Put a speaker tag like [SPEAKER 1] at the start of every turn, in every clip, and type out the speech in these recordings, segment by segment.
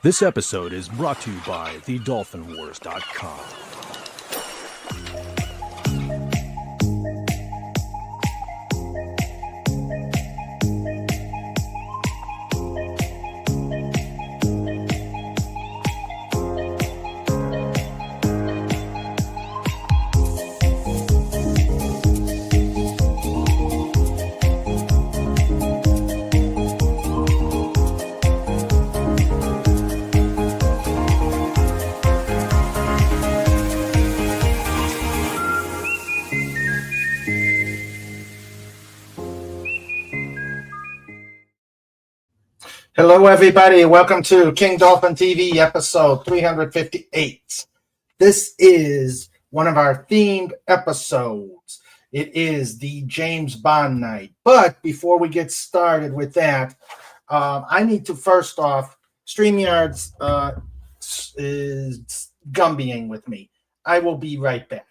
[SPEAKER 1] This episode is brought to you by TheDolphinWars.com.
[SPEAKER 2] Hello, everybody. Welcome to King Dolphin TV episode 358. This is one of our themed episodes. It is the James Bond night. But before we get started with that, I need to first off, StreamYard's is Gumbying with me. I will be right back.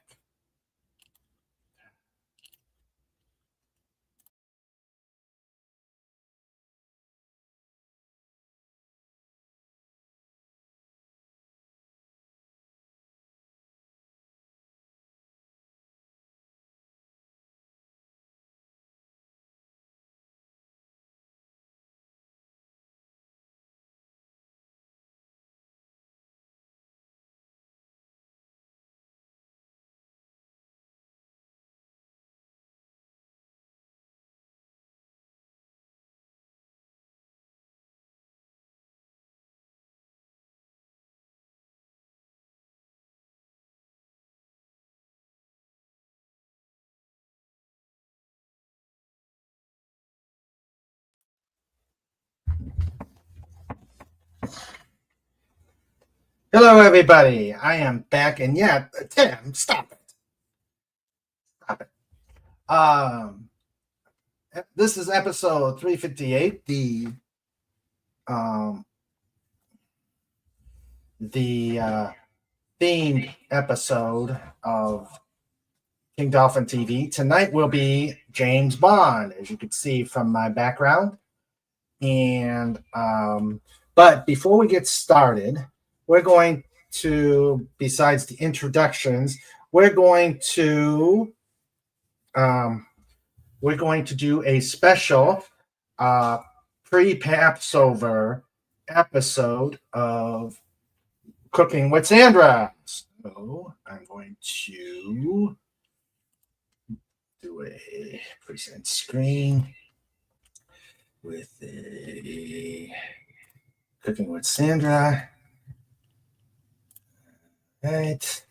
[SPEAKER 2] Hello, everybody. I am back, and yeah, Tim, stop it. Stop it. This is episode 358, the themed episode of King Dolphin TV. Tonight will be James Bond, as you can see from my background. And but before we get started, we're going to, besides the introductions, we're going to do a special pre-Passover episode of Cooking with Sandra. So I'm going to do a present screen with a Cooking with Sandra. Right.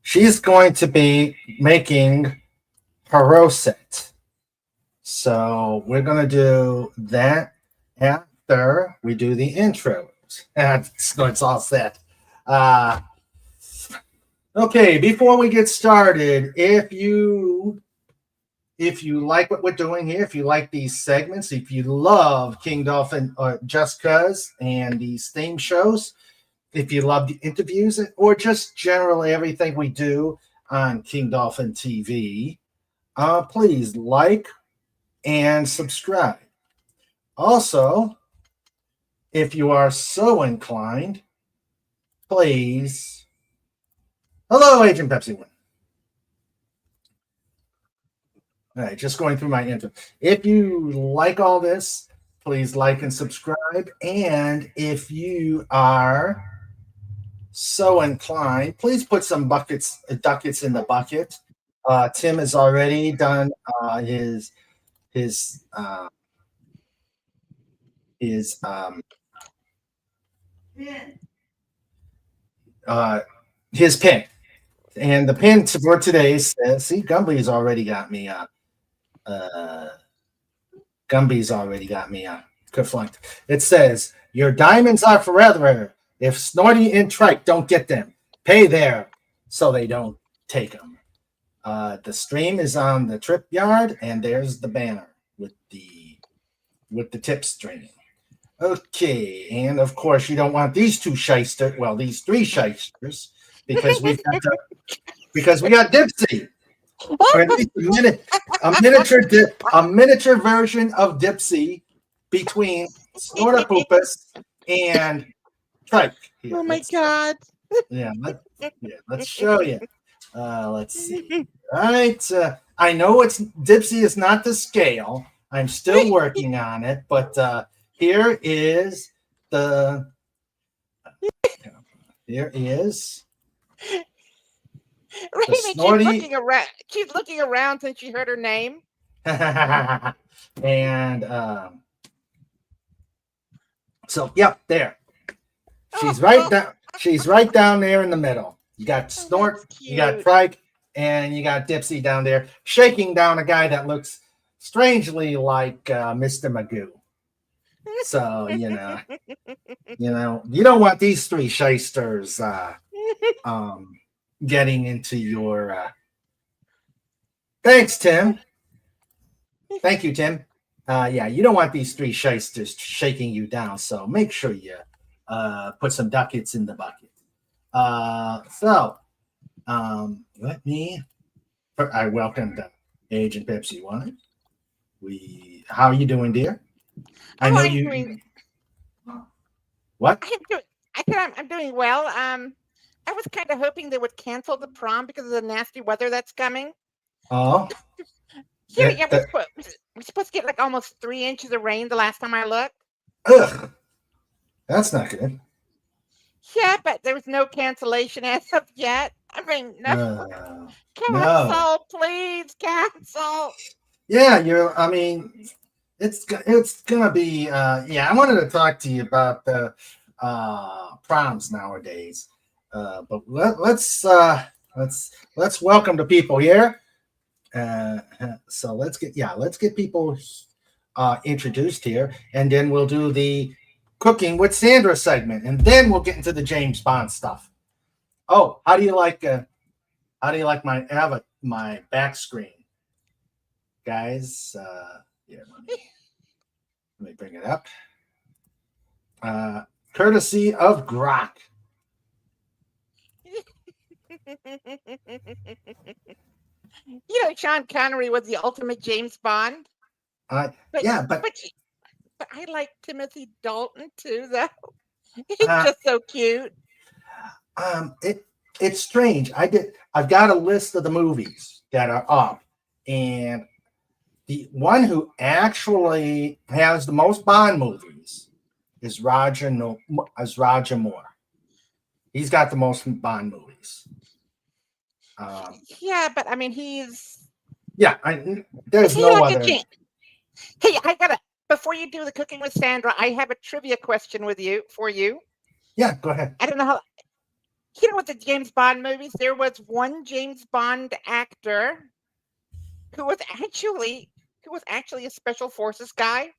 [SPEAKER 2] She's going to be making Haroset. So we're going to do that after we do the intros. So it's all set. Okay, before we get started, if you like what we're doing here, if you like these segments, if you love King Dolphin Just Cuz and these theme shows, if you love the interviews or just generally everything we do on King Dolphin TV, please like and subscribe. Also, if you are so inclined, please. Hello, Agent Pepsi One. All right, just going through my intro. If you like all this, please like and subscribe. And if you are so inclined, please put some ducats in the bucket. Tim has already done his pin, and the pin for today says, see, Gumby's already got me kerflunked. It says, your diamonds are forever. If Snorty and Trike don't get them, pay there so they don't take them. The stream is on the Trip Yard, and there's the banner with the tip stream. Okay, and of course you don't want these three shysters, because we got Dipsy, or at least a miniature version of Dipsy between Snortopoopas and Trike. Here,
[SPEAKER 3] Oh my God.
[SPEAKER 2] Let's show you. Let's see. Right. I know Dipsy is not the scale. I'm still working on it, but here is the. Here is.
[SPEAKER 3] Raymond,
[SPEAKER 2] snorty-
[SPEAKER 3] she's looking around. She's looking around since she heard her name.
[SPEAKER 2] And so yep, there. She's right down. She's right down there in the middle. You got Snort, you got Trike, and you got Dipsy down there shaking down a guy that looks strangely like Mr. Magoo. So you don't want these three shysters getting into your. Thanks, Tim. Thank you, Tim. You don't want these three shysters shaking you down, so make sure you put some ducats in the bucket. Let me. I welcomed Agent Pepsi One. How are you doing, dear? I know you.
[SPEAKER 3] Doing,
[SPEAKER 2] what?
[SPEAKER 3] I'm doing well. I was kind of hoping they would cancel the prom because of the nasty weather that's coming.
[SPEAKER 2] Oh.
[SPEAKER 3] We're supposed to get like almost 3 inches of rain the last time I looked.
[SPEAKER 2] Ugh. That's not good.
[SPEAKER 3] Yeah, but there was no cancellation as of yet. I mean, cancel, please, cancel.
[SPEAKER 2] Yeah, it's gonna be. I wanted to talk to you about the proms nowadays. But let's welcome the people here. So let's get people introduced here, and then we'll do the Cooking with Sandra segment, and then we'll get into the James Bond stuff. Oh, how do you like my back screen, guys? Let me bring it up. Courtesy of Grok.
[SPEAKER 3] Sean Connery was the ultimate James Bond.
[SPEAKER 2] But
[SPEAKER 3] I like Timothy Dalton too, though. He's just so cute.
[SPEAKER 2] It's strange. I've got a list of the movies that are up, and the one who actually has the most Bond movies is Roger Moore. He's got the most Bond movies.
[SPEAKER 3] But I mean,
[SPEAKER 2] there's no other.
[SPEAKER 3] Hey, before you do the Cooking with Sandra, I have a trivia question for you.
[SPEAKER 2] Yeah, go ahead.
[SPEAKER 3] I don't know how. With the James Bond movies, there was one James Bond actor who was actually a special forces guy.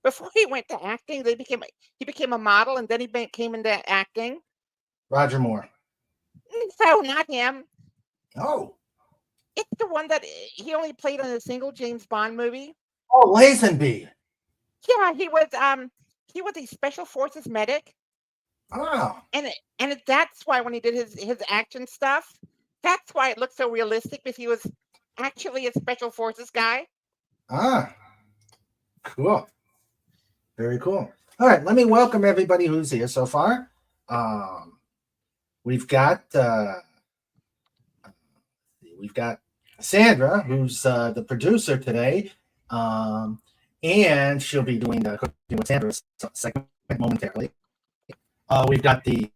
[SPEAKER 3] Before he went to acting, he became a model, and then he came into acting.
[SPEAKER 2] Roger Moore.
[SPEAKER 3] No, not him.
[SPEAKER 2] Oh.
[SPEAKER 3] It's the one that he only played in a single James Bond movie.
[SPEAKER 2] Oh, Lazenby.
[SPEAKER 3] Yeah, he was a special forces medic.
[SPEAKER 2] Oh.
[SPEAKER 3] And that's why when he did his action stuff, that's why it looked so realistic, because he was actually a special forces guy.
[SPEAKER 2] Ah. Cool. Very cool. All right, let me welcome everybody who's here so far. We've got Sandra, who's the producer today, and she'll be doing the Cooking with Sandra segment momentarily. We've got the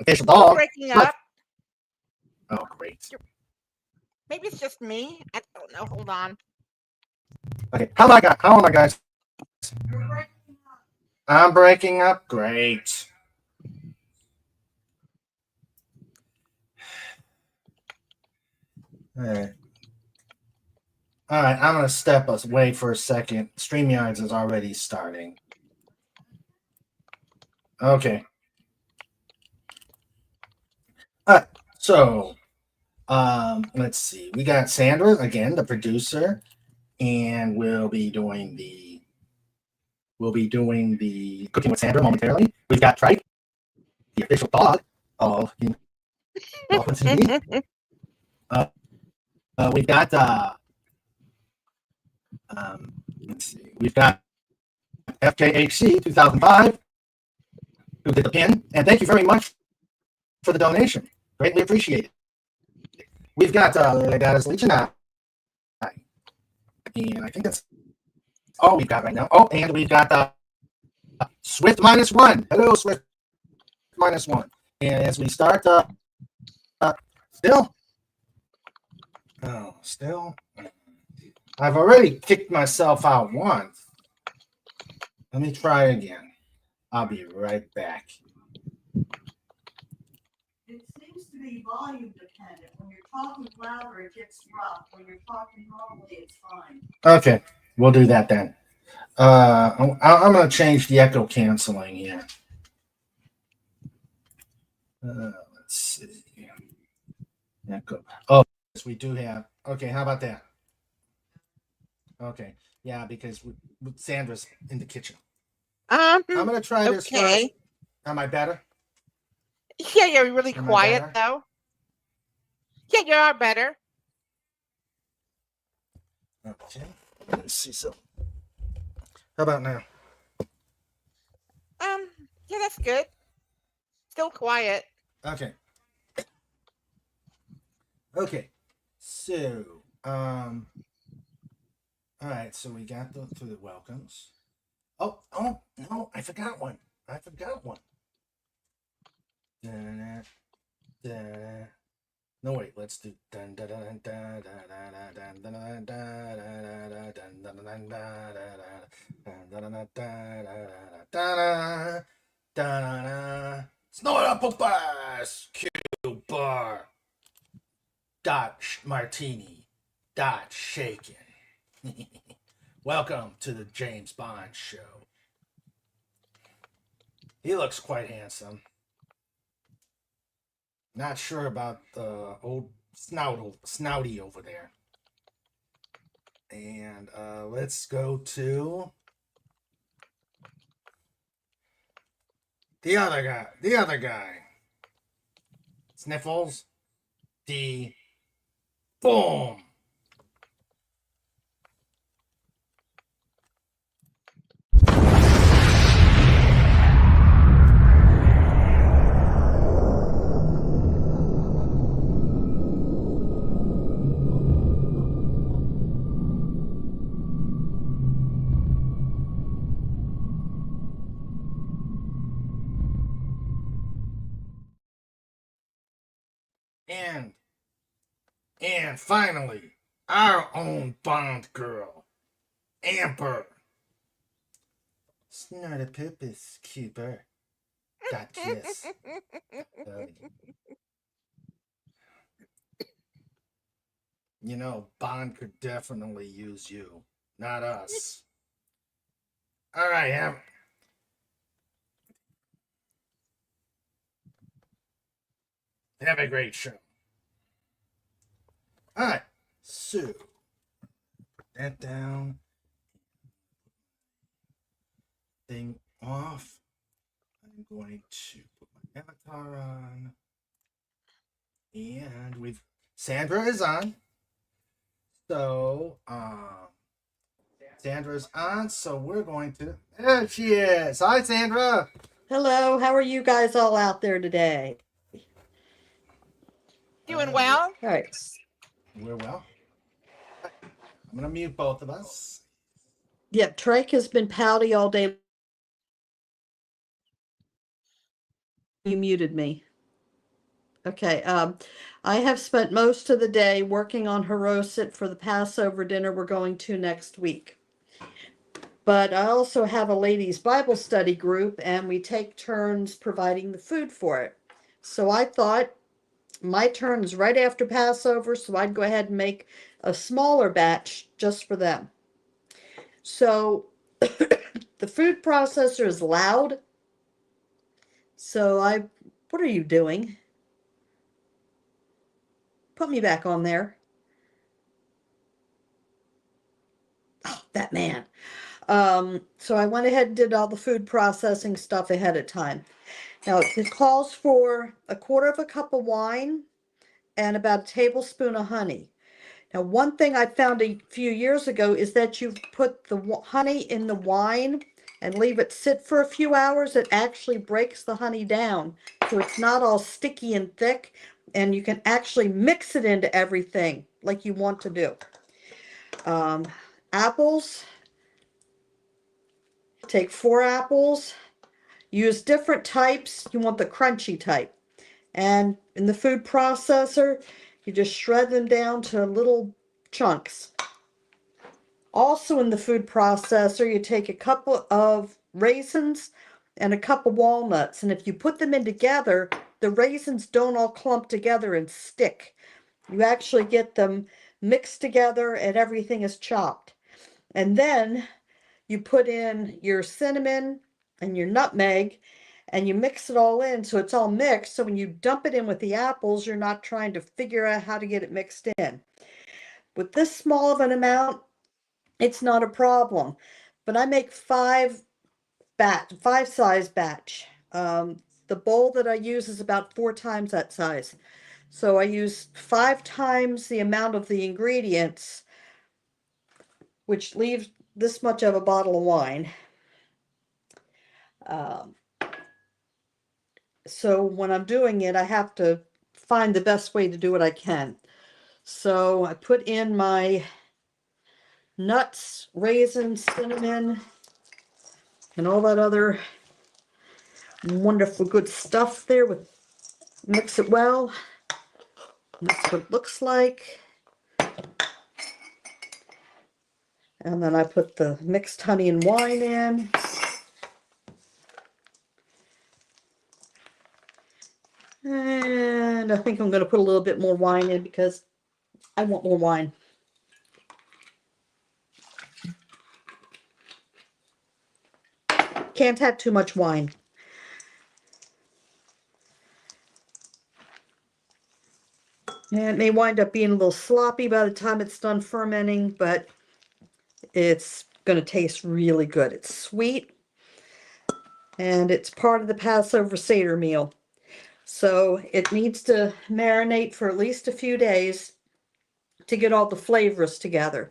[SPEAKER 2] official dog.
[SPEAKER 3] Breaking up.
[SPEAKER 2] Oh, great.
[SPEAKER 3] Maybe it's just me. I don't know. Hold on.
[SPEAKER 2] Okay, how am I, guys? I'm breaking up. Great. All right, I'm going to step away for a second. StreamYards is already starting. Okay. All right, so let's see. We got Sandra, again, the producer, and we'll be doing the Cooking with Sandra momentarily. We've got Trike, the official dog of Dolphin TV. We've got let's see. We've got FKHC 2005, who did the pin. And thank you very much for the donation. Greatly appreciated. We've got Legatus Legion. And I think that's all we've got right now. Oh, and we've got Swift -1. Hello, Swift -1. And as we start, still, I've already kicked myself out once. Let me try again. I'll be right back.
[SPEAKER 4] It seems to be volume dependent. When you're talking louder, it gets rough. When you're talking normally, it's fine.
[SPEAKER 2] Okay, we'll do that then. I'm going to change the echo canceling here. Let's see. Echo. Oh, yes, we do have. Okay, how about that? Okay, yeah, because Sandra's in the kitchen. I'm going to try this
[SPEAKER 3] Okay.
[SPEAKER 2] first. Am I better?
[SPEAKER 3] Yeah, you're really
[SPEAKER 2] Am I
[SPEAKER 3] quiet
[SPEAKER 2] better?
[SPEAKER 3] though. Yeah, you are better.
[SPEAKER 2] Okay, let's see. So, how about now?
[SPEAKER 3] Yeah, that's good. Still quiet.
[SPEAKER 2] Okay. Okay. So, all right. So we got through the welcomes. Oh no! I forgot one. Da-da, da-da. No wait. Let's do. Snort up a bus. Q bar. Dot martini. Dot shaken. Welcome to the James Bond show. He looks quite handsome. Not sure about the old snouty over there. And let's go to the other guy. Sniffles. Boom. And finally, our own Bond girl, Amber. Snort a purpose, Cuber. Dot kiss. You know, Bond could definitely use you, not us. All right, Amber. Have a great show. All right, so put that down. Thing off. I'm going to put my avatar on, and Sandra is on. So Sandra's on. So we're going to. There she is. Hi, Sandra.
[SPEAKER 4] Hello, how are you guys all out there today?
[SPEAKER 3] Doing well.
[SPEAKER 4] All right.
[SPEAKER 2] We're well. I'm gonna mute both of us.
[SPEAKER 4] Yep, Trek has been pouty all day. You muted me. Okay. I have spent most of the day working on Hirosit for the Passover dinner we're going to next week. But I also have a ladies' Bible study group, and we take turns providing the food for it. So I thought my turn's right after Passover, so I'd go ahead and make a smaller batch just for them. So the food processor is loud. So what are you doing? Put me back on there. Oh, that man. So I went ahead and did all the food processing stuff ahead of time. Now it calls for 1/4 cup of wine and about a tablespoon of honey. Now, one thing I found a few years ago is that you put the honey in the wine and leave it sit for a few hours, it actually breaks the honey down. So it's not all sticky and thick, and you can actually mix it into everything like you want to do. Apples, take 4 apples, use different types. You want the crunchy type. And in the food processor, you just shred them down to little chunks. Also in the food processor, you take a couple of raisins and a cup of walnuts. And if you put them in together, the raisins don't all clump together and stick. You actually get them mixed together and everything is chopped. And then you put in your cinnamon and your nutmeg and you mix it all in so it's all mixed. So when you dump it in with the apples, you're not trying to figure out how to get it mixed in. With this small of an amount, it's not a problem. But I make 5 size batch. The bowl that I use is about 4 times that size. So I use 5 times the amount of the ingredients, which leaves this much of a bottle of wine. So when I'm doing it, I have to find the best way to do what I can. So I put in my nuts, raisins, cinnamon, and all that other wonderful good stuff there. Mix it well. That's what it looks like. And then I put the mixed honey and wine in. And I think I'm going to put a little bit more wine in because I want more wine. Can't have too much wine. And it may wind up being a little sloppy by the time it's done fermenting, but it's going to taste really good. It's sweet, and it's part of the Passover Seder meal. So it needs to marinate for at least a few days to get all the flavors together.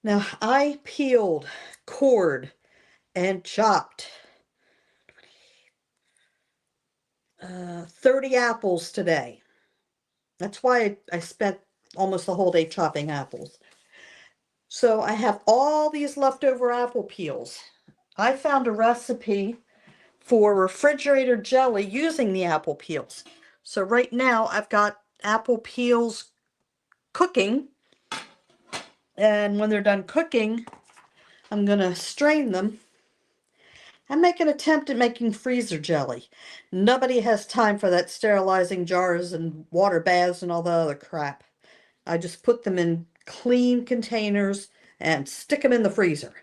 [SPEAKER 4] Now, I peeled, cored, and chopped 30 apples today. That's why I spent almost the whole day chopping apples. So I have all these leftover apple peels. I found a recipe for refrigerator jelly using the apple peels. So right now I've got apple peels cooking, and when they're done cooking, I'm gonna strain them and make an attempt at making freezer jelly. Nobody has time for that sterilizing jars and water baths and all the other crap. I just put them in clean containers and stick them in the freezer.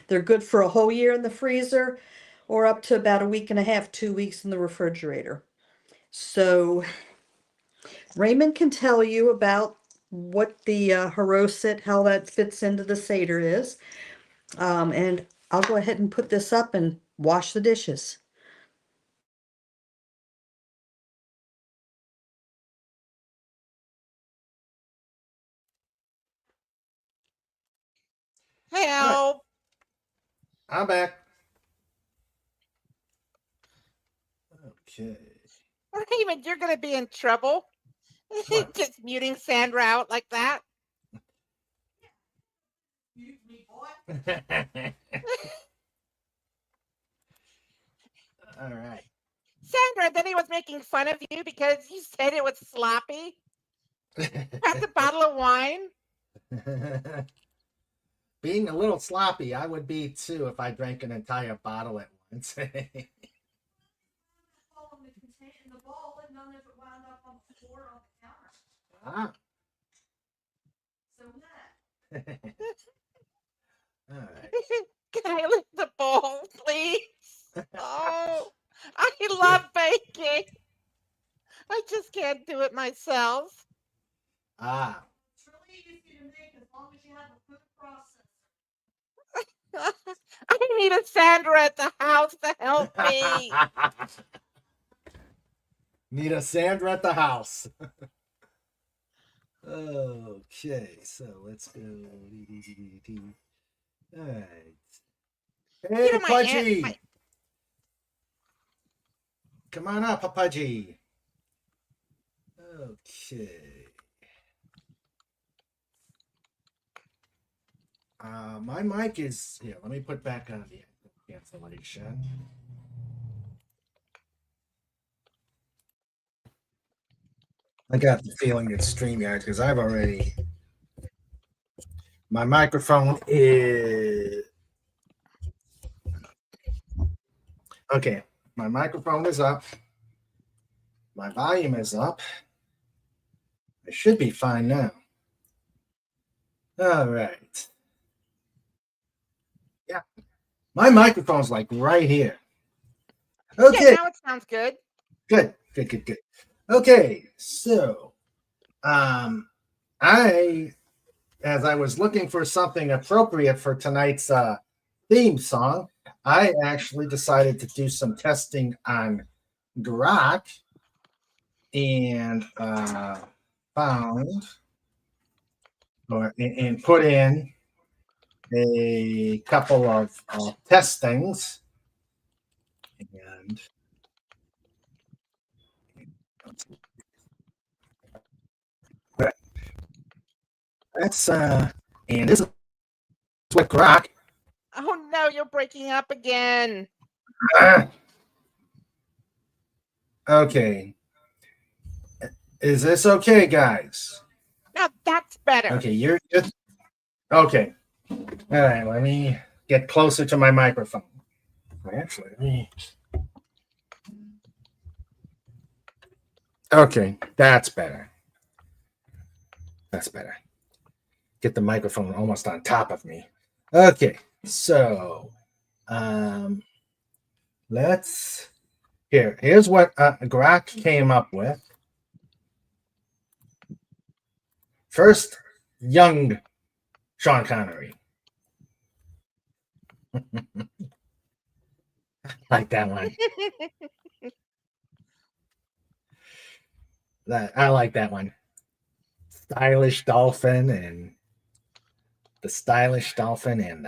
[SPEAKER 4] They're good for a whole year in the freezer, or up to about a week and a half, 2 weeks in the refrigerator. So Raymond can tell you about what the haroset, how that fits into the Seder is. And I'll go ahead and put this up and wash the dishes.
[SPEAKER 3] Help.
[SPEAKER 2] I'm back. Okay.
[SPEAKER 3] Raymond, you're going to be in trouble.
[SPEAKER 2] What?
[SPEAKER 3] Just muting Sandra out like that.
[SPEAKER 2] All right.
[SPEAKER 3] Sandra, then he was making fun of you because you said it was sloppy. Had the bottle of wine.
[SPEAKER 2] Being a little sloppy, I would be too if I drank an entire bottle at once. Ah. All right.
[SPEAKER 3] Can I lick the bowl, please? Oh, I love baking. I just can't do it myself.
[SPEAKER 2] Ah.
[SPEAKER 4] It's really easy to make as long as you have a food processor.
[SPEAKER 3] I need a Sandra at the house to help me.
[SPEAKER 2] Need a Sandra at the house. Okay, so let's go. All right. Hey,
[SPEAKER 3] my
[SPEAKER 2] Pudgy.
[SPEAKER 3] my
[SPEAKER 2] Come on up, Pudgy. Okay. My mic is here. Let me put back on the cancellation. I got the feeling it's StreamYard because I've already. My microphone is. Okay, my microphone is up. My volume is up. I should be fine now. All right. Yeah, my microphone's like right here. Okay.
[SPEAKER 3] Yeah, now it sounds good.
[SPEAKER 2] Good. Okay, so I as I was looking for something appropriate for tonight's theme song, I actually decided to do some testing on Grok and found and put in a couple of testings and that's and this is what Grok.
[SPEAKER 3] Oh no, you're breaking up again.
[SPEAKER 2] Okay. Is this okay, guys?
[SPEAKER 3] Now that's better.
[SPEAKER 2] Okay, you're just okay. All right, let me get closer to my microphone. Actually, let me. Okay, that's better. That's better. Get the microphone almost on top of me. Okay, so let's here's what Grok came up with. First, young Sean Connery. Like that one. I like that one. Stylish dolphin and the stylish dolphin and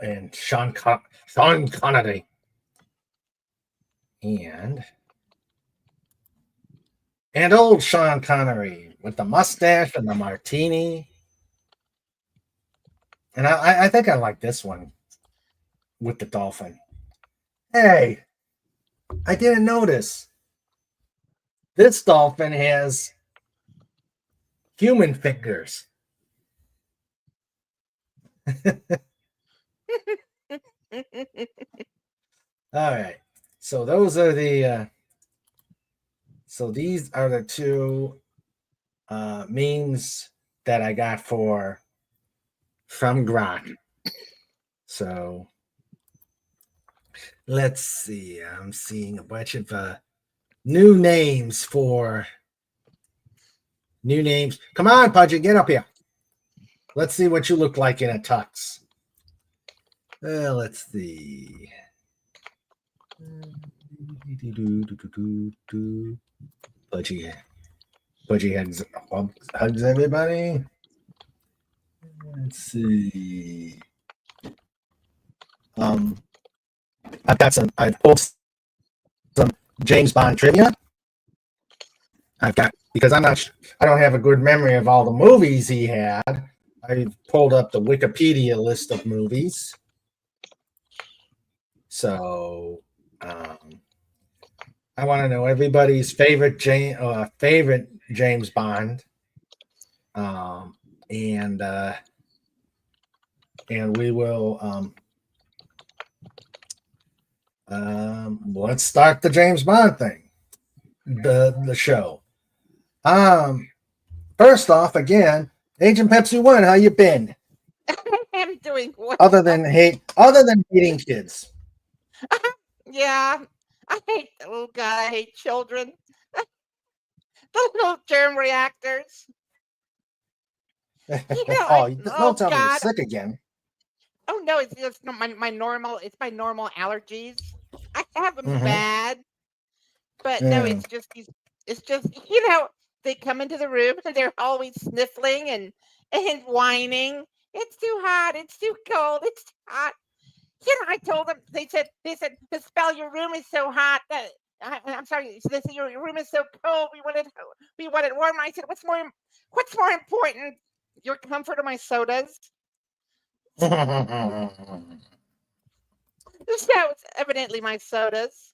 [SPEAKER 2] and Sean Connery and old Sean Connery with the mustache and the martini. And I think I like this one with the dolphin. Hey, I didn't notice. This dolphin has human fingers. All right. So those are the so these are the two memes that I got from Grok. So let's see. I'm seeing a bunch of new names. Come on, Pudgy, get up here. Let's see what you look like in a tux. Let's see. Pudgy hugs everybody. Let's see. I've pulled some James Bond trivia. Because I don't have a good memory of all the movies he had. I pulled up the Wikipedia list of movies. So I want to know everybody's favorite James Bond. And we will let's start the James Bond thing. The show. First off, again, Agent Pepsi 1, how you been?
[SPEAKER 3] I'm doing well.
[SPEAKER 2] Other than hating kids.
[SPEAKER 3] Yeah, I hate. Oh God, I hate children. The little germ reactors.
[SPEAKER 2] Don't tell me you're sick again.
[SPEAKER 3] Oh no, it's just my normal. It's my normal allergies. I have them bad, but no, it's just these. It's just they come into the room and they're always sniffling and whining. It's too hot. It's too cold. It's too hot. I told them. They said the spell your room is so hot that I'm sorry. They said your room is so cold. We wanted warm. I said, what's more important? Your comfort or my sodas? So it's evidently my sodas.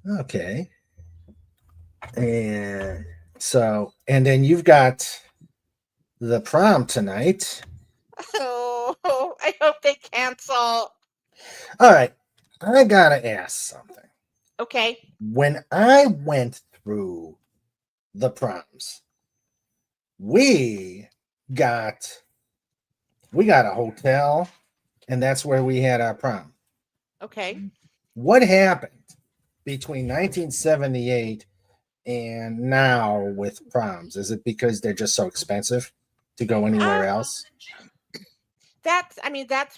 [SPEAKER 2] Okay. And then you've got the prom tonight.
[SPEAKER 3] Oh, I hope they cancel.
[SPEAKER 2] All right. I gotta ask something.
[SPEAKER 3] Okay.
[SPEAKER 2] When I went through the proms, we got a hotel, and that's where we had our prom.
[SPEAKER 3] Okay.
[SPEAKER 2] What happened between 1978 and now with proms? Is it because they're just so expensive to go anywhere else?
[SPEAKER 3] That's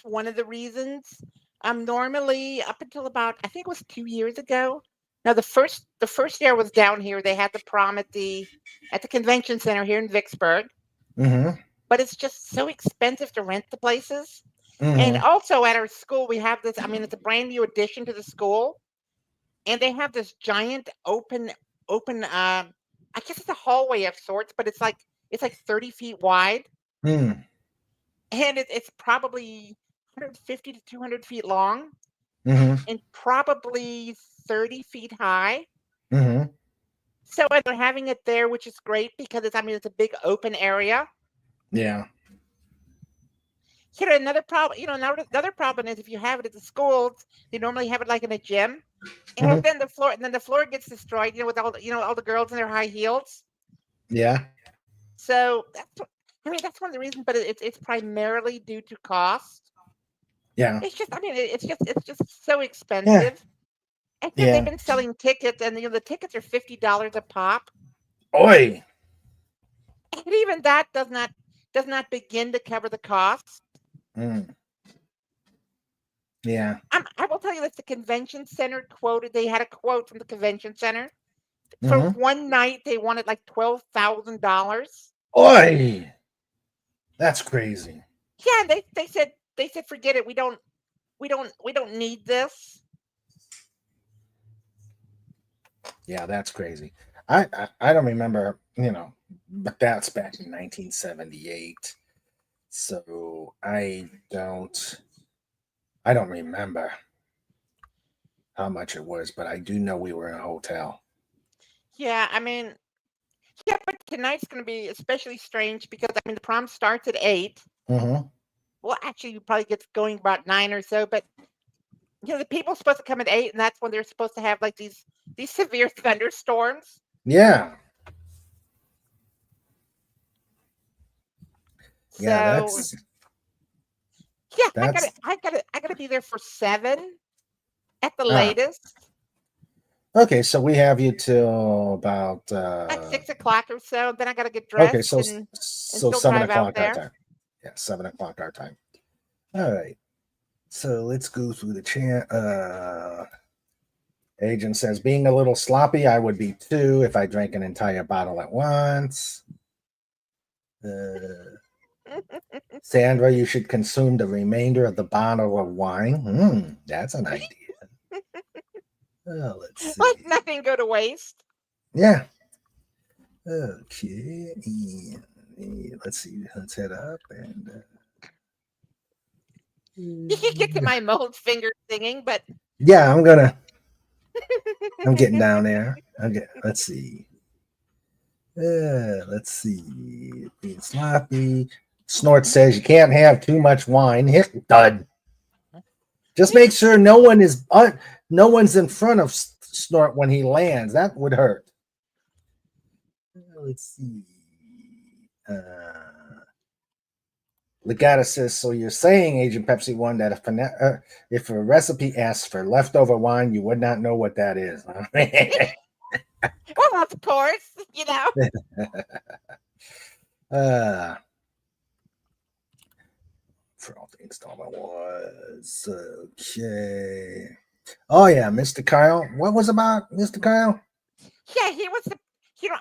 [SPEAKER 3] one of the reasons. Normally up until about, I think it was 2 years ago. Now the first year I was down here, they had the prom at the convention center here in Vicksburg.
[SPEAKER 2] Mm-hmm.
[SPEAKER 3] But it's just so expensive to rent the places.
[SPEAKER 2] Mm-hmm.
[SPEAKER 3] And also at our school, we have this. I mean, it's a brand new addition to the school, and they have this giant open. I guess it's a hallway of sorts, but it's like 30 feet wide,
[SPEAKER 2] Mm.
[SPEAKER 3] and it's probably 150 to 200 feet long,
[SPEAKER 2] Mm-hmm.
[SPEAKER 3] and probably 30 feet high.
[SPEAKER 2] Mm-hmm.
[SPEAKER 3] So they're having it there, which is great because it's a big open area.
[SPEAKER 2] Yeah.
[SPEAKER 3] Another problem, another problem is if you have it at the schools, they normally have it like in a gym, and then the floor gets destroyed, with all the girls in their high heels.
[SPEAKER 2] Yeah.
[SPEAKER 3] So that's one of the reasons, but it's primarily due to cost.
[SPEAKER 2] Yeah.
[SPEAKER 3] It's just, it's just so expensive. And then they've been selling tickets, and the tickets are $50 a pop.
[SPEAKER 2] Oi.
[SPEAKER 3] And even that does not begin to cover the cost.
[SPEAKER 2] Mm. Yeah.
[SPEAKER 3] I will tell you that the convention center quoted. They had a quote from the convention center for one night. They wanted like $12,000.
[SPEAKER 2] Oi. That's crazy.
[SPEAKER 3] Yeah, they said forget it. We don't need this.
[SPEAKER 2] Yeah, that's crazy. I don't remember, but that's back in 1978. So I don't remember how much it was, but I do know we were in a hotel.
[SPEAKER 3] Yeah, but tonight's going to be especially strange because the prom starts at 8.
[SPEAKER 2] Mm-hmm.
[SPEAKER 3] Well, actually, you probably get going about 9 or so, but the people are supposed to come at 8, and that's when they're supposed to have like these severe thunderstorms.
[SPEAKER 2] Yeah.
[SPEAKER 3] So,
[SPEAKER 2] yeah,
[SPEAKER 3] I gotta be there for 7 at the latest.
[SPEAKER 2] Okay, so we have you till about
[SPEAKER 3] Like 6 o'clock or so. Then I gotta get dressed.
[SPEAKER 2] Okay, so
[SPEAKER 3] and
[SPEAKER 2] 7 o'clock our time. Yeah, 7 o'clock our time. All right. So let's go through the chat. Agent says, being a little sloppy, I would be too if I drank an entire bottle at once. Sandra, you should consume the remainder of the bottle of wine. That's an idea. Let's see.
[SPEAKER 3] Let nothing go to waste.
[SPEAKER 2] Yeah. Okay. Let's see. Let's head up and.
[SPEAKER 3] You can get to my mold finger singing, but
[SPEAKER 2] yeah, I'm getting down there. Let's see. Let's see. Being sloppy. Snort says you can't have too much wine. Hit dud. Just make sure no one's in front of Snort when he lands. That would hurt. Let's see. Legata says, so you're saying, Agent Pepsi One, that if a recipe asks for leftover wine, you would not know what that is. Huh?
[SPEAKER 3] Well, of course,
[SPEAKER 2] For all the installment was okay. Oh yeah, Mr. Kyle. What was about Mr. Kyle?
[SPEAKER 3] Yeah, he was.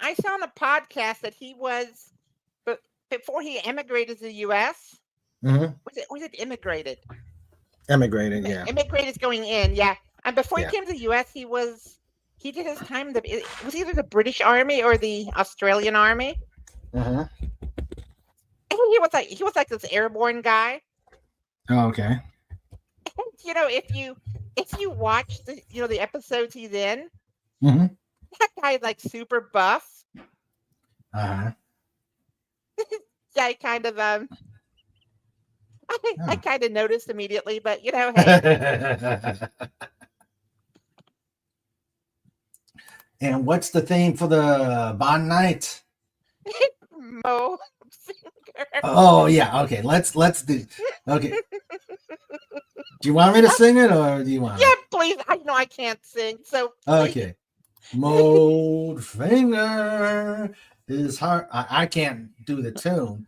[SPEAKER 3] I saw on the podcast that he was, but before he emigrated to the U.S.
[SPEAKER 2] Mm-hmm.
[SPEAKER 3] Was it immigrated?
[SPEAKER 2] Emigrated, yeah.
[SPEAKER 3] Immigrated is going in, yeah. And before
[SPEAKER 2] Yeah.
[SPEAKER 3] he came to the U.S., he did his time in it was either the British Army or the Australian Army.
[SPEAKER 2] Mm-hmm.
[SPEAKER 3] And he was like this airborne guy.
[SPEAKER 2] Oh, okay.
[SPEAKER 3] And, if you watch the episodes he's in,
[SPEAKER 2] Mm-hmm.
[SPEAKER 3] that guy's like super buff.
[SPEAKER 2] Uh-huh.
[SPEAKER 3] Yeah, I kind of I
[SPEAKER 2] Oh.
[SPEAKER 3] kind of noticed immediately, but hey.
[SPEAKER 2] And what's the theme for the Bond night?
[SPEAKER 3] Mo.
[SPEAKER 2] Oh yeah, okay. Let's do. Okay. Do you want me to sing it, or do you want?
[SPEAKER 3] Yeah, please. I know I can't sing, so please.
[SPEAKER 2] Okay. Mold finger his heart. I can't do the tune,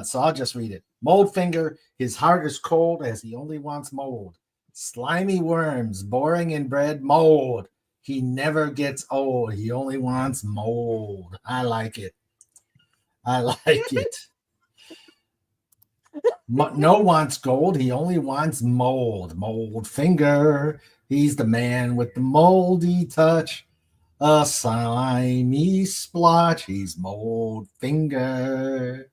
[SPEAKER 2] so I'll just read it. Mold finger, his heart is cold as he only wants mold. Slimy worms, boring in bread, mold. He never gets old. He only wants mold. I like it. I like it. No wants gold. He only wants mold. Mold finger. He's the man with the moldy touch. A slimy splotch. He's mold finger.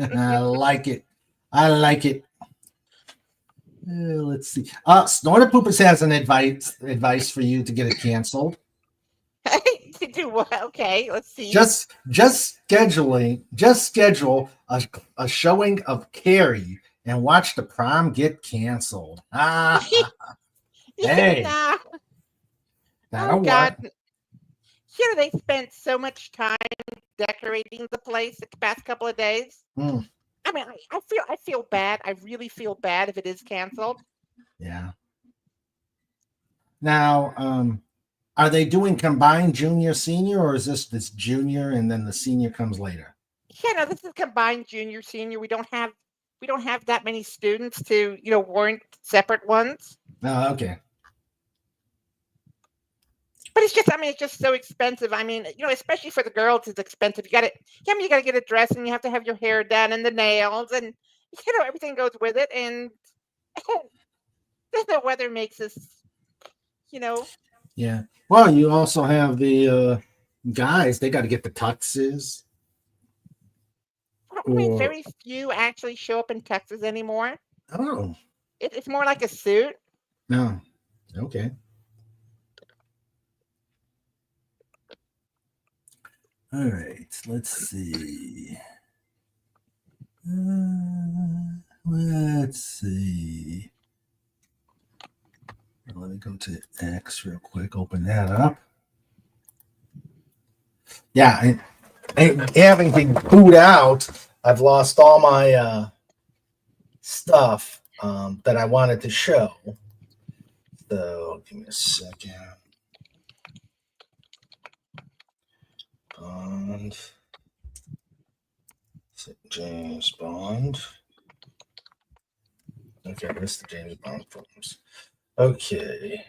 [SPEAKER 2] I like it. I like it. Let's see. Snorter Poopers has an advice for you to get it canceled.
[SPEAKER 3] To do what? Okay, let's see.
[SPEAKER 2] Just schedule a showing of Carrie and watch the prom get canceled. Hey.
[SPEAKER 3] Nah.
[SPEAKER 2] That'll
[SPEAKER 3] Oh God.
[SPEAKER 2] work.
[SPEAKER 3] They spent so much time decorating the place the past couple of days.
[SPEAKER 2] Mm.
[SPEAKER 3] I mean, I feel bad. I really feel bad if it is canceled.
[SPEAKER 2] Yeah. Now, are they doing combined junior senior, or is this junior and then the senior comes later?
[SPEAKER 3] Yeah, no, this is combined junior senior. We don't have that many students to warrant separate ones.
[SPEAKER 2] Oh, okay.
[SPEAKER 3] But it's just so expensive. I mean, especially for the girls, it's expensive. You got to get a dress, and you have to have your hair done, and the nails, and everything goes with it. And the weather makes us,
[SPEAKER 2] Yeah. Well, you also have the guys. They got to get the tuxes.
[SPEAKER 3] I mean, very few actually show up in tuxes anymore.
[SPEAKER 2] Oh.
[SPEAKER 3] It's more like a suit.
[SPEAKER 2] No. Okay. All right. Let's see. Let's see. Let me go to X real quick. Open that up. Yeah, having been booed out, I've lost all my stuff that I wanted to show. So give me a second. Bond. James Bond. Okay, that's the James Bond films. Okay.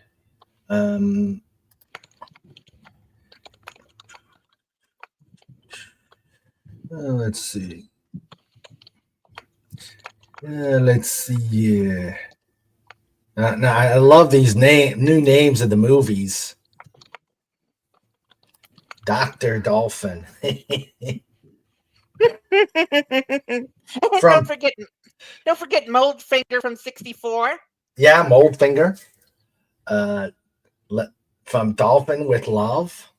[SPEAKER 2] Let's see. Let's see. Now I love these new names of the movies. Dr. Dolphin.
[SPEAKER 3] Don't forget Mold Finger from '64.
[SPEAKER 2] Yeah, Mold Finger. From Dolphin with Love.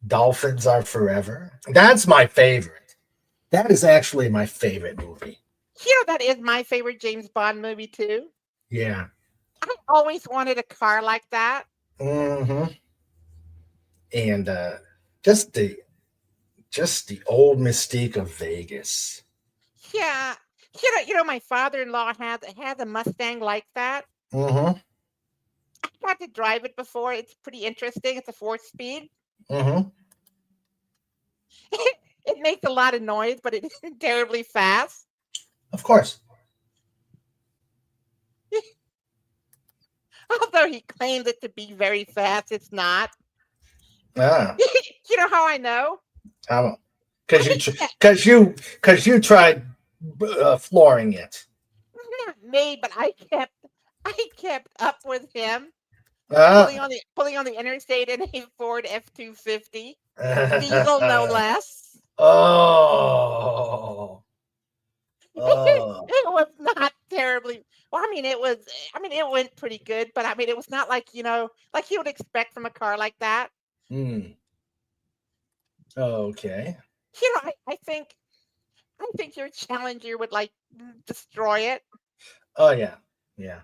[SPEAKER 2] Dolphins Are Forever. That's my favorite. That is actually my favorite movie.
[SPEAKER 3] That is my favorite James Bond movie too.
[SPEAKER 2] Yeah.
[SPEAKER 3] I always wanted a car like that.
[SPEAKER 2] Mm-hmm. And just the old mystique of Vegas.
[SPEAKER 3] Yeah. My father-in-law had a Mustang like that.
[SPEAKER 2] Mm-hmm.
[SPEAKER 3] I got to drive it before. It's pretty interesting. It's a 4-speed.
[SPEAKER 2] Mm-hmm.
[SPEAKER 3] It makes a lot of noise, but it isn't terribly fast.
[SPEAKER 2] Of course.
[SPEAKER 3] Although he claims it to be very fast, it's not.
[SPEAKER 2] Ah.
[SPEAKER 3] You know how I know?
[SPEAKER 2] Because you tried flooring it.
[SPEAKER 3] Not me, but I kept up with him,
[SPEAKER 2] Uh,
[SPEAKER 3] pulling on the interstate in a Ford F-250 diesel, no less.
[SPEAKER 2] Oh. Oh.
[SPEAKER 3] It was not terribly. Well, I mean, it was. I mean, it went pretty good, but I mean, it was not like like you would expect from a car like that.
[SPEAKER 2] Hmm. Okay.
[SPEAKER 3] I think your Challenger would like destroy it.
[SPEAKER 2] Oh yeah. Yeah.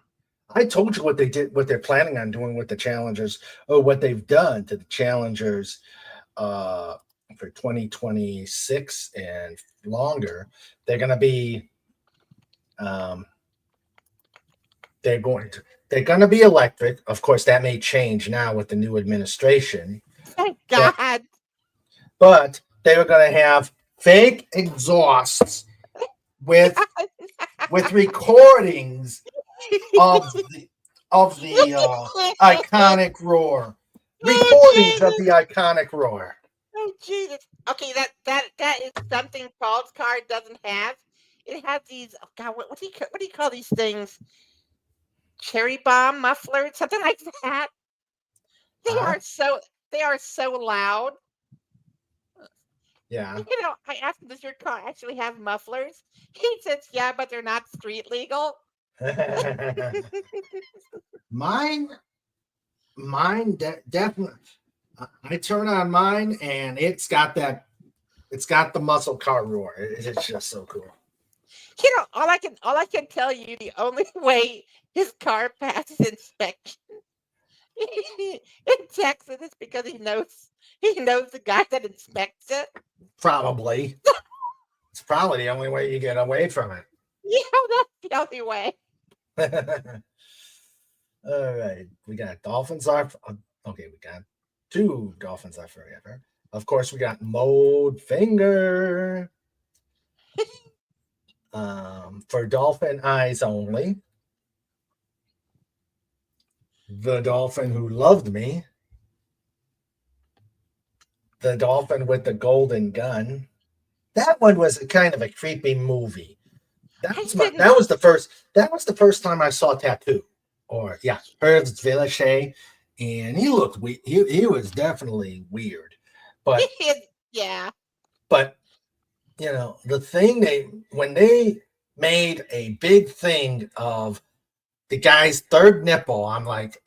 [SPEAKER 2] I told you what they did, what they're planning on doing with the Challengers, or what they've done to the Challengers for 2026 and longer. They're going to be they're going to be electric. Of course, that may change now with the new administration.
[SPEAKER 3] Thank God.
[SPEAKER 2] But they were going to have fake exhausts with recordings of the iconic roar. Recordings of the iconic roar.
[SPEAKER 3] Oh Jesus! Okay, that is something Paul's car doesn't have. It has these. Oh God, what do you call these things? Cherry bomb mufflers, something like that. They are so loud.
[SPEAKER 2] Yeah.
[SPEAKER 3] I asked him, does your car actually have mufflers? He says, yeah, but they're not street legal.
[SPEAKER 2] Mine definitely. I turn on mine and it's got the muscle car roar. It's just so cool.
[SPEAKER 3] All I can tell you, the only way his car passes inspection in Texas is because he knows the guy that inspects it.
[SPEAKER 2] Probably. It's probably the only way you get away from it.
[SPEAKER 3] Yeah, that's the only way.
[SPEAKER 2] All right. We got Dolphins are okay, we got 2 Dolphins are forever. Of course, we got Mode Finger. For Dolphin Eyes Only. The Dolphin Who Loved Me. The Dolphin with the Golden Gun. That one was a kind of a creepy movie. That was the first time I saw Tattoo. Or yeah, Ernst Villachet, and he looked he was definitely weird. But
[SPEAKER 3] yeah.
[SPEAKER 2] But the thing when they made a big thing of the guy's third nipple, I'm like,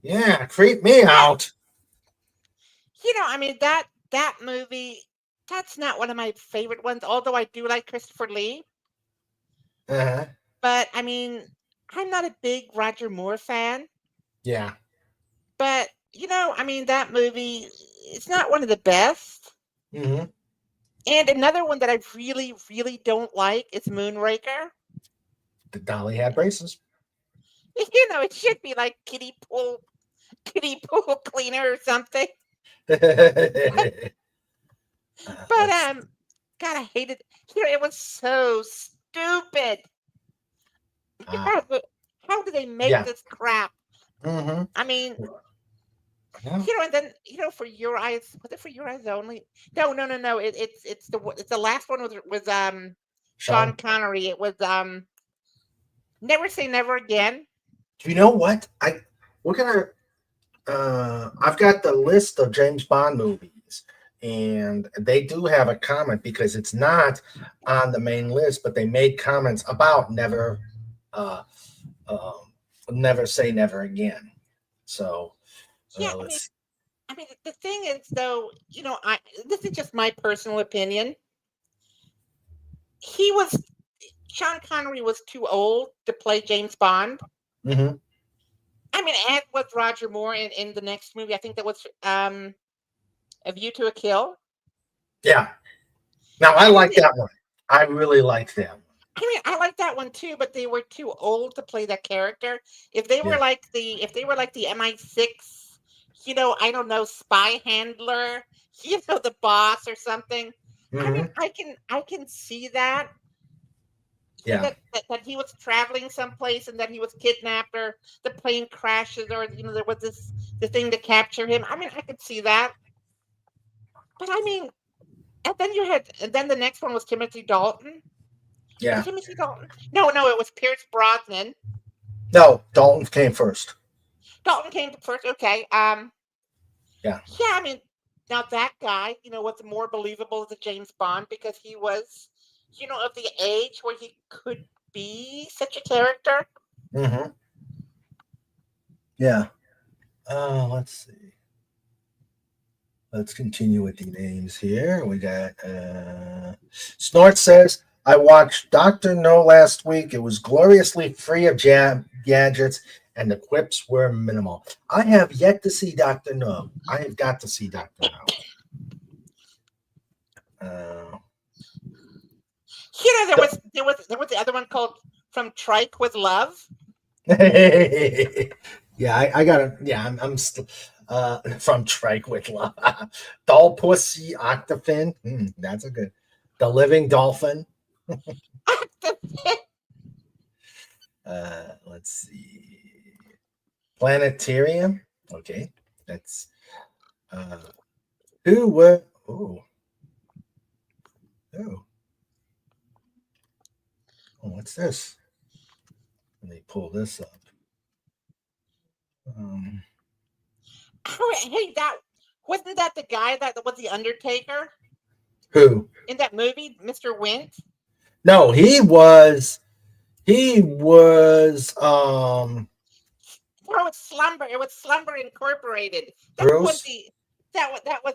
[SPEAKER 2] yeah, creep me out.
[SPEAKER 3] I mean that movie, that's not one of my favorite ones, although I do like Christopher Lee.
[SPEAKER 2] Uh-huh.
[SPEAKER 3] But I mean, I'm not a big Roger Moore fan.
[SPEAKER 2] Yeah.
[SPEAKER 3] But I mean, that movie, it's not one of the best.
[SPEAKER 2] Mm-hmm.
[SPEAKER 3] And another one that I really, really don't like is Moonraker.
[SPEAKER 2] The dolly had braces.
[SPEAKER 3] It should be like kiddie pool cleaner or something. But God, I hated. It was so stupid. How do they make this crap?
[SPEAKER 2] Mm-hmm.
[SPEAKER 3] I mean,
[SPEAKER 2] yeah.
[SPEAKER 3] And then for Your Eyes, was it For Your Eyes Only? No. It's the last one was Sean Connery. It was Never Say Never Again.
[SPEAKER 2] Do you know what? We're gonna. I've got the list of James Bond movies, and they do have a comment because it's not on the main list, but they made comments about Never Say Never Again. So
[SPEAKER 3] yeah, I mean, the thing is, though, this is just my personal opinion. Sean Connery was too old to play James Bond.
[SPEAKER 2] Mm-hmm.
[SPEAKER 3] I mean, as was Roger Moore in the next movie. I think that was A View to a Kill.
[SPEAKER 2] Yeah. Now, I like that one. I really like that one.
[SPEAKER 3] I mean, I like that one too, but they were too old to play that character. If they were like the MI6, I don't know, spy handler, the boss or something.
[SPEAKER 2] Mm-hmm.
[SPEAKER 3] I mean, I can see that.
[SPEAKER 2] Yeah.
[SPEAKER 3] That he was traveling someplace and that he was kidnapped, or the plane crashes, or there was the thing to capture him. I mean, I could see that. But I mean, and then the next one was Timothy Dalton.
[SPEAKER 2] Yeah.
[SPEAKER 3] Timothy Dalton? No, it was Pierce Brosnan.
[SPEAKER 2] No, Dalton came first.
[SPEAKER 3] Dalton came first. Okay.
[SPEAKER 2] Yeah.
[SPEAKER 3] Yeah, I mean, now that guy, was more believable as a James Bond because he was, of the age where he could be such a character.
[SPEAKER 2] Mm-hmm. Yeah. Let's see. Let's continue with the names here. We got Snort says, I watched Dr. No last week. It was gloriously free of gadgets and the quips were minimal. I have yet to see Dr. No. I have got to see Dr. No.
[SPEAKER 3] There was the other one called From Trike with Love.
[SPEAKER 2] Yeah, I got it. Yeah, I'm still from Trike with Love. Doll Pussy Octafin. That's a good. The Living Dolphin. Let's see. Planetarium. Okay, that's who were. Oh, what's this? Let me pull this up.
[SPEAKER 3] Hey, wasn't that the guy that was the Undertaker?
[SPEAKER 2] Who?
[SPEAKER 3] In that movie, Mr. Wint?
[SPEAKER 2] No, he was
[SPEAKER 3] No, it's Slumber. It was Slumber Incorporated.
[SPEAKER 2] Bruce?
[SPEAKER 3] That was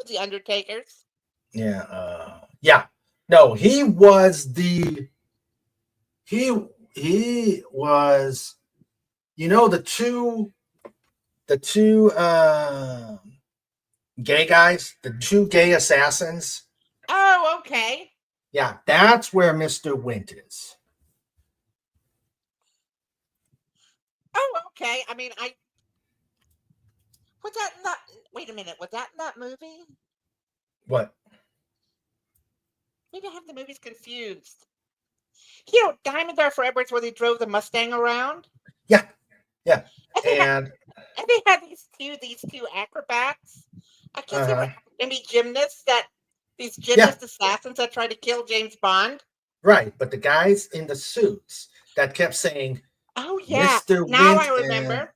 [SPEAKER 3] the Undertaker's.
[SPEAKER 2] Yeah, yeah. No, he was the he was the two gay guys, the two gay assassins.
[SPEAKER 3] Oh, okay.
[SPEAKER 2] Yeah, that's where Mr. Wint is.
[SPEAKER 3] Oh, okay. I mean, was that not? Wait a minute. Was that in that movie?
[SPEAKER 2] What?
[SPEAKER 3] Maybe I have the movies confused. Diamonds Are Forever is where they drove the Mustang around.
[SPEAKER 2] Yeah.
[SPEAKER 3] And they had these two acrobats. I guess they were maybe gymnasts these gymnast assassins that tried to kill James Bond.
[SPEAKER 2] Right, but the guys in the suits that kept saying,
[SPEAKER 3] "Oh yeah,
[SPEAKER 2] Mr.
[SPEAKER 3] Now
[SPEAKER 2] Wint,"
[SPEAKER 3] I remember.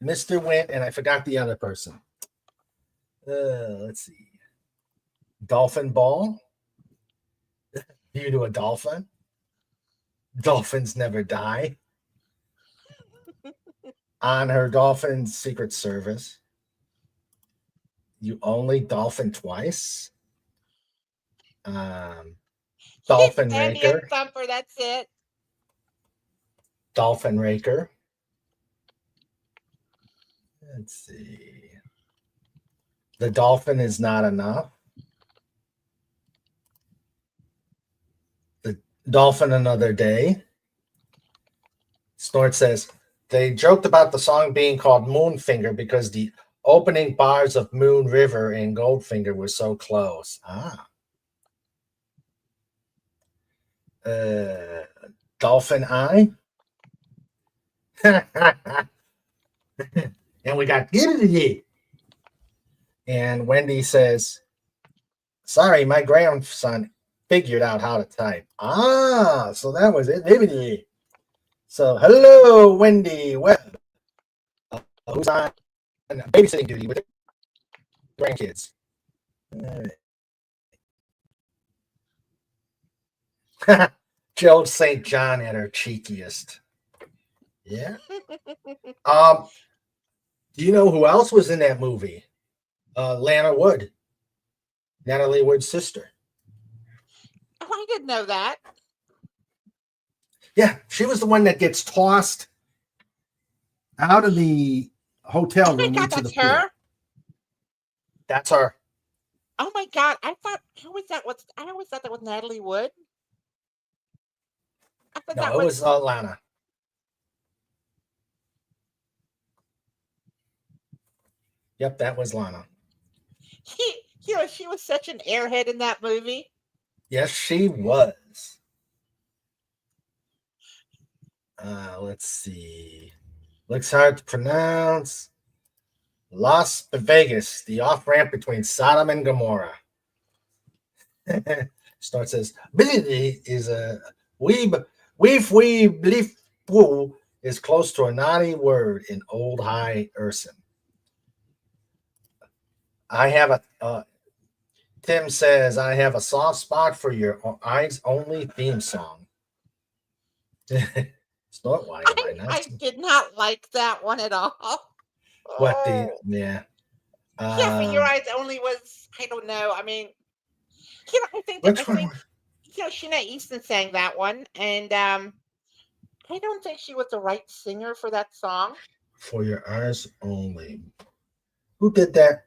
[SPEAKER 2] Mr. Wint, and I forgot the other person. Let's see. Dolphin Ball. View to a Dolphin. Dolphins Never Die. On Her Dolphin Secret Service. You Only Dolphin Twice. Dolphin Raker.
[SPEAKER 3] Thumper, that's it.
[SPEAKER 2] Dolphin Raker. Let's see. The Dolphin Is Not Enough. The Dolphin Another Day. Snort says, they joked about the song being called Moonfinger because the opening bars of Moon River and Goldfinger were so close. Dolphin Eye. And we got and Wendy says, sorry, my grandson figured out how to type. So that was it. So hello, Wendy Webb, who's on babysitting duty with grandkids. Jill St. John at her cheekiest. Yeah. Do you know who else was in that movie? Lana Wood, Natalie Wood's sister.
[SPEAKER 3] Oh, I didn't know that.
[SPEAKER 2] Yeah, she was the one that gets tossed out of the hotel room into the pool.
[SPEAKER 3] Her?
[SPEAKER 2] That's her.
[SPEAKER 3] Oh my God! I always thought that was Natalie Wood.
[SPEAKER 2] No, it was Lana. Yep, that was Lana.
[SPEAKER 3] She was such an airhead in that movie.
[SPEAKER 2] Yes, she was. Let's see. Looks hard to pronounce. Las Vegas, the off-ramp between Sodom and Gomorrah. Snort says, Billy is a weeb, bleef, woo is close to a naughty word in Old High Urson. I have a, Tim says, I have a soft spot for your eyes only theme song. Snort, why am I not?
[SPEAKER 3] I did not like that one at all.
[SPEAKER 2] What the, yeah.
[SPEAKER 3] Yeah, for your eyes only was, I don't know. I mean, I think
[SPEAKER 2] Which one?
[SPEAKER 3] Sheena Easton sang that one, and I don't think she was the right singer for that song.
[SPEAKER 2] For your eyes only. Who did that?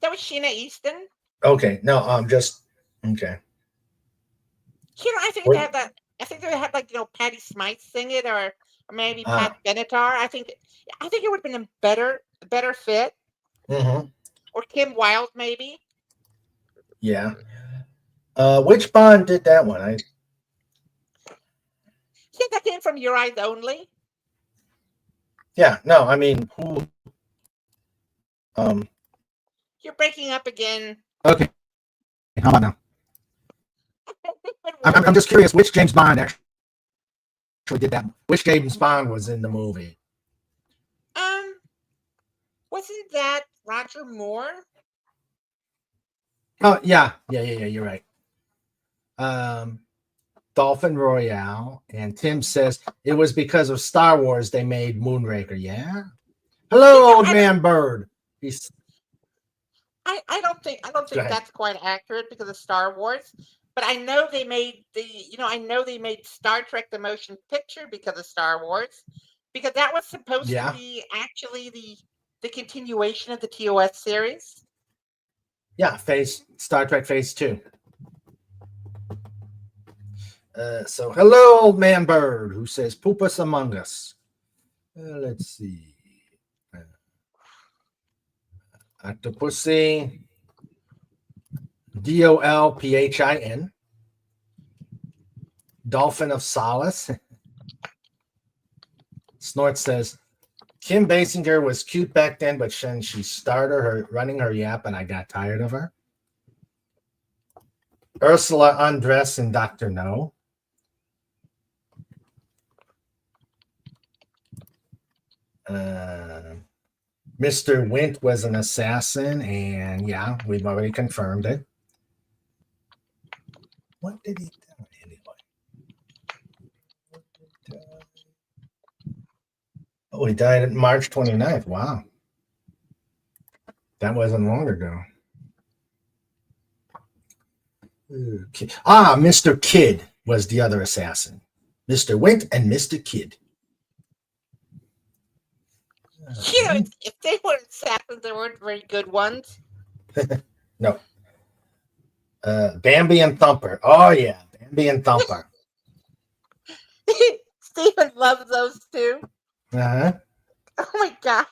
[SPEAKER 3] That was Sheena Easton.
[SPEAKER 2] Okay, no, just okay.
[SPEAKER 3] I think they had that. I think they had Patty Smythe sing it, or maybe Pat Benatar. I think it would have been a better fit.
[SPEAKER 2] Mm-hmm.
[SPEAKER 3] Or Kim Wilde, maybe.
[SPEAKER 2] Yeah. Which Bond did that one?
[SPEAKER 3] Yeah, that came from Your Eyes Only.
[SPEAKER 2] Yeah, no, I mean who?
[SPEAKER 3] You're breaking up again.
[SPEAKER 2] Okay. How about now? I'm just curious which James Bond actually did that. Which James Bond was in the movie?
[SPEAKER 3] Wasn't that Roger Moore?
[SPEAKER 2] Oh yeah, you're right. Dolphin Royale, and Tim says it was because of Star Wars they made Moonraker. Yeah. Hello, old man bird.
[SPEAKER 3] I don't think that's quite accurate because of Star Wars. But I know they made Star Trek the motion picture because of Star Wars, because that was supposed to be actually the continuation of the TOS series.
[SPEAKER 2] Yeah, Star Trek Phase 2. So hello, old man bird, who says poop us among us. Let's see. Octopussy. Dolphin. Dolphin of Solace. Snort says, Kim Basinger was cute back then, but then she started running her yap and I got tired of her. Ursula Undress and Dr. No. Mr. Wint was an assassin, and yeah, we've already confirmed it. What did he do anyway? Oh, he died on March 29th. Wow. That wasn't long ago. Okay. Mr. Kidd was the other assassin. Mr. Wint and Mr. Kidd.
[SPEAKER 3] If they were assassins, they weren't very good ones.
[SPEAKER 2] No. Bambi and Thumper. Oh, yeah. Bambi and Thumper.
[SPEAKER 3] Stephen loves those too.
[SPEAKER 2] Uh-huh.
[SPEAKER 3] Oh, my God.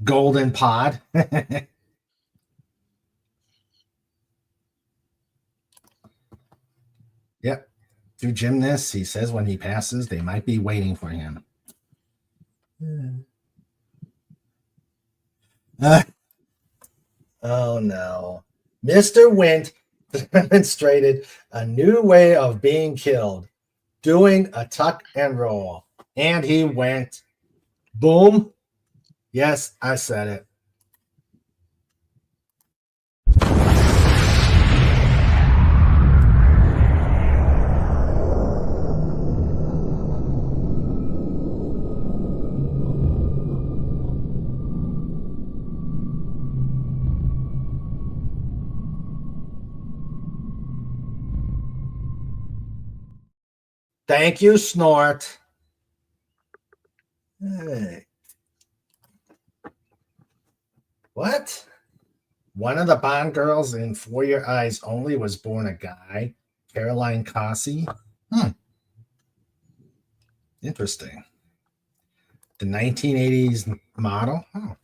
[SPEAKER 2] Golden Pod. Yep. Do gymnasts, he says when he passes, they might be waiting for him. Oh, no. Mr. Wint demonstrated a new way of being killed, doing a tuck and roll. And he went, boom. Yes, I said it. Thank you, Snort. Hey. What? One of the Bond girls in For Your Eyes Only was born a guy, Caroline Cossey. Interesting. The 1980s model. Oh.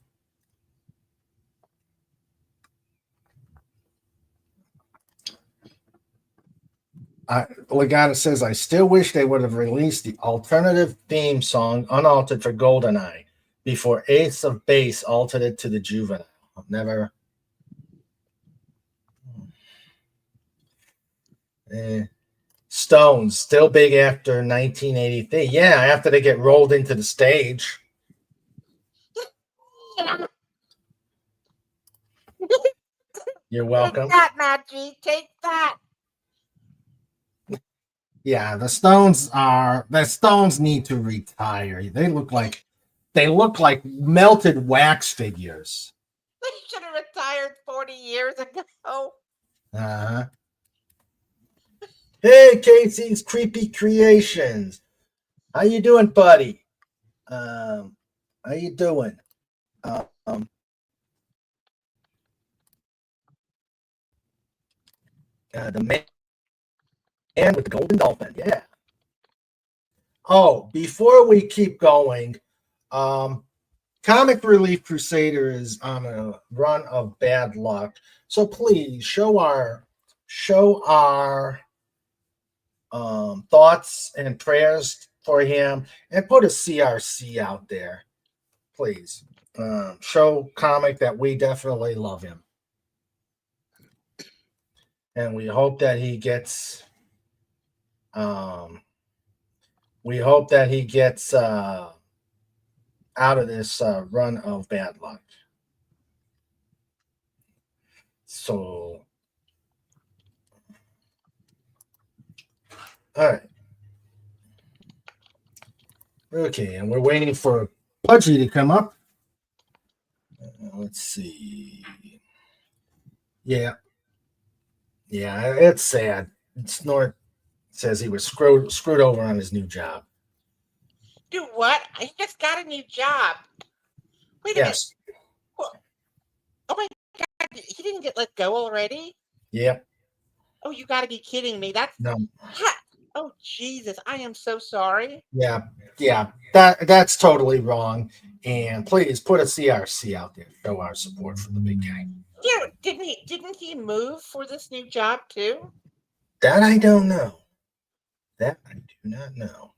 [SPEAKER 2] Legata says, I still wish they would have released the alternative theme song unaltered for GoldenEye before Ace of Base altered it to the Juvenile. Never. Stones still big after 1983. Yeah, after they get rolled into the stage. You're
[SPEAKER 3] Take
[SPEAKER 2] welcome.
[SPEAKER 3] that, Maggie. Take that.
[SPEAKER 2] Yeah, the Stones need to retire. They look like melted wax figures.
[SPEAKER 3] They should have retired 40 years ago.
[SPEAKER 2] Uh-huh. Hey, Casey's Creepy Creations. How you doing, buddy? How you doing? The man with the golden dolphin. Yeah. Oh, before we keep going, Comic Relief Crusader is on a run of bad luck. So please show our thoughts and prayers for him and put a CRC out there. Please. Show Comic that we definitely love him. And we hope that he gets out of this run of bad luck. So, all right. Okay, and we're waiting for Pudgy to come up. Let's see. Yeah, it's sad. Snort says he was screwed over on his new job.
[SPEAKER 3] Do what? He just got a new job. Wait a
[SPEAKER 2] Yes.
[SPEAKER 3] minute. Oh my God. He didn't get let go already?
[SPEAKER 2] Yep.
[SPEAKER 3] Oh, you got to be kidding me. That's
[SPEAKER 2] No.
[SPEAKER 3] Oh, Jesus. I am so sorry.
[SPEAKER 2] Yeah. That's totally wrong. And please put a CRC out there. Show our support for the big guy.
[SPEAKER 3] Yeah, didn't he move for this new job too?
[SPEAKER 2] That I don't know. That I do not know.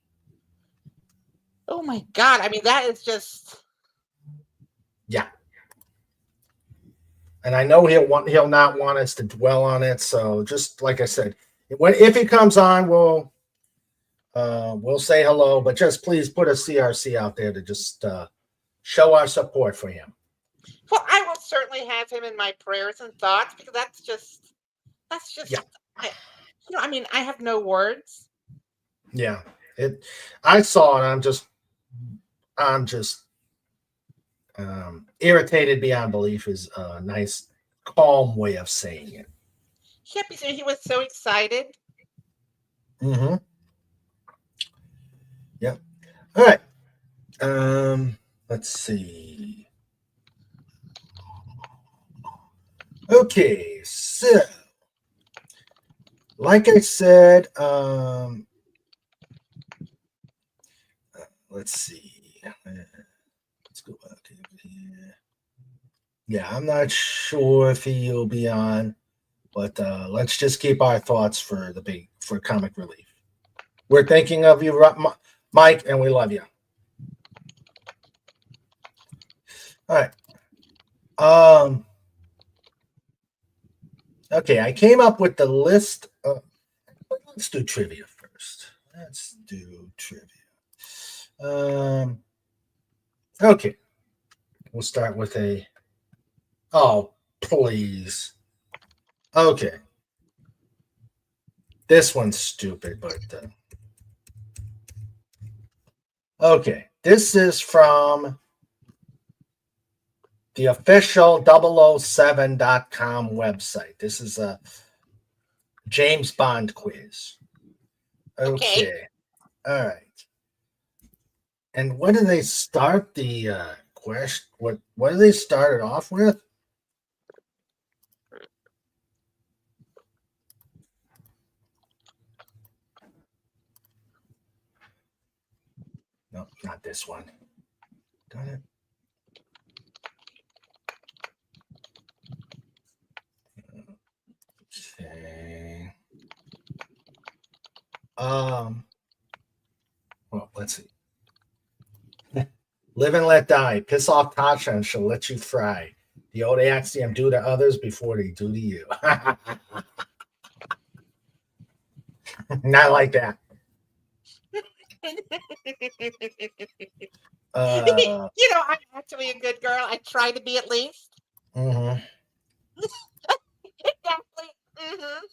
[SPEAKER 3] Oh my God. I mean, that is just
[SPEAKER 2] Yeah. And I know he'll not want us to dwell on it. So just like I said, if he comes on, we'll say hello. But just please put a CRC out there to just show our support for him.
[SPEAKER 3] Well, I will certainly have him in my prayers and thoughts because that's just
[SPEAKER 2] Yeah.
[SPEAKER 3] I mean, I have no words.
[SPEAKER 2] Yeah. I saw it. I'm just irritated beyond belief is a nice, calm way of saying it.
[SPEAKER 3] Yep, he was so excited.
[SPEAKER 2] Mm-hmm. Yep. All right. Let's see. Okay, so like I said, let's see. Let's go back here. Yeah, I'm not sure if he'll be on, but let's just keep our thoughts for Comic Relief. We're thinking of you, Mike, and we love you. All right. Okay, I came up with the list. Let's do trivia first. Okay. We'll start with a. Oh, please. Okay. This one's stupid, but. Okay. This is from the official 007.com website. This is a James Bond quiz. Okay. All right. And when do they start the question? What do they start it off with? No, not this one. Got it. Okay. Well, let's see. Live and let die. Piss off Tasha and she'll let you fry. The old axiom: do to others before they do to you. Not like that.
[SPEAKER 3] I'm actually a good girl. I try to be at least.
[SPEAKER 2] Mm-hmm.
[SPEAKER 3] Exactly. Mm-hmm.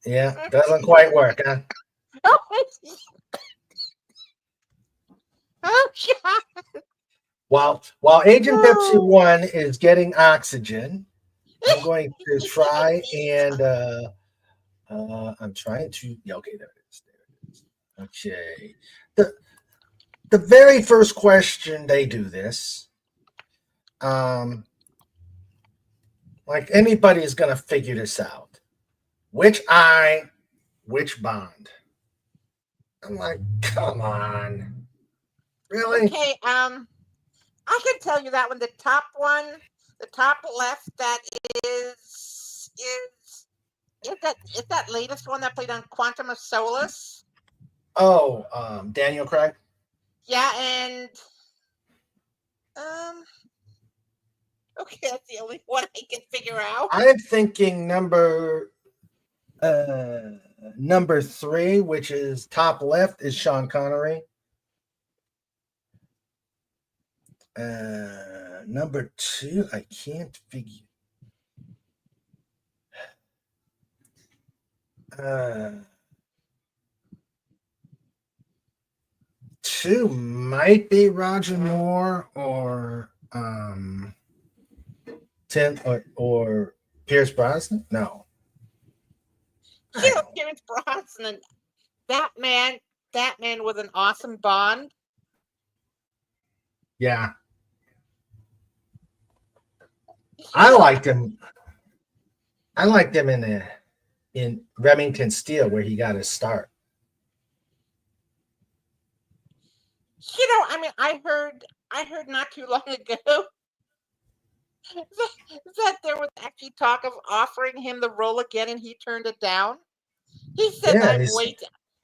[SPEAKER 2] Yeah, doesn't quite work, huh?
[SPEAKER 3] Oh, God.
[SPEAKER 2] While Agent Pepsi 1 is getting oxygen, I'm going to try and I'm trying to okay, there it is. Okay. The very first question they do this. Like anybody is gonna figure this out. Which eye, which Bond? I'm like, come on. Really?
[SPEAKER 3] Okay, I can tell you that one. The top one, the top left, that is that latest one that played on Quantum of Solace.
[SPEAKER 2] Oh, Daniel Craig.
[SPEAKER 3] Yeah, and okay, that's the only one I can figure out.
[SPEAKER 2] I'm thinking number 3, which is top left, is Sean Connery. Number 2, I can't figure. 2 might be Roger Moore or Tim or Pierce Brosnan. No,
[SPEAKER 3] Pierce Brosnan. That man was an awesome Bond.
[SPEAKER 2] Yeah, I liked him. I liked him in Remington Steele, where he got his start.
[SPEAKER 3] I mean, I heard not too long ago that there was actually talk of offering him the role again, and he turned it down. He said,
[SPEAKER 2] Yeah,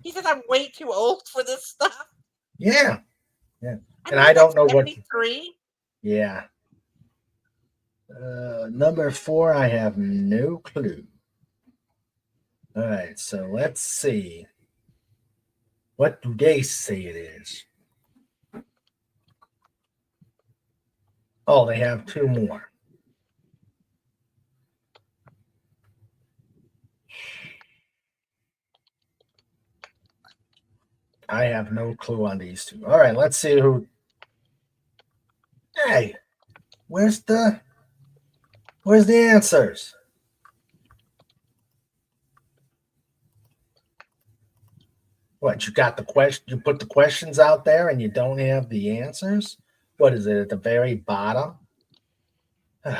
[SPEAKER 3] he says I'm way too old for this stuff.
[SPEAKER 2] yeah.
[SPEAKER 3] And
[SPEAKER 2] I don't know what.
[SPEAKER 3] 73.
[SPEAKER 2] Yeah. Number 4, I have no clue. All right, so let's see. What do they say it is? Oh, they have 2 more. I have no clue on these 2. All right, let's see who. Hey, where's the answers? What, you got the question? You put the questions out there and you don't have the answers? What is it at the very bottom? All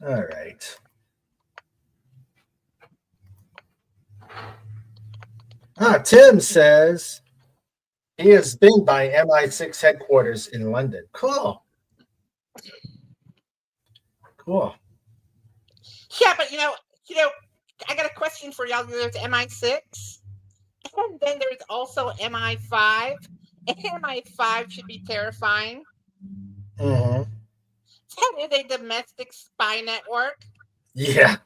[SPEAKER 2] right. Tim says he has been by MI6 headquarters in London. Cool.
[SPEAKER 3] Yeah, but I got a question for y'all. There's MI6, and then there's also MI5. And MI5 should be terrifying.
[SPEAKER 2] Mm-hmm.
[SPEAKER 3] That is a domestic spy network.
[SPEAKER 2] Yeah.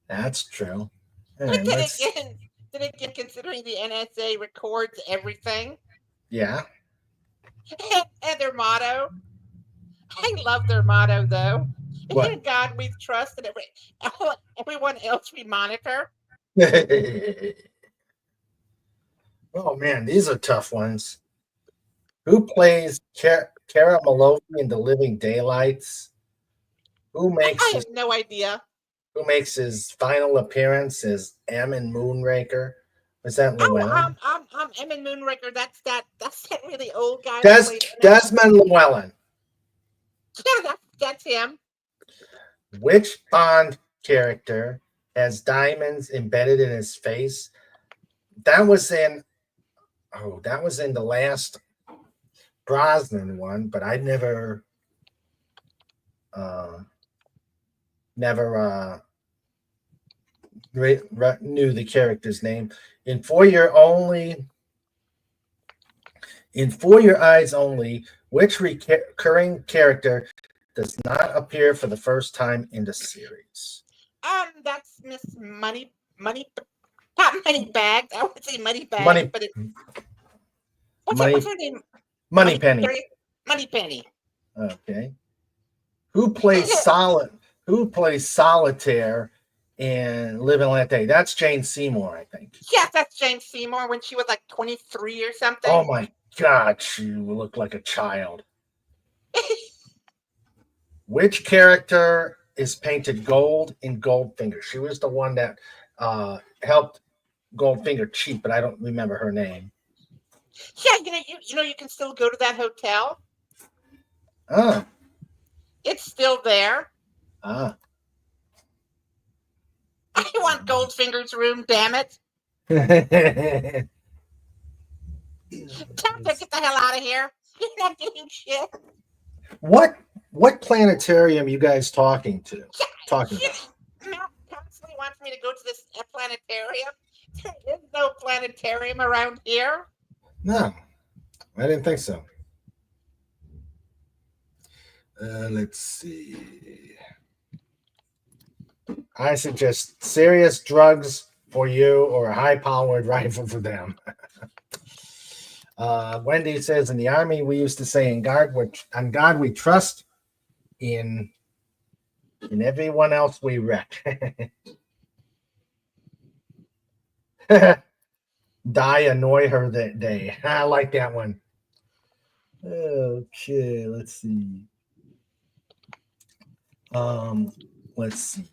[SPEAKER 2] That's true.
[SPEAKER 3] But then again, considering the NSA records everything.
[SPEAKER 2] Yeah.
[SPEAKER 3] And their motto. I love their motto, though.
[SPEAKER 2] What?
[SPEAKER 3] In God we trust, and everyone else we monitor.
[SPEAKER 2] Oh, man, these are tough ones. Who plays Cara Maloney in The Living Daylights?
[SPEAKER 3] I have no idea.
[SPEAKER 2] Who makes his final appearance as M in Moonraker? Was that Llewellyn?
[SPEAKER 3] I'm Emin Moonraker. That's that really old guy.
[SPEAKER 2] Desmond Llewellyn.
[SPEAKER 3] Yeah, that's him.
[SPEAKER 2] Which Bond character has diamonds embedded in his face? That was in the last Brosnan one, but I never never knew the character's name. In For Your Eyes Only, which recurring character does not appear for the first time in the series?
[SPEAKER 3] That's Miss Money, not Moneybags. I would say Moneybags,
[SPEAKER 2] Money,
[SPEAKER 3] but
[SPEAKER 2] Money,
[SPEAKER 3] what's her name?
[SPEAKER 2] Money Penny.
[SPEAKER 3] Moneypenny.
[SPEAKER 2] Okay. Who plays solitaire in Live and Let Die? That's Jane Seymour, I think.
[SPEAKER 3] Yes, that's Jane Seymour when she was like 23 or something.
[SPEAKER 2] Oh my God, she looked like a child. Which character is painted gold in Goldfinger? She was the one that helped Goldfinger cheat, but I don't remember her name.
[SPEAKER 3] Yeah, you can still go to that hotel.
[SPEAKER 2] Ah.
[SPEAKER 3] It's still there.
[SPEAKER 2] Ah.
[SPEAKER 3] I want Goldfinger's room, damn it. Tell them to get the hell out of here. You're not getting shit.
[SPEAKER 2] What planetarium you guys talking about?
[SPEAKER 3] Matt constantly wants me to go to this planetarium. There is no planetarium around here.
[SPEAKER 2] No, I didn't think so. Let's see. I suggest serious drugs for you or a high-powered rifle for them. Wendy says, in the Army, we used to say, on God we trust, in everyone else we wreck. Die, annoy her that day. I like that one. Okay, let's see. Let's see.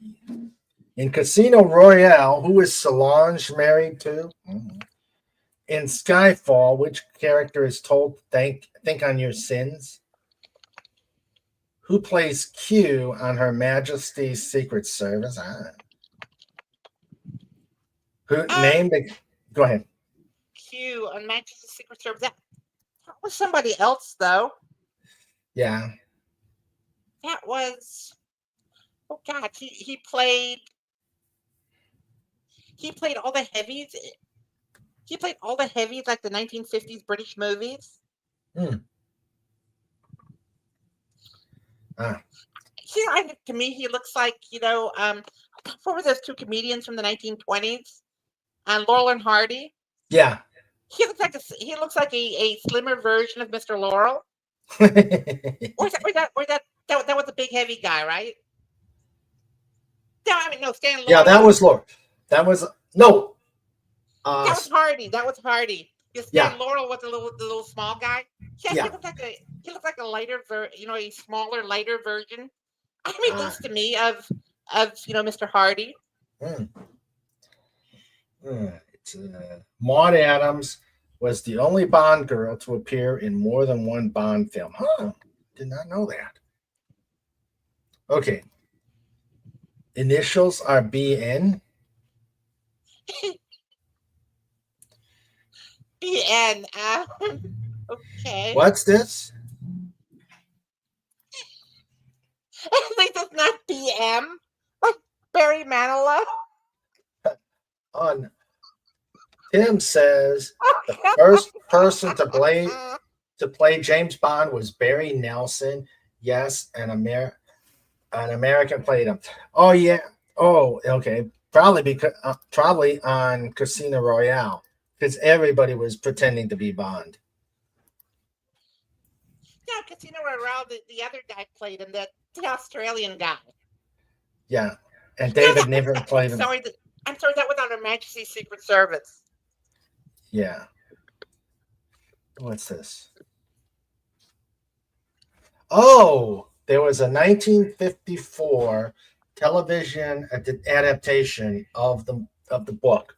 [SPEAKER 2] In Casino Royale, who is Solange married to? In Skyfall, which character is told think on your sins? Who plays Q on Her Majesty's Secret Service? Who named it? Go ahead.
[SPEAKER 3] Q on Majesty's Secret Service. That was somebody else, though.
[SPEAKER 2] Yeah.
[SPEAKER 3] That was. Oh God, he played all the heavies. He played all the heavies, like the 1950s British movies. To me, he looks like, what were those two comedians from the 1920s? Laurel and Hardy.
[SPEAKER 2] Yeah.
[SPEAKER 3] He looks like a slimmer version of Mr. Laurel. Or that was a big heavy guy, right? No, Stan Laurel.
[SPEAKER 2] Yeah, that was Laurel. That was no.
[SPEAKER 3] That was Hardy. Stan Laurel was the little small guy. Yeah, he looked like a lighter a smaller, lighter version. At least to me of Mr. Hardy.
[SPEAKER 2] Maude Adams was the only Bond girl to appear in more than one Bond film. Did not know that. Okay. Initials are BN.
[SPEAKER 3] BN. Okay.
[SPEAKER 2] What's this?
[SPEAKER 3] At least it's not BM. Like Barry Manilow.
[SPEAKER 2] Tim says the first person to play James Bond was Barry Nelson. Yes, an American played him. Oh yeah. Oh, okay. Probably on Casino Royale, because everybody was pretending to be Bond.
[SPEAKER 3] No, Casino Royale. The other guy played him. The Australian guy.
[SPEAKER 2] Yeah, and David Niven played him.
[SPEAKER 3] I'm sorry, that was on Her Majesty's Secret Service.
[SPEAKER 2] Yeah. What's this? Oh, there was a 1954 television adaptation of the book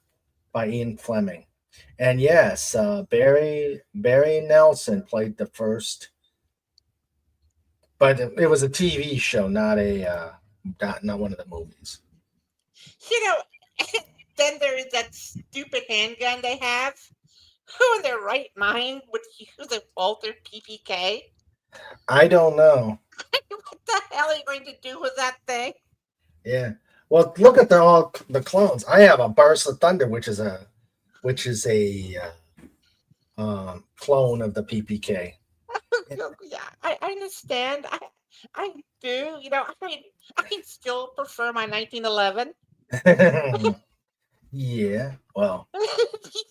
[SPEAKER 2] by Ian Fleming, and yes, Barry Nelson played the first, but it was a TV show, not one of the movies.
[SPEAKER 3] Then there is that stupid handgun they have. Who in their right mind would use a Walther PPK?
[SPEAKER 2] I don't know.
[SPEAKER 3] What the hell are you going to do with that thing?
[SPEAKER 2] Yeah. Well, look at all the clones. I have a Burst of Thunder, which is a clone of the PPK.
[SPEAKER 3] Yeah, I understand. I do. You know, I still prefer my 1911.
[SPEAKER 2] Yeah. Well.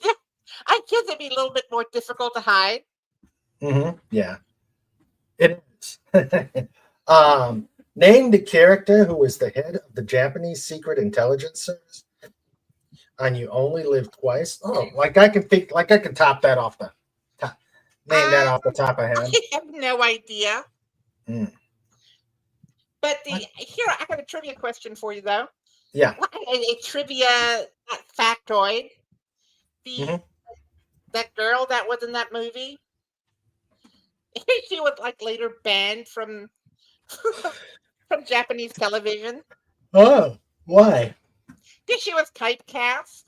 [SPEAKER 3] Yeah, I guess it'd be a little bit more difficult to hide.
[SPEAKER 2] Yeah. It is. Name the character who was the head of the Japanese Secret Intelligence Service. And You Only Live Twice. Oh, like I can top that off the top. Name that off the top of head.
[SPEAKER 3] I have no idea.
[SPEAKER 2] Hmm.
[SPEAKER 3] But here I have a trivia question for you, though.
[SPEAKER 2] Yeah.
[SPEAKER 3] A trivia factoid. That girl that was in that movie, she was like later banned from Japanese television
[SPEAKER 2] Oh, why?
[SPEAKER 3] because she was typecast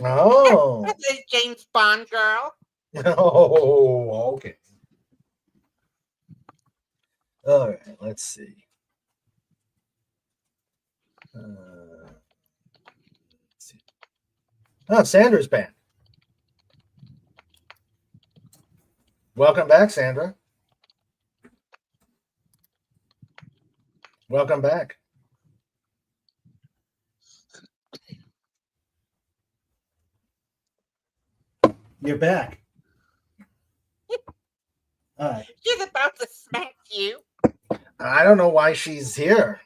[SPEAKER 2] Oh.
[SPEAKER 3] as a James Bond girl.
[SPEAKER 2] Oh, okay. All right, let's see. Oh, Sandra's back. Welcome back, Sandra. Welcome back. You're back. All right.
[SPEAKER 3] She's about to smack you.
[SPEAKER 2] I don't know why she's here.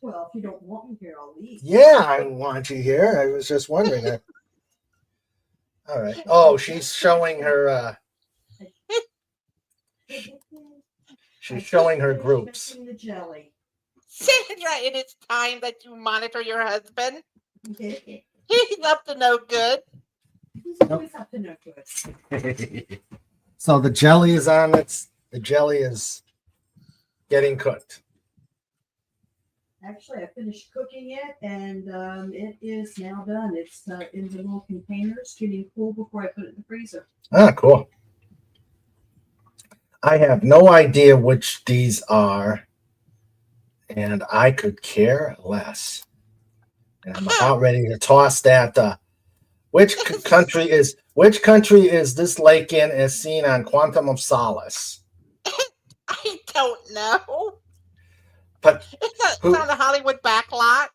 [SPEAKER 4] Well, if you don't want me here, I'll leave.
[SPEAKER 2] Yeah, I want you here. I was just wondering that. All right. Oh, she's showing her. She's showing her groups.
[SPEAKER 4] The jelly.
[SPEAKER 3] Sandra, it is time that you monitor your husband. He's up to no good.
[SPEAKER 4] He's always up to no good.
[SPEAKER 2] So the jelly is on its. The jelly is getting cooked.
[SPEAKER 4] Actually, I finished cooking it, and it is now done. It's in the little containers, getting cool before I put it in the freezer.
[SPEAKER 2] Ah, cool. I have no idea which these are, and I could care less. And I'm about ready to toss that. Which country is this lake in, as seen on Quantum of Solace?
[SPEAKER 3] I don't know.
[SPEAKER 2] But
[SPEAKER 3] it's on the Hollywood backlot.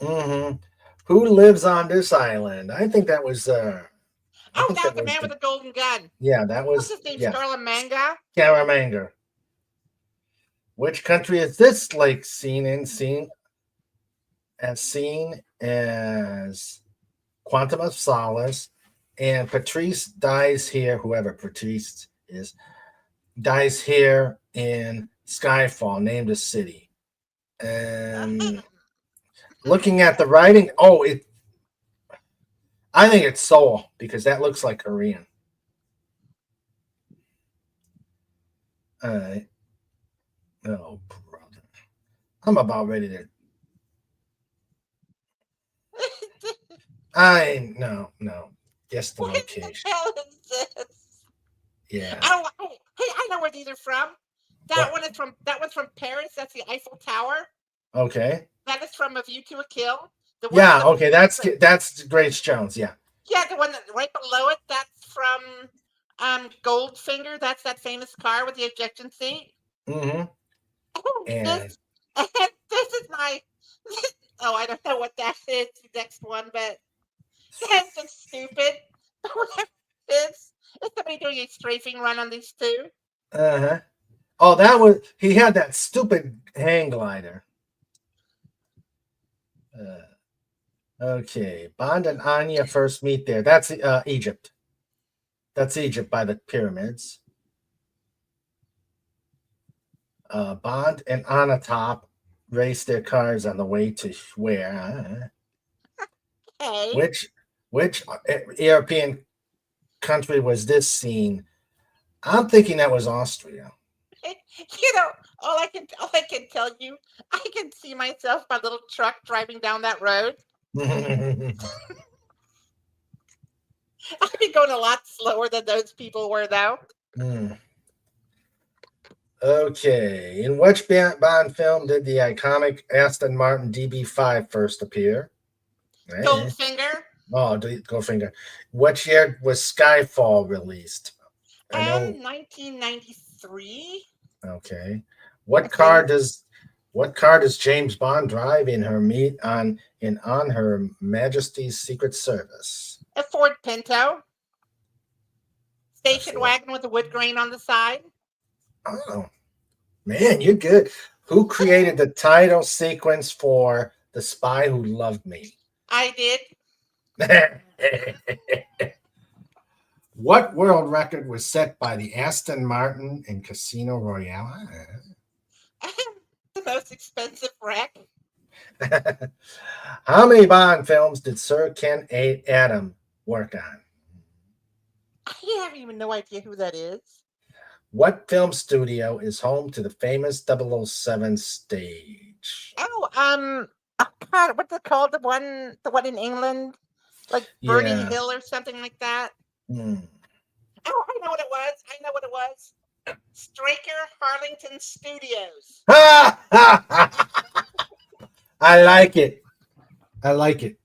[SPEAKER 2] Mm-hmm. Who lives on this island? I think that was.
[SPEAKER 3] That was the man with the golden gun.
[SPEAKER 2] Yeah, that was.
[SPEAKER 3] What's his name?
[SPEAKER 2] Yeah.
[SPEAKER 3] Scaramanga.
[SPEAKER 2] Scaramanga. Which country is this lake seen as Quantum of Solace? And Patrice dies here. Whoever Patrice is dies here in Skyfall. Named a city. And looking at the writing, I think it's Seoul because that looks like Korean. All right. Oh, brother. I'm about ready to. No. Guess the location.
[SPEAKER 3] What the hell is this?
[SPEAKER 2] Yeah.
[SPEAKER 3] Oh, hey, I know where these are from. That one's from Paris. That's the Eiffel Tower.
[SPEAKER 2] Okay.
[SPEAKER 3] That is from A View to a Kill.
[SPEAKER 2] Yeah. Okay. That's Grace Jones. Yeah.
[SPEAKER 3] Yeah, the one right below it. That's from Goldfinger. That's that famous car with the ejection seat.
[SPEAKER 2] Mm-hmm.
[SPEAKER 3] Oh,
[SPEAKER 2] And
[SPEAKER 3] this is my. Oh, I don't know what that is. The next one, but that's just stupid. Whatever it is, it's somebody doing a strafing run on these two.
[SPEAKER 2] uh-huh. Oh, he had that stupid hang glider. Okay, Bond and Anya first meet there. That's Egypt. That's Egypt by the pyramids. Bond and Anatop race their cars on the way to where?
[SPEAKER 3] Okay.
[SPEAKER 2] Which European country was this scene? I'm thinking that was Austria.
[SPEAKER 3] You know, all I can tell you, I can see myself, my little truck driving down that road. I'd be going a lot slower than those people were, though.
[SPEAKER 2] Okay. In which Bond film did the iconic Aston Martin DB5 first appear?
[SPEAKER 3] Goldfinger.
[SPEAKER 2] Oh, Goldfinger. What year was Skyfall released? I know.
[SPEAKER 3] 1993.
[SPEAKER 2] Okay.
[SPEAKER 3] I think.
[SPEAKER 2] What car does James Bond drive in on Her Majesty's Secret Service?
[SPEAKER 3] A Ford Pinto. Station
[SPEAKER 2] Ford.
[SPEAKER 3] wagon with a wood grain on the side.
[SPEAKER 2] Oh, man, you're good. Who created the title sequence for The Spy Who Loved Me?
[SPEAKER 3] I did.
[SPEAKER 2] What world record was set by the Aston Martin in Casino Royale?
[SPEAKER 3] The most expensive wreck.
[SPEAKER 2] How many Bond films did Sir Ken Adam work on?
[SPEAKER 3] I have even no idea who that is.
[SPEAKER 2] What film studio is home to the famous 007 stage?
[SPEAKER 3] Oh, God, what's it called? The one in England, like Burning
[SPEAKER 2] Yeah.
[SPEAKER 3] Hill or something like that.
[SPEAKER 2] Hmm.
[SPEAKER 3] Oh, I know what it was. Straker Harlington Studios.
[SPEAKER 2] I like it. Okay.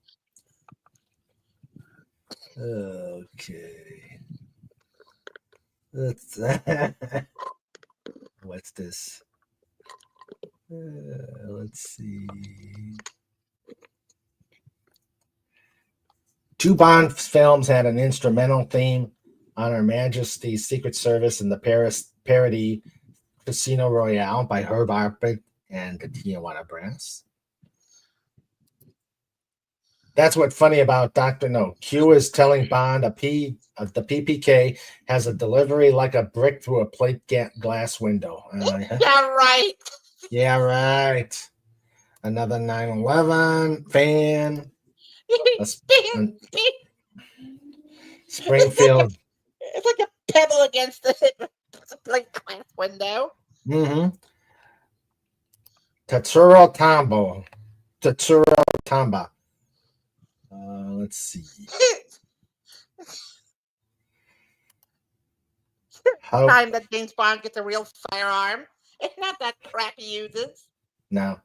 [SPEAKER 2] What's this? Let's see. Two Bond films had an instrumental theme on Her Majesty's Secret Service in the Paris parody Casino Royale by Herb Alpert and the Tijuana Brass. That's what's funny about Dr. No. Q is telling Bond the PPK has a delivery like a brick through a plate glass window.
[SPEAKER 3] Yeah, right.
[SPEAKER 2] Yeah, right. Another 9/11 fan. Springfield.
[SPEAKER 3] It's like a pebble against the plate glass window.
[SPEAKER 2] Mm-hmm. Tatsuro Tamba. Let's see.
[SPEAKER 3] Time that James Bond gets a real firearm. It's not that crap he uses.
[SPEAKER 2] No.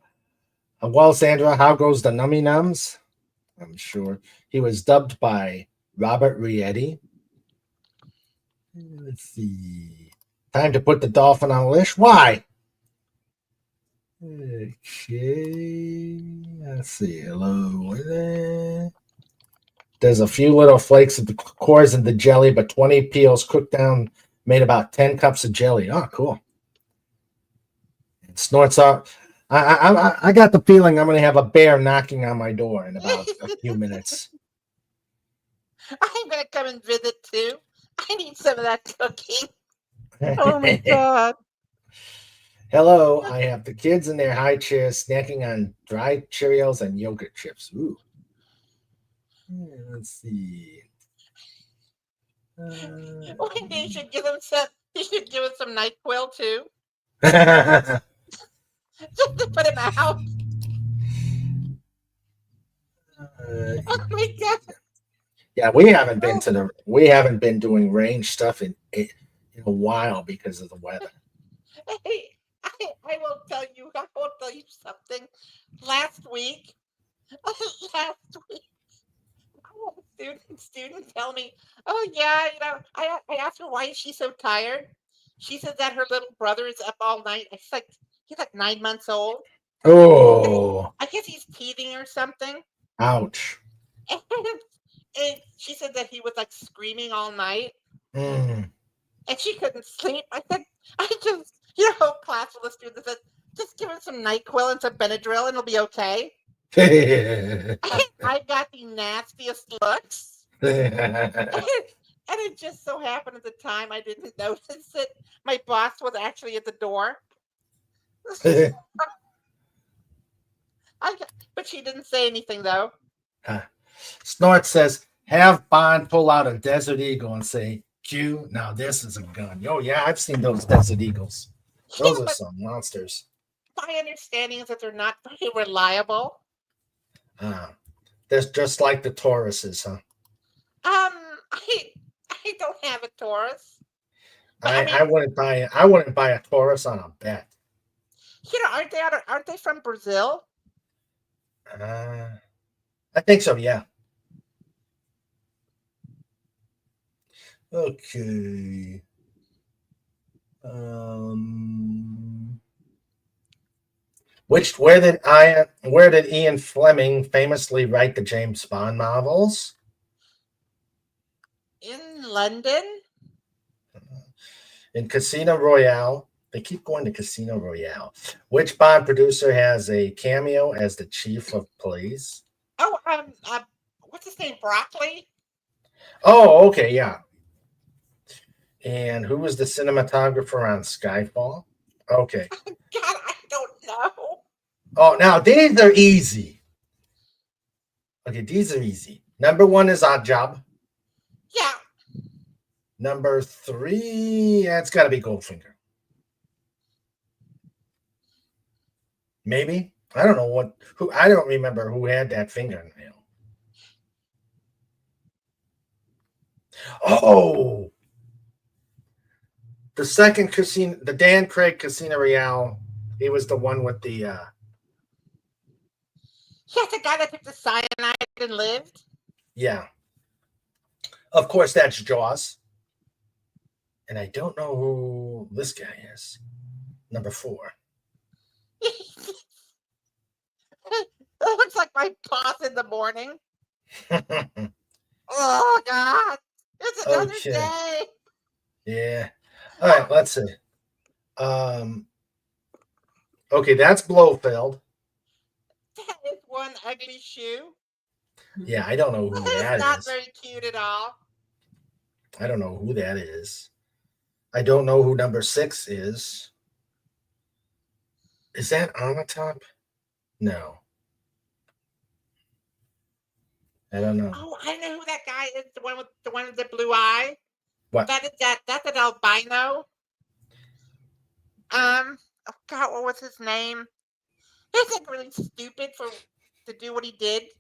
[SPEAKER 2] Well, Sandra, how goes the Nummy Nums? I'm sure. He was dubbed by Robert Rietti. Let's see. Time to put the dolphin on a leash. Why? Okay. Let's see. Hello. There's a few little flakes of the cores in the jelly, but 20 peels cooked down made about 10 cups of jelly. Oh, cool. It snorts up. I got the feeling I'm going to have a bear knocking on my door in about a few minutes.
[SPEAKER 3] I'm going to come and visit too. I need some of that cooking. Oh my God.
[SPEAKER 2] Hello, I have the kids in their high chairs snacking on dried Cheerios and yogurt chips. Ooh. Let's see.
[SPEAKER 3] One day you should give them some NyQuil too. Just to put him out. Oh my God.
[SPEAKER 2] Yeah, we haven't been doing range stuff in a while because of the weather.
[SPEAKER 3] Hey, I will tell you something. Last week, I had a student tell me, oh yeah, I asked her why is she so tired. She said that her little brother is up all night. He's like 9 months old.
[SPEAKER 2] Oh,
[SPEAKER 3] I guess he's teething or something.
[SPEAKER 2] ouch.
[SPEAKER 3] And she said that he was like screaming all night.
[SPEAKER 2] Mm.
[SPEAKER 3] And she couldn't sleep. I said, whole class full of students said, just give him some NyQuil and some Benadryl and it'll be okay. I got the nastiest looks. And it just so happened at the time I didn't notice it. My boss was actually at the door. But she didn't say anything though.
[SPEAKER 2] Snort says, have Bond pull out a Desert Eagle and say, Q, now this is a gun. Oh, yeah, I've seen those Desert Eagles. Those are some monsters.
[SPEAKER 3] My understanding is that they're not very reliable.
[SPEAKER 2] They're just like the Tauruses, huh?
[SPEAKER 3] I don't have a Taurus.
[SPEAKER 2] I wouldn't buy a Taurus on a bet.
[SPEAKER 3] Aren't they from Brazil?
[SPEAKER 2] I think so, yeah. Okay. Where did Ian Fleming famously write the James Bond novels?
[SPEAKER 3] In London?
[SPEAKER 2] In Casino Royale. They keep going to Casino Royale. Which Bond producer has a cameo as the chief of police?
[SPEAKER 3] Oh, what's his name? Broccoli?
[SPEAKER 2] Oh, okay, yeah. And who was the cinematographer on Skyfall? Okay.
[SPEAKER 3] God, I don't know.
[SPEAKER 2] Oh, now these are easy. Okay, these are easy. Number 1 is Odd Job.
[SPEAKER 3] Yeah.
[SPEAKER 2] Number 3, it's got to be Goldfinger. Maybe. I don't know I don't remember who had that fingernail. Oh, the second casino, the Dan Craig Casino Royale. He was the one with the.
[SPEAKER 3] Yeah, the guy that took the cyanide and lived.
[SPEAKER 2] Yeah. Of course, that's Jaws. And I don't know who this guy is. Number 4.
[SPEAKER 3] That looks like my boss in the morning. Oh God, it's another
[SPEAKER 2] Okay.
[SPEAKER 3] day.
[SPEAKER 2] Yeah. All right, let's see. Okay, that's Blofeld.
[SPEAKER 3] That is one ugly shoe.
[SPEAKER 2] Yeah, I don't know who that
[SPEAKER 3] It's not
[SPEAKER 2] is.
[SPEAKER 3] very cute at all.
[SPEAKER 2] I don't know who that is. I don't know who number 6 is. Is that on the top? No. I don't know.
[SPEAKER 3] Oh, I know who that guy is. The one with the blue eye.
[SPEAKER 2] What?
[SPEAKER 3] That's an albino. Oh God, what was his name? He's like really stupid to do what he did.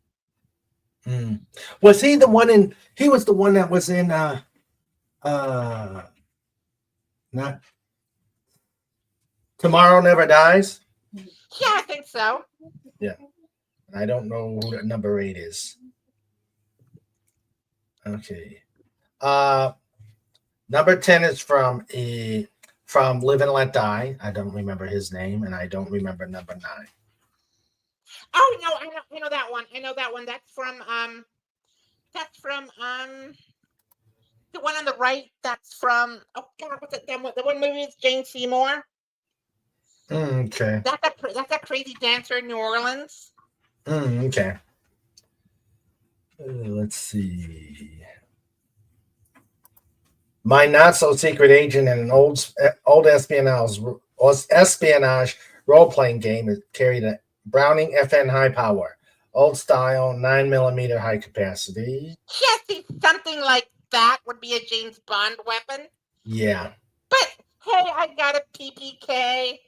[SPEAKER 2] Was he the one in? He was the one that was in. Not. Tomorrow Never Dies.
[SPEAKER 3] Yeah, I think so.
[SPEAKER 2] Yeah, I don't know who number 8 is. Okay. Number 10 is from Live and Let Die. I don't remember his name, and I don't remember number 9.
[SPEAKER 3] Oh no, I know that one. I know that one. That's from the one on the right. That's from God, what's it? The one movie is Jane Seymour.
[SPEAKER 2] Okay.
[SPEAKER 3] That's that crazy dancer in New Orleans.
[SPEAKER 2] Okay. Let's see. My Not So Secret Agent in an old espionage role-playing game is carried a Browning FN high power, old style, 9mm high capacity.
[SPEAKER 3] Jesse, something like that would be a James Bond weapon.
[SPEAKER 2] Yeah.
[SPEAKER 3] But hey, I got a PPK.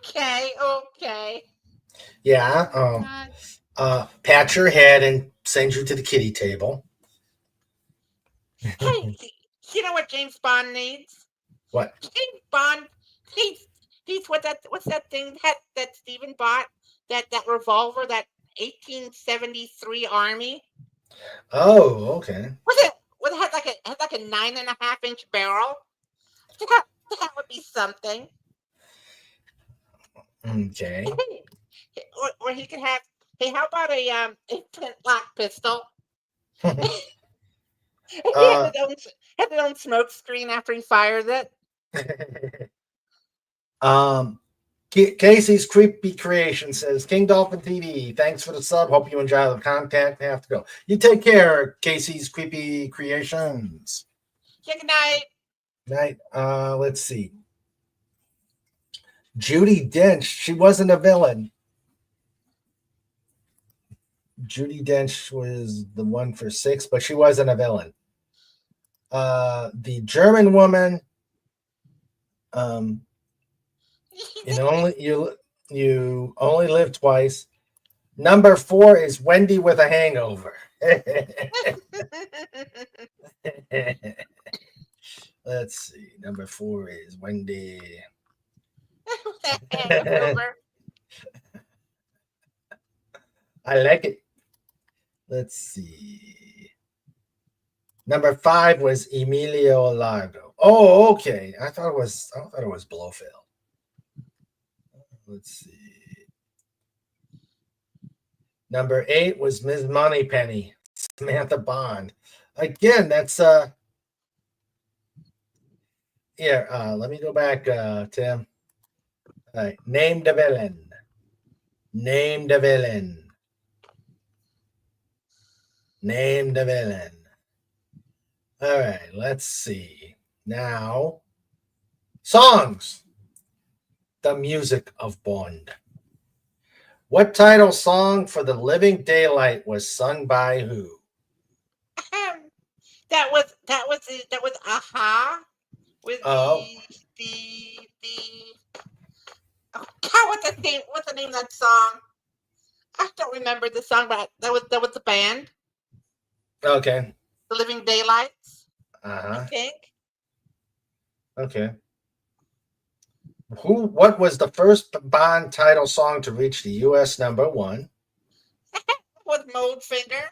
[SPEAKER 3] Okay.
[SPEAKER 2] Yeah. Pat your head and send you to the kiddie table.
[SPEAKER 3] Hey, you know what James Bond needs?
[SPEAKER 2] What?
[SPEAKER 3] James Bond needs what's that thing that Steven bought? That revolver, that 1873 Army.
[SPEAKER 2] Oh, okay.
[SPEAKER 3] It had like a 9.5-inch barrel. That would be something.
[SPEAKER 2] Okay.
[SPEAKER 3] Or he could have. Hey, how about a flintlock pistol? He had his own smoke screen after he fires it.
[SPEAKER 2] Casey's Creepy Creation says, King Dolphin TV, thanks for the sub. Hope you enjoy the content. I have to go. You take care, Casey's Creepy Creations.
[SPEAKER 3] Yeah, good night.
[SPEAKER 2] Night. Let's see. Judi Dench, she wasn't a villain. Judi Dench was the one for 6, but she wasn't a villain. The German woman, you only live twice. Number 4 is Wendy with a Hangover. Let's see. Number 4 is Wendy.
[SPEAKER 3] Over.
[SPEAKER 2] I like it. Let's see. Number 5 was Emilio Largo. Oh, okay. I thought it was Blofeld. Let's see. Number 8 was Ms. Moneypenny, Samantha Bond. Again, that's here. Let me go back, Tim. All right. Name the villain. Name the villain. Name the villain. All right, let's see. Now, songs. The music of Bond. What title song for The Living Daylight was sung by who?
[SPEAKER 3] That was Aha with
[SPEAKER 2] Oh.
[SPEAKER 3] the oh God, what's the name of that song? I don't remember the song, but that was the band,
[SPEAKER 2] Okay.
[SPEAKER 3] The Living Daylights, I
[SPEAKER 2] Uh-huh.
[SPEAKER 3] think.
[SPEAKER 2] Okay. What was the first Bond title song to reach the US #1?
[SPEAKER 3] With Moldfinger.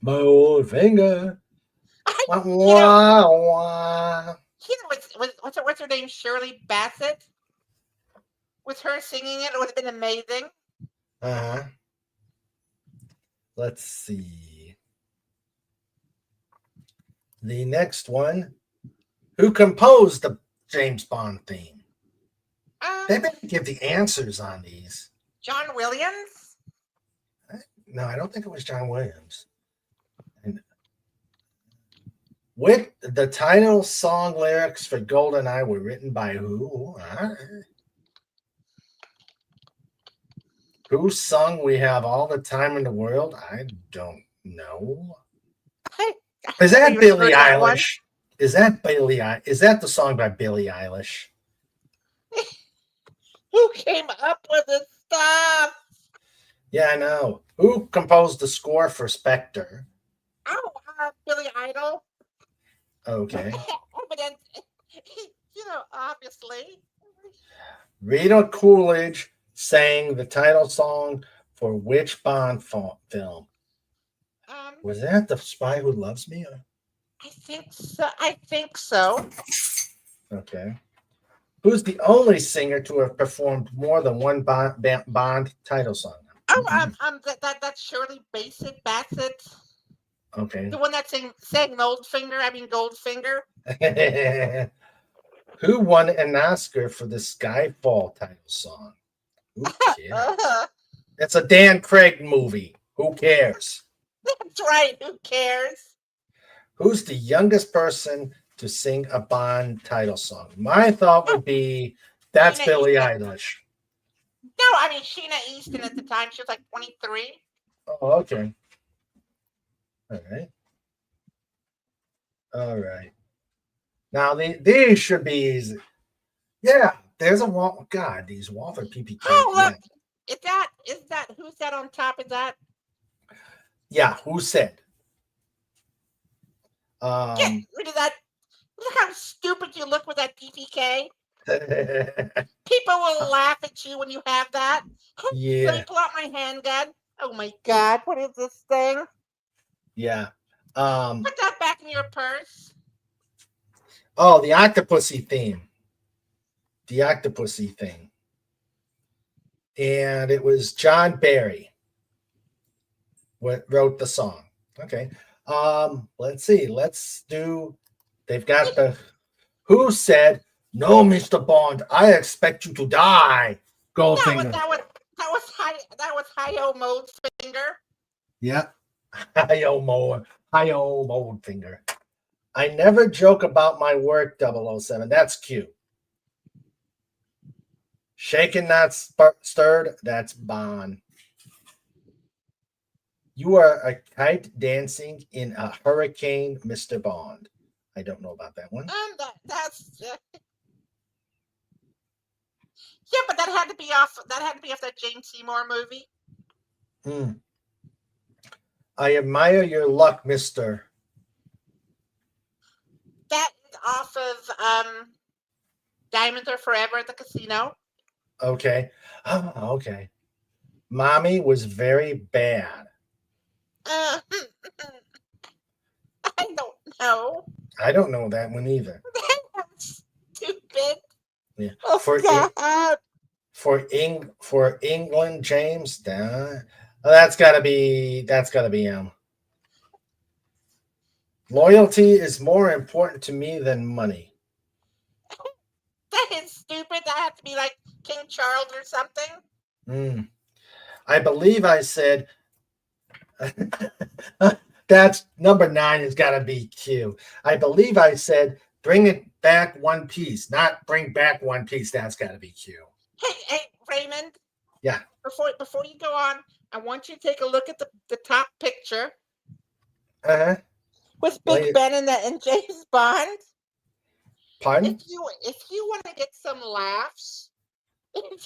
[SPEAKER 2] My old finger. Wah,
[SPEAKER 3] You know,
[SPEAKER 2] wah, wah.
[SPEAKER 3] what's her name? Shirley Bassett. With her singing it would have been amazing.
[SPEAKER 2] Uh-huh. Let's see. The next one. Who composed the James Bond theme? They better give the answers on these.
[SPEAKER 3] John Williams.
[SPEAKER 2] No, I don't think it was John Williams. And with the title song lyrics for GoldenEye were written by who? Who sung "We Have All the Time in the World"? I don't know. Is that
[SPEAKER 3] You
[SPEAKER 2] Billie
[SPEAKER 3] heard that one?
[SPEAKER 2] Eilish? Is that Is that the song by Billie Eilish?
[SPEAKER 3] Who came up with this stuff?
[SPEAKER 2] Yeah, I know. Who composed the score for Spectre?
[SPEAKER 3] Oh, Billy Idol.
[SPEAKER 2] Okay.
[SPEAKER 3] Evident, obviously.
[SPEAKER 2] Rita Coolidge sang the title song for which Bond film? Was that The Spy Who Loves Me?
[SPEAKER 3] I think so.
[SPEAKER 2] Okay. Who's the only singer to have performed more than one Bond title song?
[SPEAKER 3] Oh, that's Shirley Bassett.
[SPEAKER 2] Okay.
[SPEAKER 3] The one that sang Goldfinger.
[SPEAKER 2] Who won an Oscar for the Skyfall title song? Who cares? It's a Dan Craig movie. Who cares?
[SPEAKER 3] That's right. Who cares?
[SPEAKER 2] Who's the youngest person to sing a Bond title song? My thought would be that's Billie Eilish.
[SPEAKER 3] No, I mean Sheena Easton at the time. She was like 23.
[SPEAKER 2] Oh, okay. All right. Now these should be easy. Yeah, there's a wall. God, these Walther PPK.
[SPEAKER 3] Oh, look. Is that who's that on top of that?
[SPEAKER 2] Yeah, who said?
[SPEAKER 3] Get rid of that. Look how stupid you look with that PPK. People will laugh at you when you have that.
[SPEAKER 2] Yeah.
[SPEAKER 3] Let me pull out my handgun. Oh my God, what is this thing?
[SPEAKER 2] Yeah.
[SPEAKER 3] Put that back in your purse.
[SPEAKER 2] Oh, the Octopussy theme. The Octopussy thing. And it was John Barry what wrote the song. Okay. Let's see. Let's do. They've got the. Who said, "No, Mr. Bond, I expect you to die"? Goldfinger.
[SPEAKER 3] That was Hi-Yo Moldfinger.
[SPEAKER 2] Yeah. Hi-Yo Moldfinger. I never joke about my work, 007. That's cute. Shaken, not stirred. That's Bond. You are a kite dancing in a hurricane, Mr. Bond. I don't know about that one.
[SPEAKER 3] That's yeah, but that had to be off. That James Seymour movie.
[SPEAKER 2] I admire your luck, mister.
[SPEAKER 3] That off of Diamonds Are Forever at the casino.
[SPEAKER 2] Okay. Oh, okay. Mommy was very bad.
[SPEAKER 3] I don't know.
[SPEAKER 2] I don't know that one either.
[SPEAKER 3] That's stupid.
[SPEAKER 2] Yeah.
[SPEAKER 3] Oh, God.
[SPEAKER 2] For England, James. That's gotta be him. Loyalty is more important to me than money.
[SPEAKER 3] That is stupid. That has to be like King Charles or something.
[SPEAKER 2] I believe I said that's number 9 has got to be Q. I believe I said bring it back one piece, not bring back one piece. That's got to be Q.
[SPEAKER 3] Hey, Raymond.
[SPEAKER 2] Yeah.
[SPEAKER 3] Before you go on, I want you to take a look at the top picture with Big Ben and James Bond.
[SPEAKER 2] Pardon?
[SPEAKER 3] If you want to get some laughs, I don't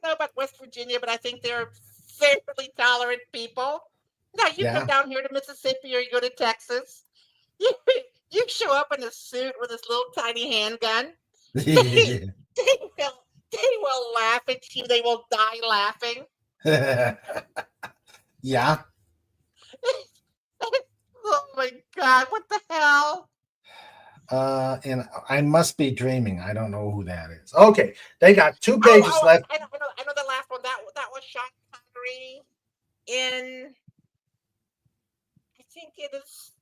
[SPEAKER 3] know about West Virginia, but I think they're fairly tolerant people. Now you go down here to Mississippi or you go to Texas, you show up in a suit with this little tiny handgun. They will laugh at you. They will die laughing.
[SPEAKER 2] Yeah.
[SPEAKER 3] Oh my God! What the hell?
[SPEAKER 2] And I must be dreaming. I don't know who that is. Okay, they got 2 pages left.
[SPEAKER 3] I know the last one. That was Sean Connery in. I think it is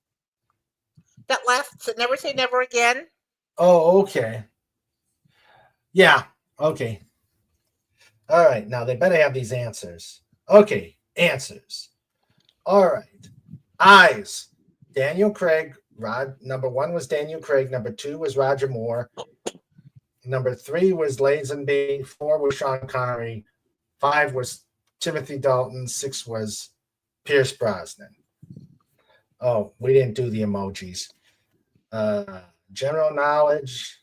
[SPEAKER 3] that last. Never Say Never Again.
[SPEAKER 2] Oh, okay. Yeah. Okay. All right. Now they better have these answers. Okay. Answers. All right. Eyes. Daniel Craig. Number 1 was Daniel Craig. Number 2 was Roger Moore. Number 3 was Lazenby. 4 was Sean Connery. 5 was Timothy Dalton. 6 was Pierce Brosnan. Oh, we didn't do the emojis. General knowledge.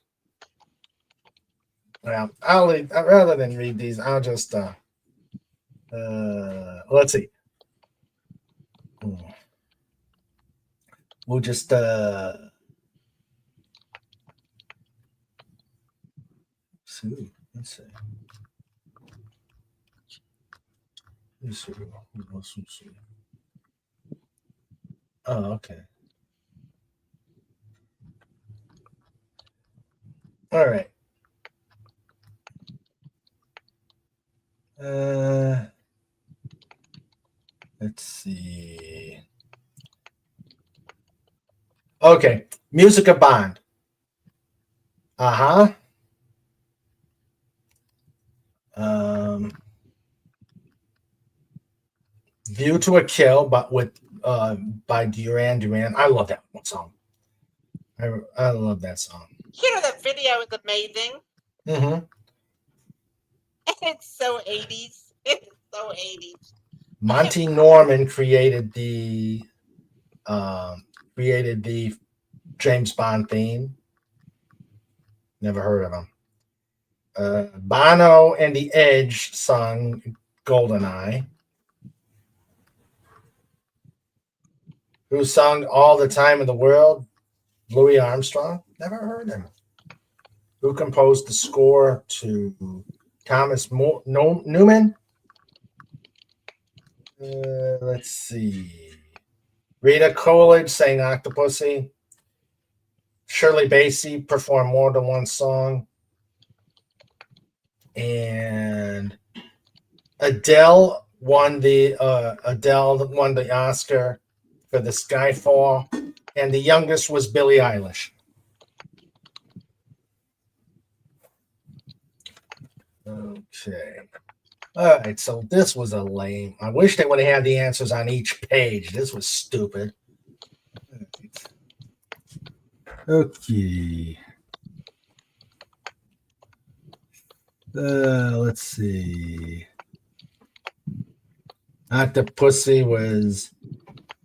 [SPEAKER 2] Well, rather than read these, I'll just let's see. We'll just see. Let's see. Oh, okay. All right. Let's see. Okay, Music of Bond. View to a Kill, but with by Duran Duran. I love that song. I love that song.
[SPEAKER 3] The video is amazing.
[SPEAKER 2] Mm-hmm.
[SPEAKER 3] It's so 80s. It's so 80s.
[SPEAKER 2] Monty Norman created the James Bond theme. Never heard of him. Bono and the Edge sung GoldenEye. Who sung All the Time in the World? Louis Armstrong. Never heard him. Who composed the score to Thomas Newman? Let's see. Rita Coolidge sang Octopussy. Shirley Bassey performed more than one song. And Adele won the Oscar for the Skyfall. And the youngest was Billie Eilish. Okay. All right, so this was a lame. I wish they would have had the answers on each page. This was stupid. Okay. Let's see. Octopussy was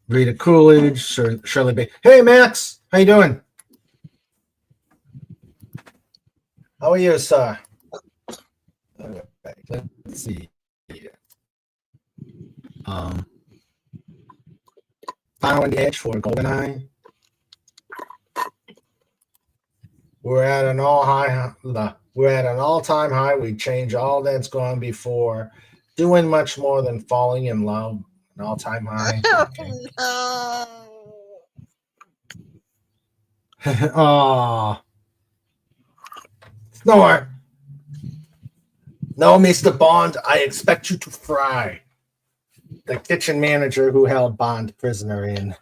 [SPEAKER 2] Rita Coolidge, Shirley Bassey. Hey, Max. How you doing? How are you, sir? All right, let's see. Final on the Edge for GoldenEye. We're at an all-time high. We change all that's gone before. Doing much more than falling in love. An all-time high. Okay.
[SPEAKER 3] No.
[SPEAKER 2] Oh. Snore. No, Mr. Bond, I expect you to fry. The kitchen manager who held Bond prisoner in.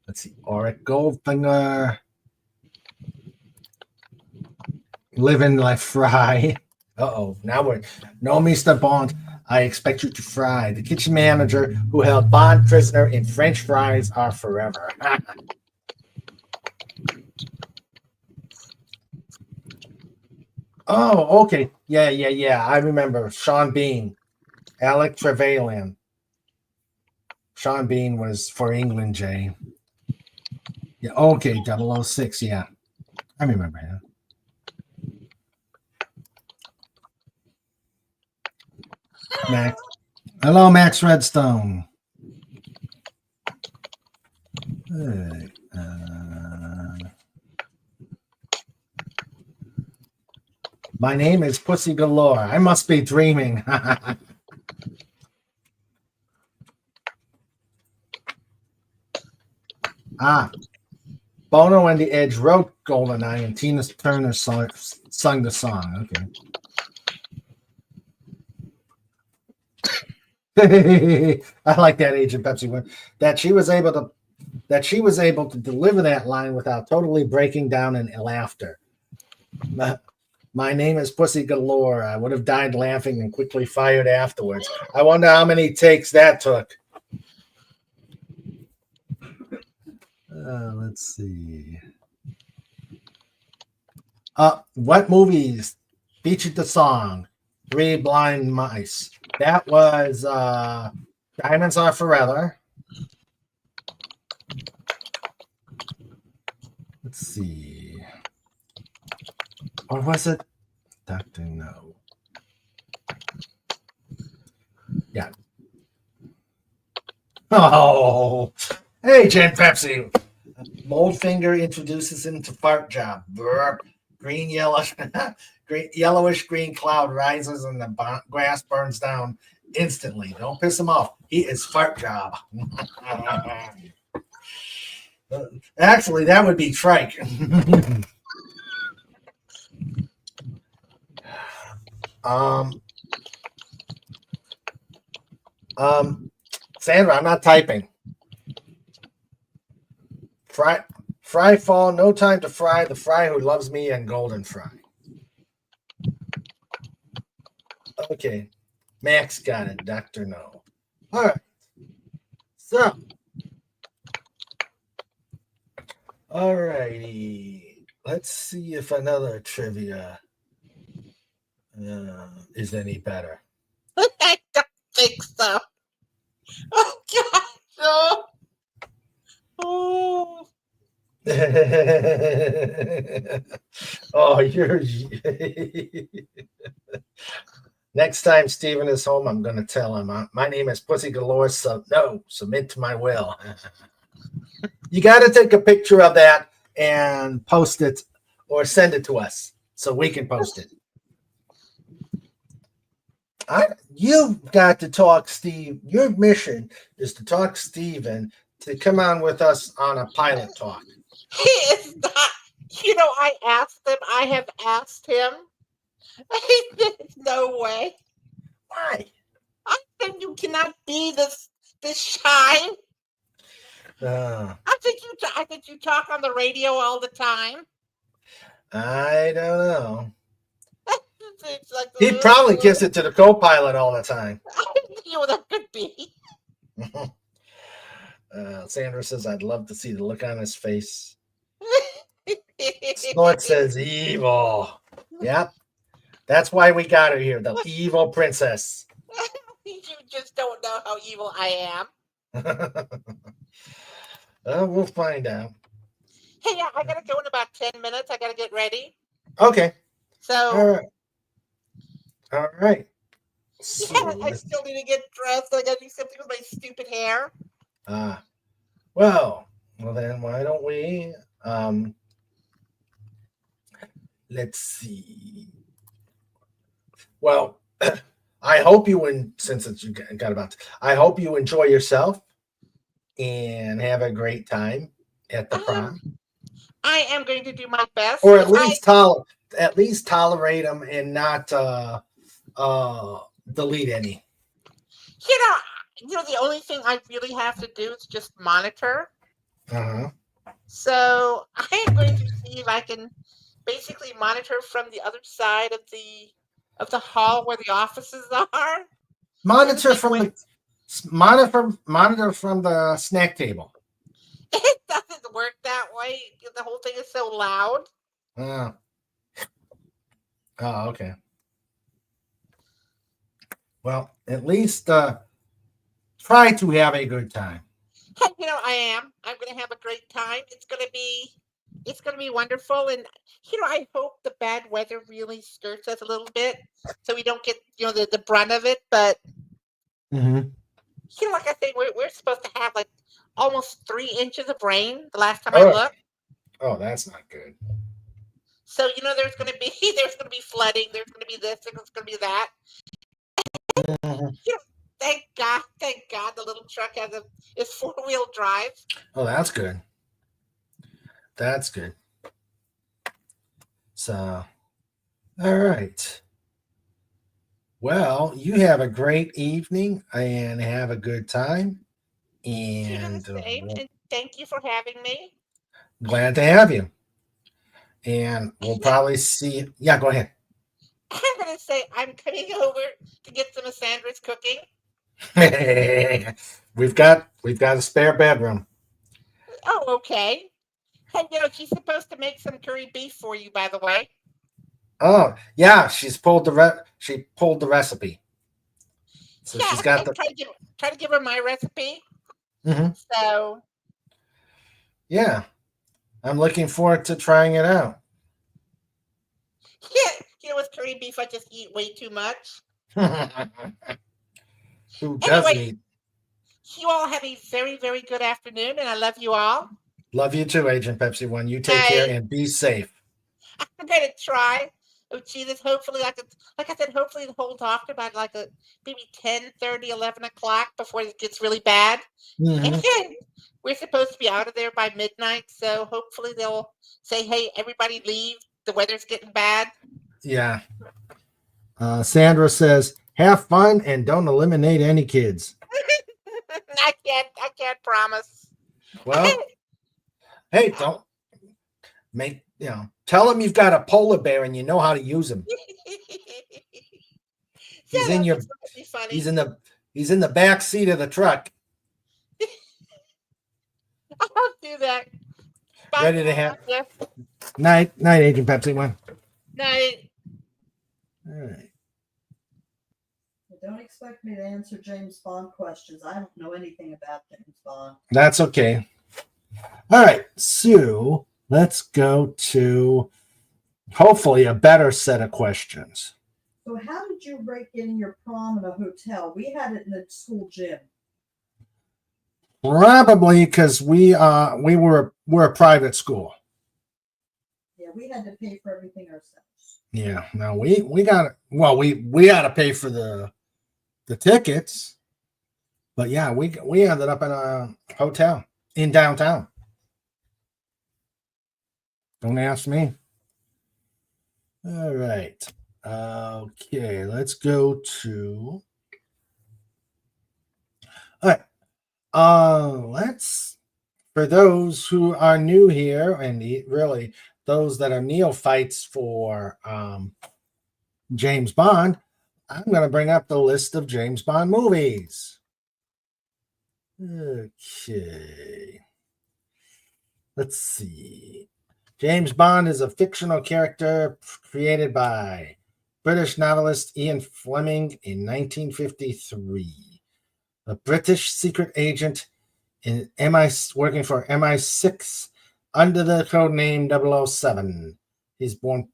[SPEAKER 2] Let's see. Auric Goldfinger. Living like Fry. Uh-oh. Now we're... No, Mr. Bond, I expect you to fry. The kitchen manager who held Bond prisoner in French fries are forever. Oh, okay. Yeah. I remember. Sean Bean. Alec Trevelyan. Sean Bean was for England, Jay. Yeah, okay. 006, yeah. I remember him. Max. Hello, Max Redstone. Hey, my name is Pussy Galore. I must be dreaming. Bono and the Edge wrote GoldenEye, and Tina Turner sung the song. Okay. I like that Agent Pepsi one. That she was able to deliver that line without totally breaking down in laughter. My name is Pussy Galore. I would have died laughing and quickly fired afterwards. I wonder how many takes that took. Let's see. What movies featured the song Three Blind Mice? That was Diamonds Are Forever. Let's see. Or was it Dr. No? Yeah. Oh, hey, Jen Pepsi. Moldfinger introduces him to Fart Job. Burp. Yellowish green cloud rises and the grass burns down instantly. Don't piss him off. He is Fart Job. Actually, that would be Trike. Sandra, I'm not typing. Fry fall, no time to fry. The fry who loves me and Golden Fry. Okay, Max got it. Dr. No. All right. So, all righty. Let's see if another trivia is any better.
[SPEAKER 3] I don't think so. Oh, God, no. Oh.
[SPEAKER 2] Oh, you're next time Steven is home, I'm going to tell him my name is Pussy Galore, so no, submit to my will. You got to take a picture of that and post it or send it to us so we can post it. You've got to talk, Steve. Your mission is to talk Steven to come on with us on a pilot talk.
[SPEAKER 3] He is not. I asked him. I have asked him. There's no way.
[SPEAKER 2] Why?
[SPEAKER 3] I think you cannot be this shy. I think you talk on the radio all the time.
[SPEAKER 2] I don't know.
[SPEAKER 3] It's like,
[SPEAKER 2] He probably gives it to the co-pilot all the time.
[SPEAKER 3] That could be.
[SPEAKER 2] Sandra says, I'd love to see the look on his face. Snort says, evil. Yep. That's why we got her here, the evil princess.
[SPEAKER 3] You just don't know how evil I am.
[SPEAKER 2] We'll find out.
[SPEAKER 3] Hey, I gotta go in about 10 minutes. I gotta get ready.
[SPEAKER 2] Okay.
[SPEAKER 3] So
[SPEAKER 2] All right.
[SPEAKER 3] yeah,
[SPEAKER 2] So,
[SPEAKER 3] I still need to get dressed. I gotta do something with my stupid hair.
[SPEAKER 2] well, then why don't we let's see. Well, I hope since you got about I hope you enjoy yourself and have a great time at the prom.
[SPEAKER 3] I am going to do my best.
[SPEAKER 2] Or at least tolerate them and not delete any.
[SPEAKER 3] The only thing I really have to do is just monitor.
[SPEAKER 2] Uh-huh.
[SPEAKER 3] So I am going to see if I can basically monitor from the other side of the hall where the offices are.
[SPEAKER 2] Monitor from the snack table.
[SPEAKER 3] It doesn't work that way. The whole thing is so loud.
[SPEAKER 2] Oh, okay. Well, at least try to have a good time.
[SPEAKER 3] I am. I'm going to have a great time. It's going to be wonderful. And I hope the bad weather really skirts us a little bit, so we don't get the brunt of it. But like I say, we're supposed to have like almost 3 inches of rain the last time I looked.
[SPEAKER 2] Oh, that's not good.
[SPEAKER 3] So there's going to be flooding. There's going to be this. There's going to be that. Thank God, the little truck is 4-wheel drive.
[SPEAKER 2] Oh, that's good. That's good. So, all right. Well, you have a great evening and have a good time. And
[SPEAKER 3] thank you for having me.
[SPEAKER 2] Glad to have you. And we'll probably see. Yeah, go ahead.
[SPEAKER 3] I'm going to say I'm coming over to get some of Sandra's cooking.
[SPEAKER 2] We've got a spare bedroom.
[SPEAKER 3] Oh, okay. And she's supposed to make some curry beef for you, by the way.
[SPEAKER 2] Oh, yeah, she's pulled the recipe. So
[SPEAKER 3] yeah,
[SPEAKER 2] she's got
[SPEAKER 3] try to give her my recipe.
[SPEAKER 2] Mm-hmm.
[SPEAKER 3] So
[SPEAKER 2] yeah, I'm looking forward to trying it out.
[SPEAKER 3] Yeah, with curry beef, I just eat way too much.
[SPEAKER 2] Who doesn't eat?
[SPEAKER 3] You all have a very, very good afternoon, and I love you all.
[SPEAKER 2] Love you too, Agent Pepsi One. You take care and be safe.
[SPEAKER 3] I'm going to try. Oh, Jesus, hopefully I said, hopefully it holds off to about like maybe 10:30, 11 o'clock before it gets really bad.
[SPEAKER 2] Mm-hmm.
[SPEAKER 3] And we're supposed to be out of there by midnight, so hopefully they'll say, hey, everybody leave. The weather's getting bad.
[SPEAKER 2] Yeah. Sandra says, have fun and don't eliminate any kids.
[SPEAKER 3] I can't promise.
[SPEAKER 2] Well, hey, don't tell them you've got a polar bear and you know how to use him. He's in the back seat of the truck.
[SPEAKER 3] I'll do that. Bye.
[SPEAKER 2] Ready to have night, Agent Pepsi One.
[SPEAKER 3] Night.
[SPEAKER 2] All right.
[SPEAKER 4] Don't expect me to answer James Bond questions. I don't know anything about James Bond.
[SPEAKER 2] That's okay. All right, so let's go to hopefully a better set of questions.
[SPEAKER 4] So how did you break in your prom in a hotel? We had it in the school gym.
[SPEAKER 2] Probably because we're a private school.
[SPEAKER 4] Yeah, we had to pay for everything ourselves.
[SPEAKER 2] Yeah, no, we got we had to pay for the tickets, but yeah, we ended up in a hotel in downtown. Don't ask me. All right. Okay, let's go to. All right. For those who are new here and really those that are neophytes for James Bond, I'm going to bring up the list of James Bond movies. Okay. Let's see. James Bond is a fictional character created by British novelist Ian Fleming in 1953. A British secret agent in working for MI6 under the code name 007. He's born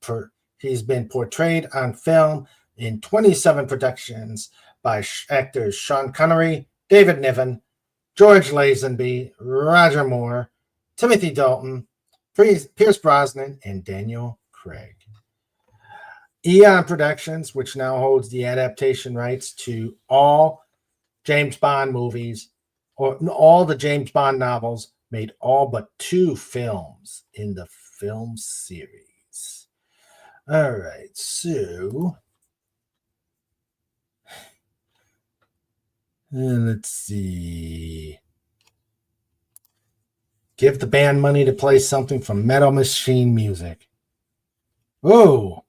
[SPEAKER 2] He's been portrayed on film in 27 productions by actors Sean Connery, David Niven, George Lazenby, Roger Moore, Timothy Dalton, Pierce Brosnan, and Daniel Craig. Eon Productions, which now holds the adaptation rights to all James Bond movies, or all the James Bond novels, made all but 2 films in the film series. All right, so let's see. Give the band money to play something from Metal Machine Music. Oh.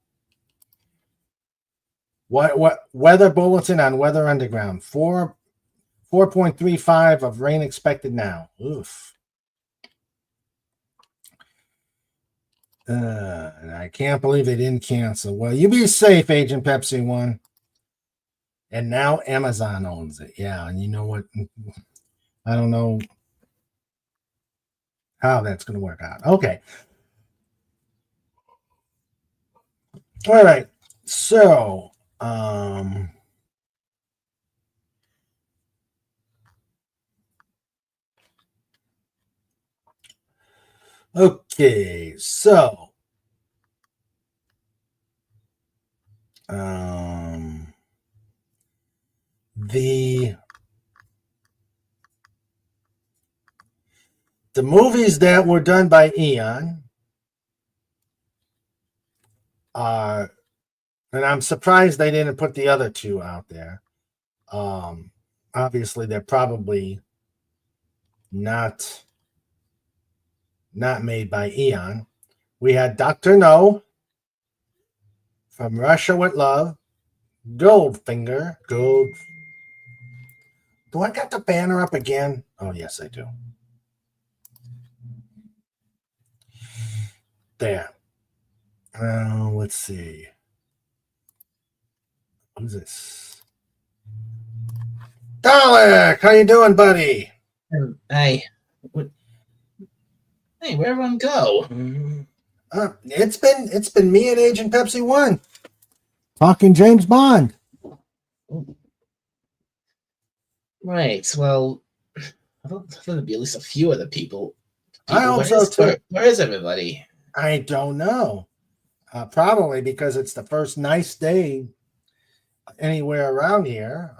[SPEAKER 2] What weather bulletin on Weather Underground? 4.35 of rain expected now. Oof. I can't believe they didn't cancel. Well, you be safe, Agent Pepsi 1. And now Amazon owns it. Yeah, and you know what? I don't know how that's going to work out. Okay. All right. So, okay, so the movies that were done by Eon are, and I'm surprised they didn't put the other 2 out there. Obviously, they're probably not made by Eon. We had Dr. No, From Russia with Love, Goldfinger. Do I got the banner up again? Oh, yes, I do. There. Let's see. Who's this? Dalek, how you doing, buddy?
[SPEAKER 5] Hey, where'd everyone go?
[SPEAKER 2] It's been me and Agent Pepsi 1 talking James Bond.
[SPEAKER 5] Right. Well, I thought there'd be at least a few other people.
[SPEAKER 2] I hope so too.
[SPEAKER 5] Where is everybody?
[SPEAKER 2] I don't know. Probably because it's the first nice day anywhere around here.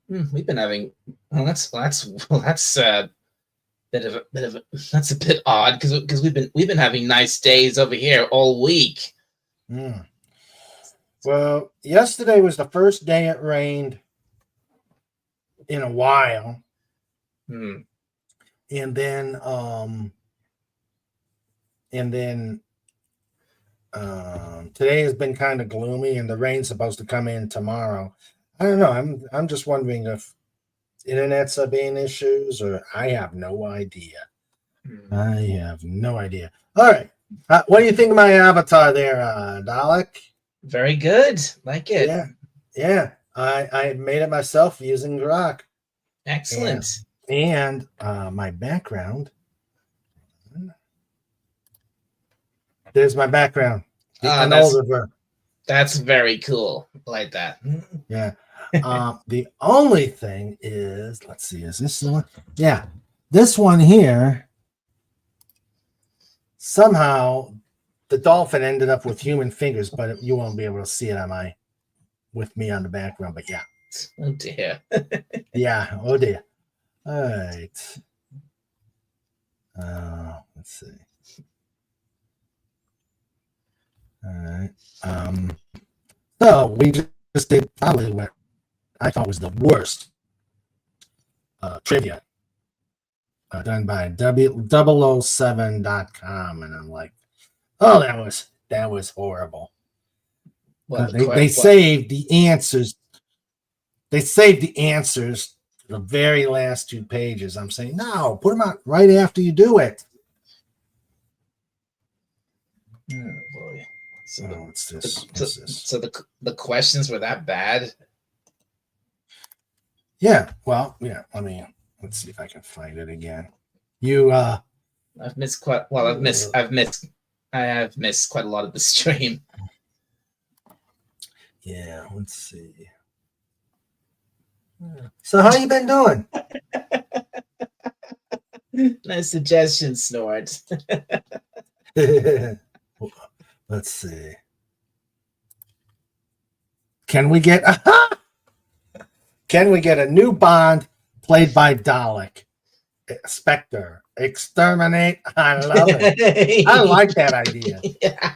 [SPEAKER 5] We've been having. Well, that's a bit of that's a bit odd because we've been having nice days over here all week.
[SPEAKER 2] Well, yesterday was the first day it rained in a while, and then today has been kind of gloomy, and the rain's supposed to come in tomorrow. I don't know. I'm just wondering if internet's being issues, or I have no idea. I have no idea. All right. What do you think of my avatar there, Dalek?
[SPEAKER 5] Very good. Like it.
[SPEAKER 2] Yeah. I made it myself using Grok.
[SPEAKER 5] Excellent.
[SPEAKER 2] And my background. There's my background.
[SPEAKER 5] That's very cool. Like that.
[SPEAKER 2] Yeah. The only thing is, let's see, is this the one? Yeah. This one here, somehow the dolphin ended up with human fingers, but you won't be able to see it with me on the background. But yeah.
[SPEAKER 5] Oh dear.
[SPEAKER 2] Yeah. Oh dear. All right. Let's see. All right. So we just did probably what I thought was the worst trivia done by 007.com, and I'm like, oh, that was horrible.
[SPEAKER 5] Well,
[SPEAKER 2] they saved the answers. They saved the answers to the very last 2 pages. I'm saying, no, put them out right after you do it.
[SPEAKER 5] Oh boy. So
[SPEAKER 2] what's this?
[SPEAKER 5] So the questions were that bad?
[SPEAKER 2] Yeah. Well, yeah. Let's see if I can find it again.
[SPEAKER 5] I have missed quite a lot of the stream.
[SPEAKER 2] Yeah, let's see. So how you been doing?
[SPEAKER 5] Nice suggestion, Snort.
[SPEAKER 2] Let's see. Can we get a new Bond played by Dalek? Spectre. Exterminate. I love it. I like that idea.
[SPEAKER 5] Yeah.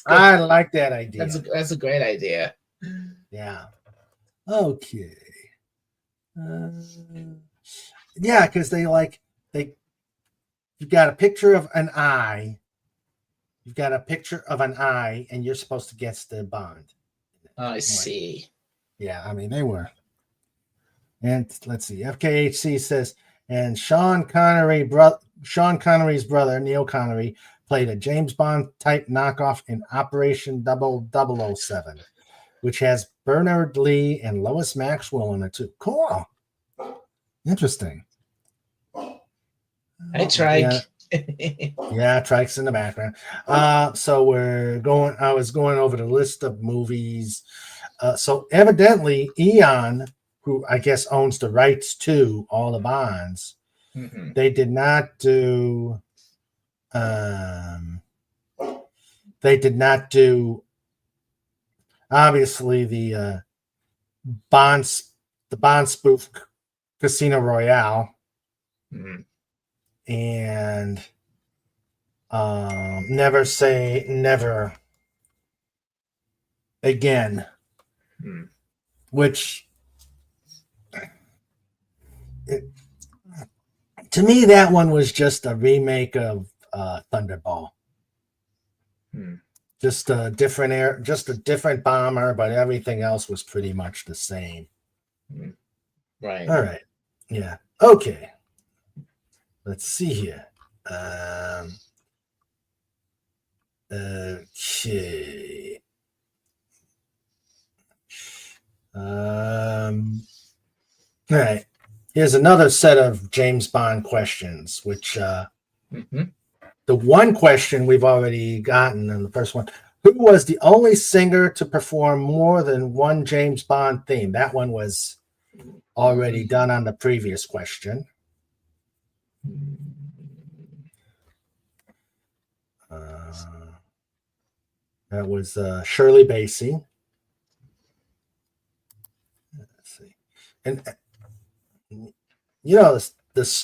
[SPEAKER 2] I like that idea.
[SPEAKER 5] That's a great idea.
[SPEAKER 2] Yeah. Okay. Yeah, because you've got a picture of an eye. You've got a picture of an eye, and you're supposed to guess the Bond.
[SPEAKER 5] I see.
[SPEAKER 2] Yeah, I mean they were. And let's see. FKHC says, and Sean Connery's brother Neil Connery played a James Bond type knockoff in Operation 007, which has Bernard Lee and Lois Maxwell in it too. Cool. Interesting.
[SPEAKER 5] Hey, Trike.
[SPEAKER 2] Yeah, Trike's in the background. So I was going over the list of movies. So evidently Eon, who I guess owns the rights to all the Bonds,
[SPEAKER 5] Mhm.
[SPEAKER 2] they did not do obviously the Bond spoof Casino Royale
[SPEAKER 5] Mhm.
[SPEAKER 2] and Never Say Never Again,
[SPEAKER 5] Mhm.
[SPEAKER 2] which to me that one was just a remake of Thunderball.
[SPEAKER 5] Mhm.
[SPEAKER 2] Just a different bomber, but everything else was pretty much the same.
[SPEAKER 5] Right.
[SPEAKER 2] All right. Yeah. Okay. Let's see here. Okay. All right. Here's another set of James Bond questions, which
[SPEAKER 5] Mhm.
[SPEAKER 2] the one question we've already gotten in the first one. Who was the only singer to perform more than one James Bond theme? That one was already done on the previous question. That was Shirley Bassey. Let's see. And the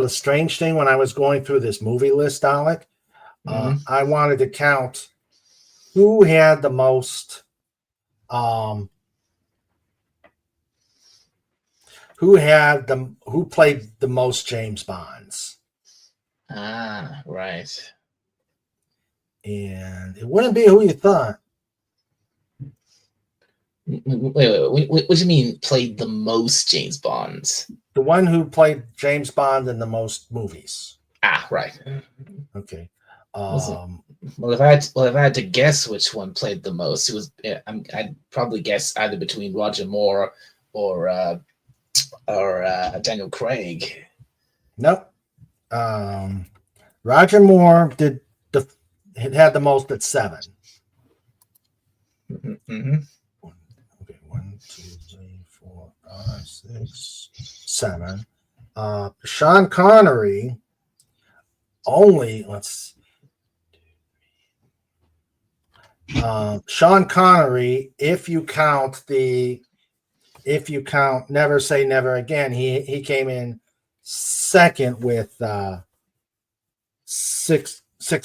[SPEAKER 2] strange thing when I was going through this movie list, Alec, I wanted to count who had the most who played the most James Bonds.
[SPEAKER 5] Ah, right.
[SPEAKER 2] And it wouldn't be who you thought.
[SPEAKER 5] Wait, what do you mean played the most James Bonds?
[SPEAKER 2] The one who played James Bond in the most movies.
[SPEAKER 5] Ah, right.
[SPEAKER 2] Okay.
[SPEAKER 5] Well, if I had to guess which one played the most, I'd probably guess either between Roger Moore or Daniel Craig.
[SPEAKER 2] Nope. Roger Moore had the most at 7.
[SPEAKER 5] Mm-hmm.
[SPEAKER 2] Okay, 1, 2, 3, 4, 5, 6, 7. Sean Connery only. Sean Connery, if you count Never Say Never Again, he came in second with 6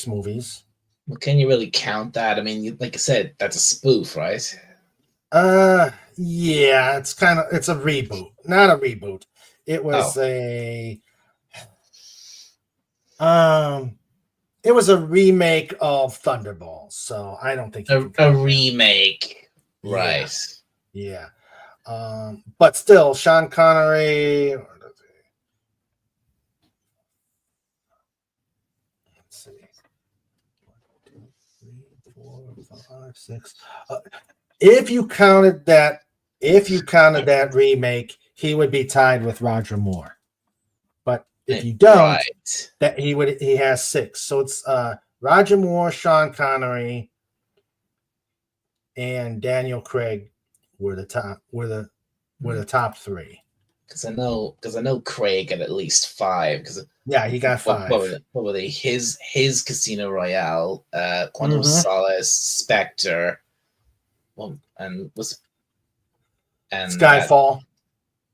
[SPEAKER 2] movies.
[SPEAKER 5] Well, can you really count that? I mean, like I said, that's a spoof, right?
[SPEAKER 2] Yeah, it's a reboot, not a reboot. It was it was a remake of Thunderball, so I don't think
[SPEAKER 5] a remake, right?
[SPEAKER 2] Yeah. But still, Sean Connery. Let's see. 1, 2, 3, 4, 5, 6. If you counted that remake, he would be tied with Roger Moore. But if you don't, that he has 6. So it's Roger Moore, Sean Connery, and Daniel Craig were the top three.
[SPEAKER 5] Because I know Craig got at least 5. Because
[SPEAKER 2] Yeah, he got 5.
[SPEAKER 5] what were they? His Casino Royale, Quantum of Solace, Spectre, and
[SPEAKER 2] Skyfall.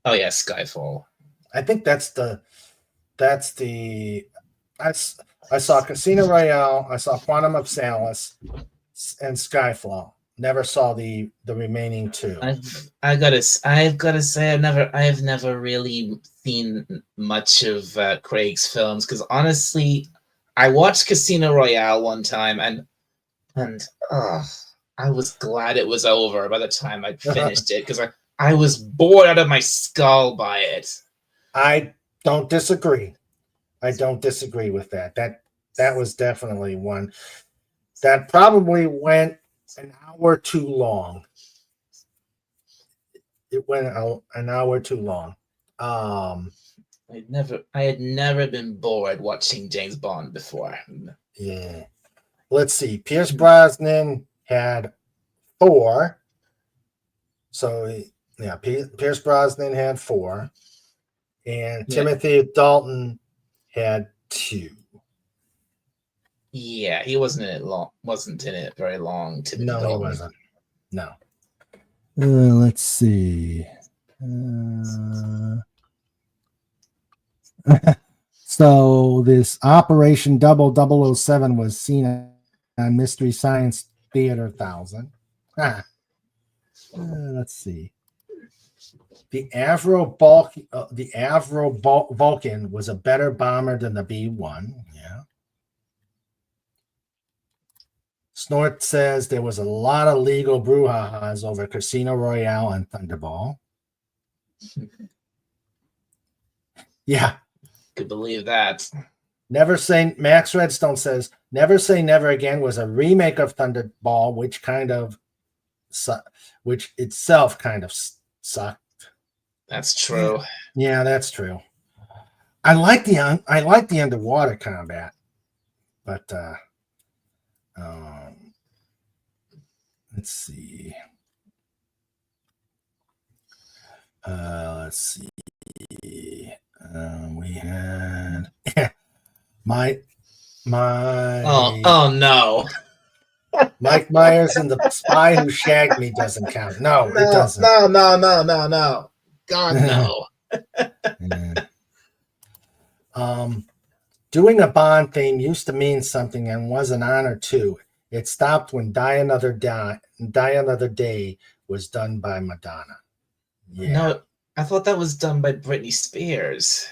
[SPEAKER 5] Oh yeah, Skyfall.
[SPEAKER 2] I think I saw Casino Royale, I saw Quantum of Solace, and Skyfall. Never saw the remaining 2.
[SPEAKER 5] I've got to say I have never really seen much of Craig's films, because honestly, I watched Casino Royale one time and I was glad it was over by the time I finished it, because I was bored out of my skull by it.
[SPEAKER 2] I don't disagree. with that. That was definitely one that probably went an hour too long. It went an hour too long.
[SPEAKER 5] I had never been bored watching James Bond before.
[SPEAKER 2] Yeah. Let's see. Pierce Brosnan had 4. So yeah, Pierce Brosnan had 4, and Timothy Dalton had 2.
[SPEAKER 5] Yeah, he wasn't in it very long. Timothy
[SPEAKER 2] No,
[SPEAKER 5] Dalton.
[SPEAKER 2] he wasn't. No. Let's see. So this Operation 0007 was seen on Mystery Science Theater 1000. Let's see. The Avro Vulcan was a better bomber than the B-1. Yeah. Snort says there was a lot of legal brouhahas over Casino Royale and Thunderball. Yeah.
[SPEAKER 5] Could believe that.
[SPEAKER 2] Max Redstone says Never Say Never Again was a remake of Thunderball, which itself kind of sucked.
[SPEAKER 5] That's true.
[SPEAKER 2] Yeah, that's true. I like the underwater combat, but let's see. We had my
[SPEAKER 5] oh no.
[SPEAKER 2] Mike Myers and the Spy Who Shagged Me doesn't count. No, it doesn't.
[SPEAKER 5] No. God no.
[SPEAKER 2] Yeah. Doing a Bond theme used to mean something and was an honor too. It stopped when Die Another Day was done by Madonna. Yeah.
[SPEAKER 5] No, I thought that was done by Britney Spears.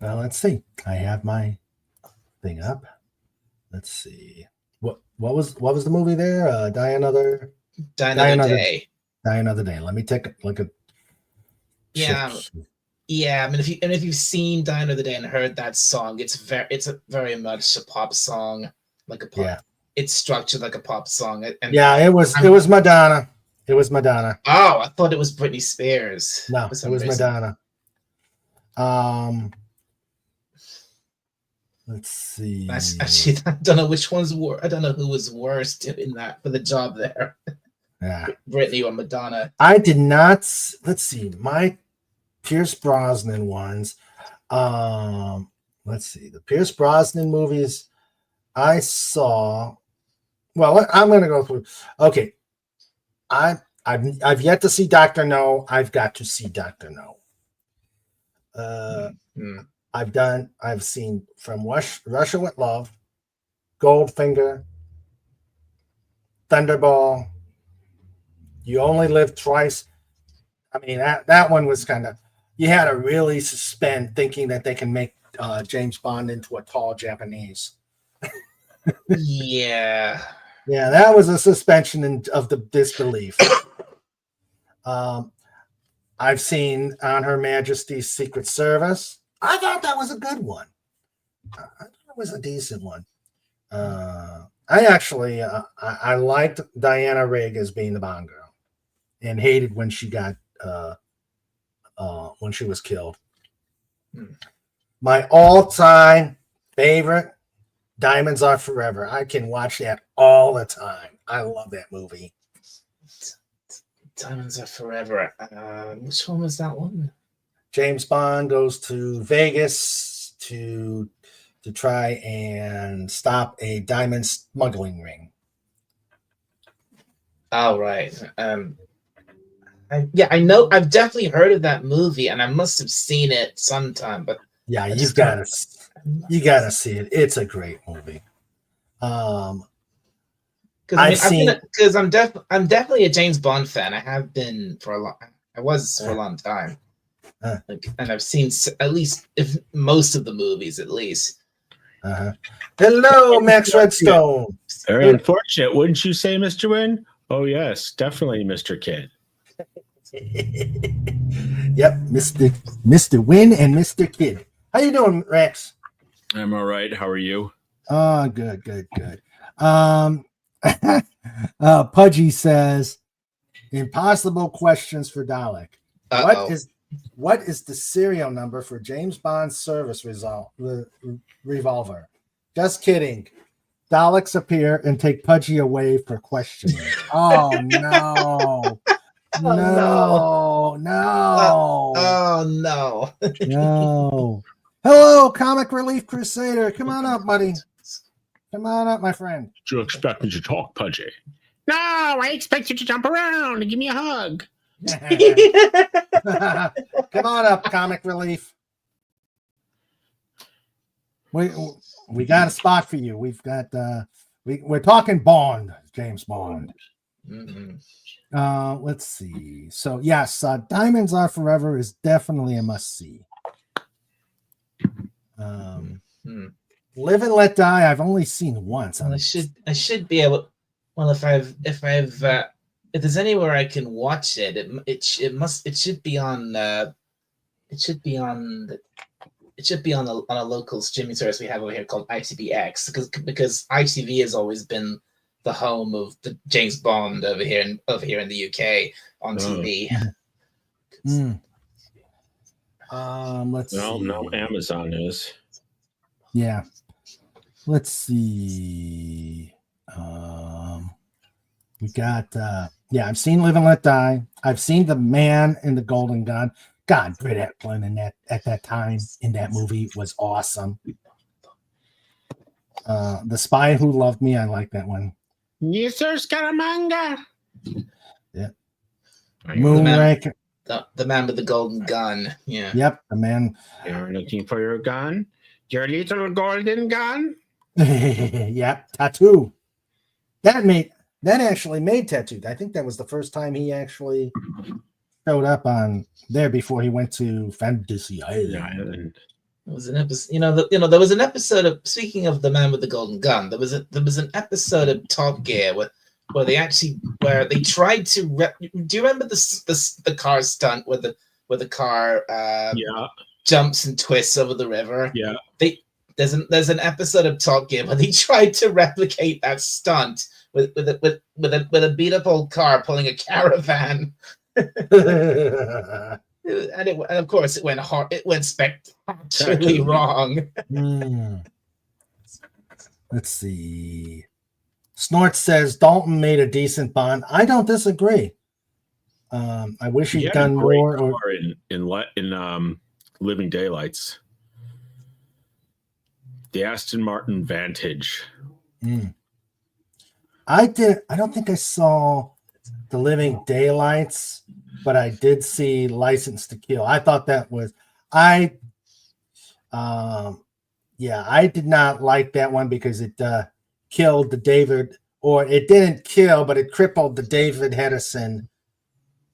[SPEAKER 2] Well, let's see. I have my thing up. Let's see. What was the movie there? Die Another Day. Die Another Day. Let me take a look at.
[SPEAKER 5] Yeah. Yeah, I mean, if you've seen Die Another Day and heard that song, it's very much a pop song, like a pop. Yeah. It's structured like a pop song. And
[SPEAKER 2] yeah, it was Madonna. It was Madonna.
[SPEAKER 5] Oh, I thought it was Britney Spears.
[SPEAKER 2] No, it was Madonna. Let's see.
[SPEAKER 5] Actually, I don't know which one's worse. I don't know who was worst in that for the job there.
[SPEAKER 2] Yeah,
[SPEAKER 5] Britney or Madonna.
[SPEAKER 2] I did not. Let's see. My Pierce Brosnan ones. Let's see. The Pierce Brosnan movies I saw. Well, I'm going to go through. Okay, I've yet to see Dr. No. I've got to see Dr. No. I've seen From Russia with Love, Goldfinger, Thunderball, You Only Live Twice. I mean, that one was kind of, you had to really suspend thinking that they can make James Bond into a tall Japanese.
[SPEAKER 5] Yeah.
[SPEAKER 2] Yeah, that was a suspension of the disbelief. I've seen On Her Majesty's Secret Service. I thought that was a good one. I thought it was a decent one. I actually I liked Diana Rigg as being the Bond girl, and hated when she got when she was killed. My all-time favorite, Diamonds Are Forever. I can watch that all the time. I love that movie.
[SPEAKER 5] Diamonds Are Forever. Which one was that one?
[SPEAKER 2] James Bond goes to Vegas to try and stop a diamond smuggling ring.
[SPEAKER 5] Oh, right. I know. I've definitely heard of that movie, and I must have seen it sometime. But
[SPEAKER 2] Yeah,
[SPEAKER 5] I
[SPEAKER 2] you
[SPEAKER 5] just
[SPEAKER 2] gotta
[SPEAKER 5] don't-
[SPEAKER 2] see it. It's a great movie.
[SPEAKER 5] Because
[SPEAKER 2] I've seen-
[SPEAKER 5] I'm definitely a James Bond fan. I have been for a long. I was for a long time. And I've seen at least if most of the movies, at least.
[SPEAKER 2] Hello, Max Redstone.
[SPEAKER 6] Very unfortunate, wouldn't you say, Mr. Wynn? Oh, yes, definitely, Mr. Kidd.
[SPEAKER 2] Yep, Mr. Wynn and Mr. Kidd. How you doing, Rex?
[SPEAKER 6] I'm all right. How are you?
[SPEAKER 2] Oh, good. Pudgy says, impossible questions for Dalek. What is the serial number for James Bond's service revolver? Just kidding. Daleks appear and take Pudgy away for questioning. Oh no. No.
[SPEAKER 5] Oh no.
[SPEAKER 2] No. Hello, Comic Relief Crusader. Come on up, buddy. Come on up, my friend.
[SPEAKER 6] Did you expect me to talk, Pudgy?
[SPEAKER 7] No, I expect you to jump around and give me a hug.
[SPEAKER 2] Come on up, Comic Relief. We got a spot for you. We've got we're talking Bond, James Bond.
[SPEAKER 5] Mm-hmm.
[SPEAKER 2] Let's see. So yes, Diamonds Are Forever is definitely a must see. Live and Let Die, I've only seen once.
[SPEAKER 5] Well, I should be able. Well, if there's anywhere I can watch it, it should be on a local streaming service we have over here called ITVX, because ITV has always been the home of the James Bond over here in the UK on TV.
[SPEAKER 2] Let's see.
[SPEAKER 6] No, Amazon is.
[SPEAKER 2] Yeah. Let's see. We got I've seen Live and Let Die. I've seen The Man in the Golden Gun. God, Britt Eklund at that time in that movie was awesome. The Spy Who Loved Me, I like that one.
[SPEAKER 7] Yes, sir, Scaramanga.
[SPEAKER 2] Yeah.
[SPEAKER 5] Moonraker. The Man with the Golden Gun. Yeah.
[SPEAKER 2] Yep, The Man.
[SPEAKER 7] You're looking for your gun? Your little golden gun?
[SPEAKER 2] Yep, Tattoo. That actually made Tattoo. I think that was the first time he actually showed up on there before he went to Fantasy Island.
[SPEAKER 5] It was an episode. There was an episode of, speaking of The Man with the Golden Gun, there was an episode of Top Gear where they tried to. Do you remember the car stunt where the car jumps and twists over the river?
[SPEAKER 6] Yeah.
[SPEAKER 5] There's an episode of Top Gear where they tried to replicate that stunt with a beat up old car pulling a caravan. And of course it went hard. It went spectacularly wrong.
[SPEAKER 2] Let's see. Snort says Dalton made a decent Bond. I don't disagree. I wish he'd done more.
[SPEAKER 6] In Living Daylights, the Aston Martin Vantage.
[SPEAKER 2] I don't think I saw The Living Daylights, but I did see License to Kill. I thought that was I did not like that one because it killed the David, or it didn't kill, but it crippled the David Hedison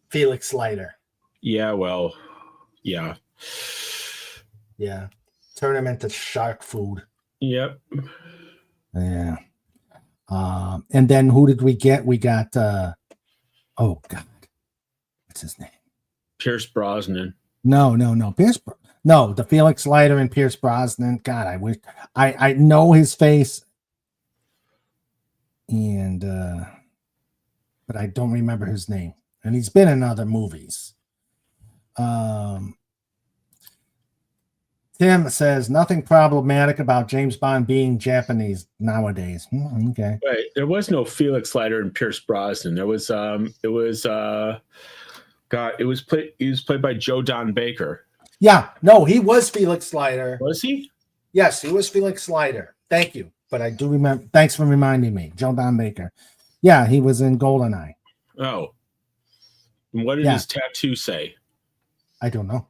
[SPEAKER 2] Felix Leiter.
[SPEAKER 6] Yeah, well, yeah.
[SPEAKER 2] Yeah. Turn him into shark food.
[SPEAKER 6] Yep.
[SPEAKER 2] Yeah. And then who did we get? We got oh God. What's his name?
[SPEAKER 6] Pierce Brosnan.
[SPEAKER 2] No. The Felix Leiter and Pierce Brosnan. God, I wish I know his face. And but I don't remember his name. And he's been in other movies. Tim says nothing problematic about James Bond being Japanese nowadays. Okay.
[SPEAKER 6] Right. There was no Felix Leiter and Pierce Brosnan. He was played by Joe Don Baker.
[SPEAKER 2] Yeah, no, he was Felix Leiter.
[SPEAKER 6] Was he?
[SPEAKER 2] Yes, he was Felix Leiter. Thank you. But I do remember. Thanks for reminding me. Joe Don Baker. Yeah, he was in GoldenEye.
[SPEAKER 6] Oh. And what did his tattoo say?
[SPEAKER 2] I don't know.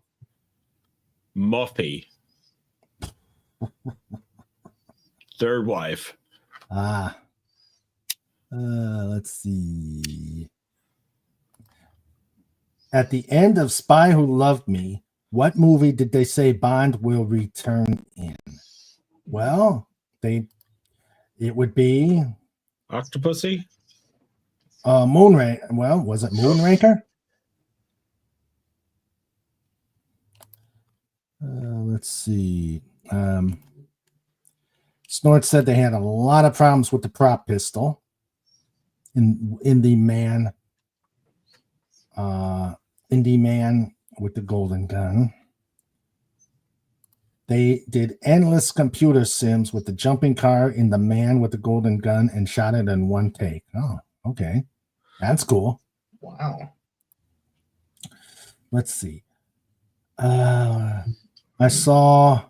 [SPEAKER 6] Muffy. Third wife.
[SPEAKER 2] Let's see. At the end of Spy Who Loved Me, what movie did they say Bond will return in? Well, it would be
[SPEAKER 6] Octopussy?
[SPEAKER 2] Moonraker. Well, was it Moonraker? Let's see. Snort said they had a lot of problems with the prop pistol in the Man with the golden gun. They did endless computer sims with the jumping car in the Man with the golden gun and shot it in one take. Oh, okay. That's cool.
[SPEAKER 5] Wow.
[SPEAKER 2] Let's see. I saw.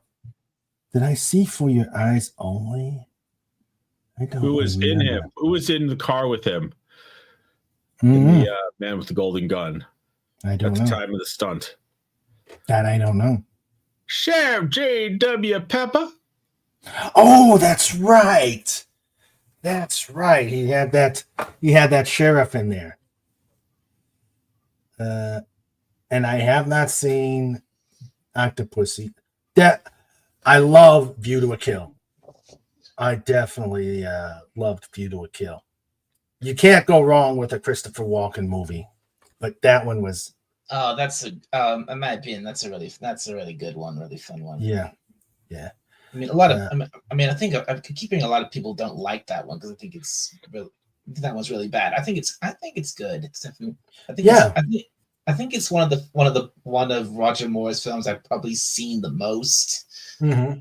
[SPEAKER 2] Did I see For Your Eyes Only? I don't.
[SPEAKER 6] Who was in
[SPEAKER 2] remember.
[SPEAKER 6] him? Who was in the car with him?
[SPEAKER 2] Mhm.
[SPEAKER 6] The Man with the Golden Gun
[SPEAKER 2] I
[SPEAKER 6] at
[SPEAKER 2] don't
[SPEAKER 6] the
[SPEAKER 2] know.
[SPEAKER 6] time of the stunt.
[SPEAKER 2] That I don't know.
[SPEAKER 6] Sheriff J.W. Pepper.
[SPEAKER 2] Oh, that's right. That's right. He had that sheriff in there. And I have not seen Octopussy. That I love View to a Kill. I definitely loved View to a Kill. You can't go wrong with a Christopher Walken movie, but that one was
[SPEAKER 5] Oh, that's in my opinion, that's a really good one, really fun one.
[SPEAKER 2] yeah.
[SPEAKER 5] I mean, a lot of. I think I'm keeping a lot of people don't like that one because I think that one's really bad. I think it's good. It's definitely. I think it's one of Roger Moore's films I've probably seen the most.
[SPEAKER 2] Mm-hmm.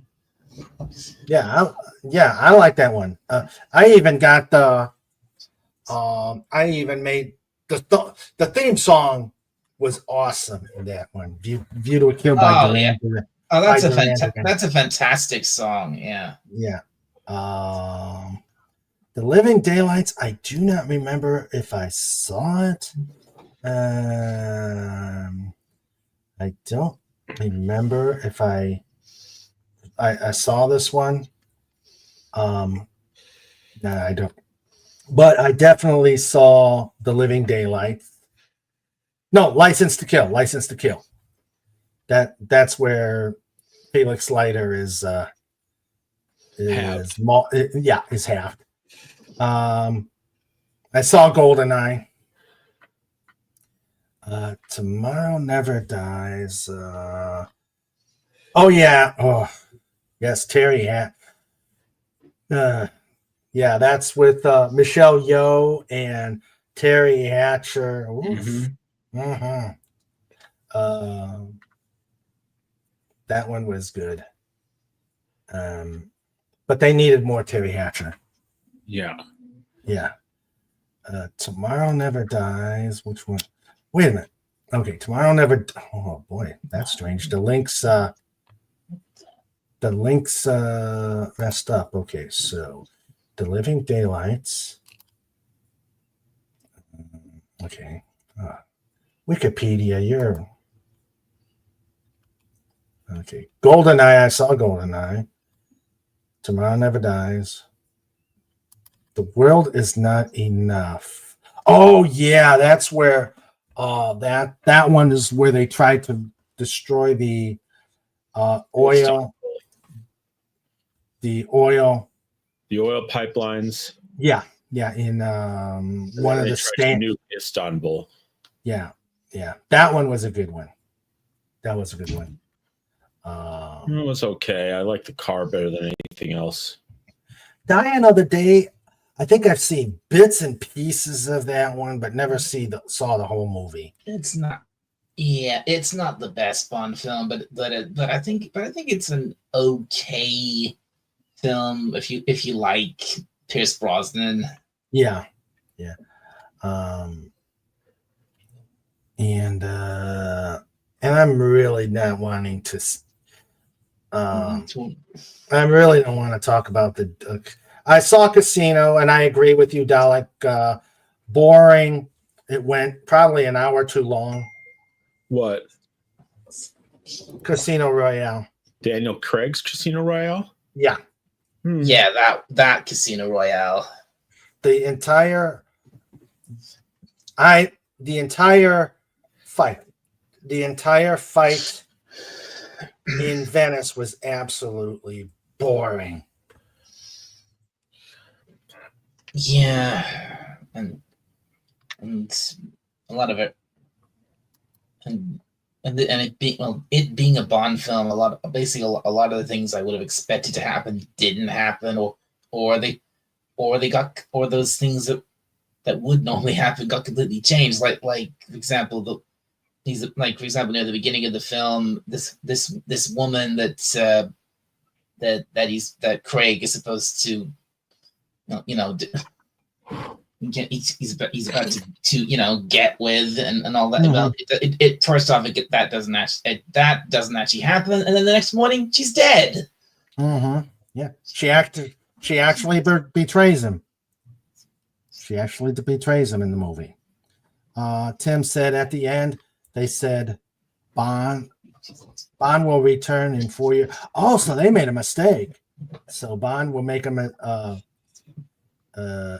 [SPEAKER 2] I like that one. I even got the. I even made the theme song was awesome in that one. View to a Kill by Duran Duran.
[SPEAKER 5] Oh, that's a fantastic song. Yeah.
[SPEAKER 2] Yeah. The Living Daylights. I do not remember if I saw it. I don't remember if I saw this one. No, I don't. But I definitely saw The Living Daylights. No, License to Kill. License to Kill. That's where Felix Leiter is halved. I saw GoldenEye. Tomorrow Never Dies. Yes, Terry Hat. That's with Michelle Yeoh and Terry Hatcher. Oof. Mm-hmm. That one was good. But they needed more Terry Hatcher.
[SPEAKER 6] Yeah.
[SPEAKER 2] Yeah. Tomorrow Never Dies. Which one? Wait a minute. Okay, Tomorrow Never. Oh boy, that's strange. The links messed up. Okay, so The Living Daylights. Okay. Wikipedia, you're okay. GoldenEye, I saw GoldenEye. Tomorrow Never Dies. The World Is Not Enough. Oh yeah, that's where that one is where they tried to destroy the oil. The oil
[SPEAKER 6] pipelines.
[SPEAKER 2] Yeah, in one of the
[SPEAKER 6] nuke Istanbul.
[SPEAKER 2] Yeah. That one was a good one. That was a good one.
[SPEAKER 6] It was okay. I like the car better than anything else.
[SPEAKER 2] Die Another Day. I think I've seen bits and pieces of that one, but never saw the whole movie.
[SPEAKER 5] It's not Yeah, it's not the best Bond film, but I think it's an okay film if you like Pierce Brosnan.
[SPEAKER 2] Yeah. And I'm really not wanting to. I really don't want to talk about the. I saw Casino, and I agree with you, Dalek. Boring. It went probably an hour too long.
[SPEAKER 6] What?
[SPEAKER 2] Casino Royale.
[SPEAKER 6] Daniel Craig's Casino Royale?
[SPEAKER 2] Yeah.
[SPEAKER 5] Yeah, that Casino Royale.
[SPEAKER 2] The entire fight in Venice was absolutely boring.
[SPEAKER 5] Yeah, and a lot of it, and it being a Bond film, a lot of the things I would have expected to happen didn't happen, or those things that would normally happen got completely changed. Like for example, near the beginning of the film, this woman that Craig is supposed to, he's about to get with and all that.
[SPEAKER 2] Mhm.
[SPEAKER 5] Well, it first off, that doesn't actually happen, and then the next morning she's dead.
[SPEAKER 2] Mm-hmm. Yeah, she actually betrays him. She actually betrays him in the movie. Tim said at the end, they said Bond will return in 4 years. Oh, so they made a mistake. So Bond will make him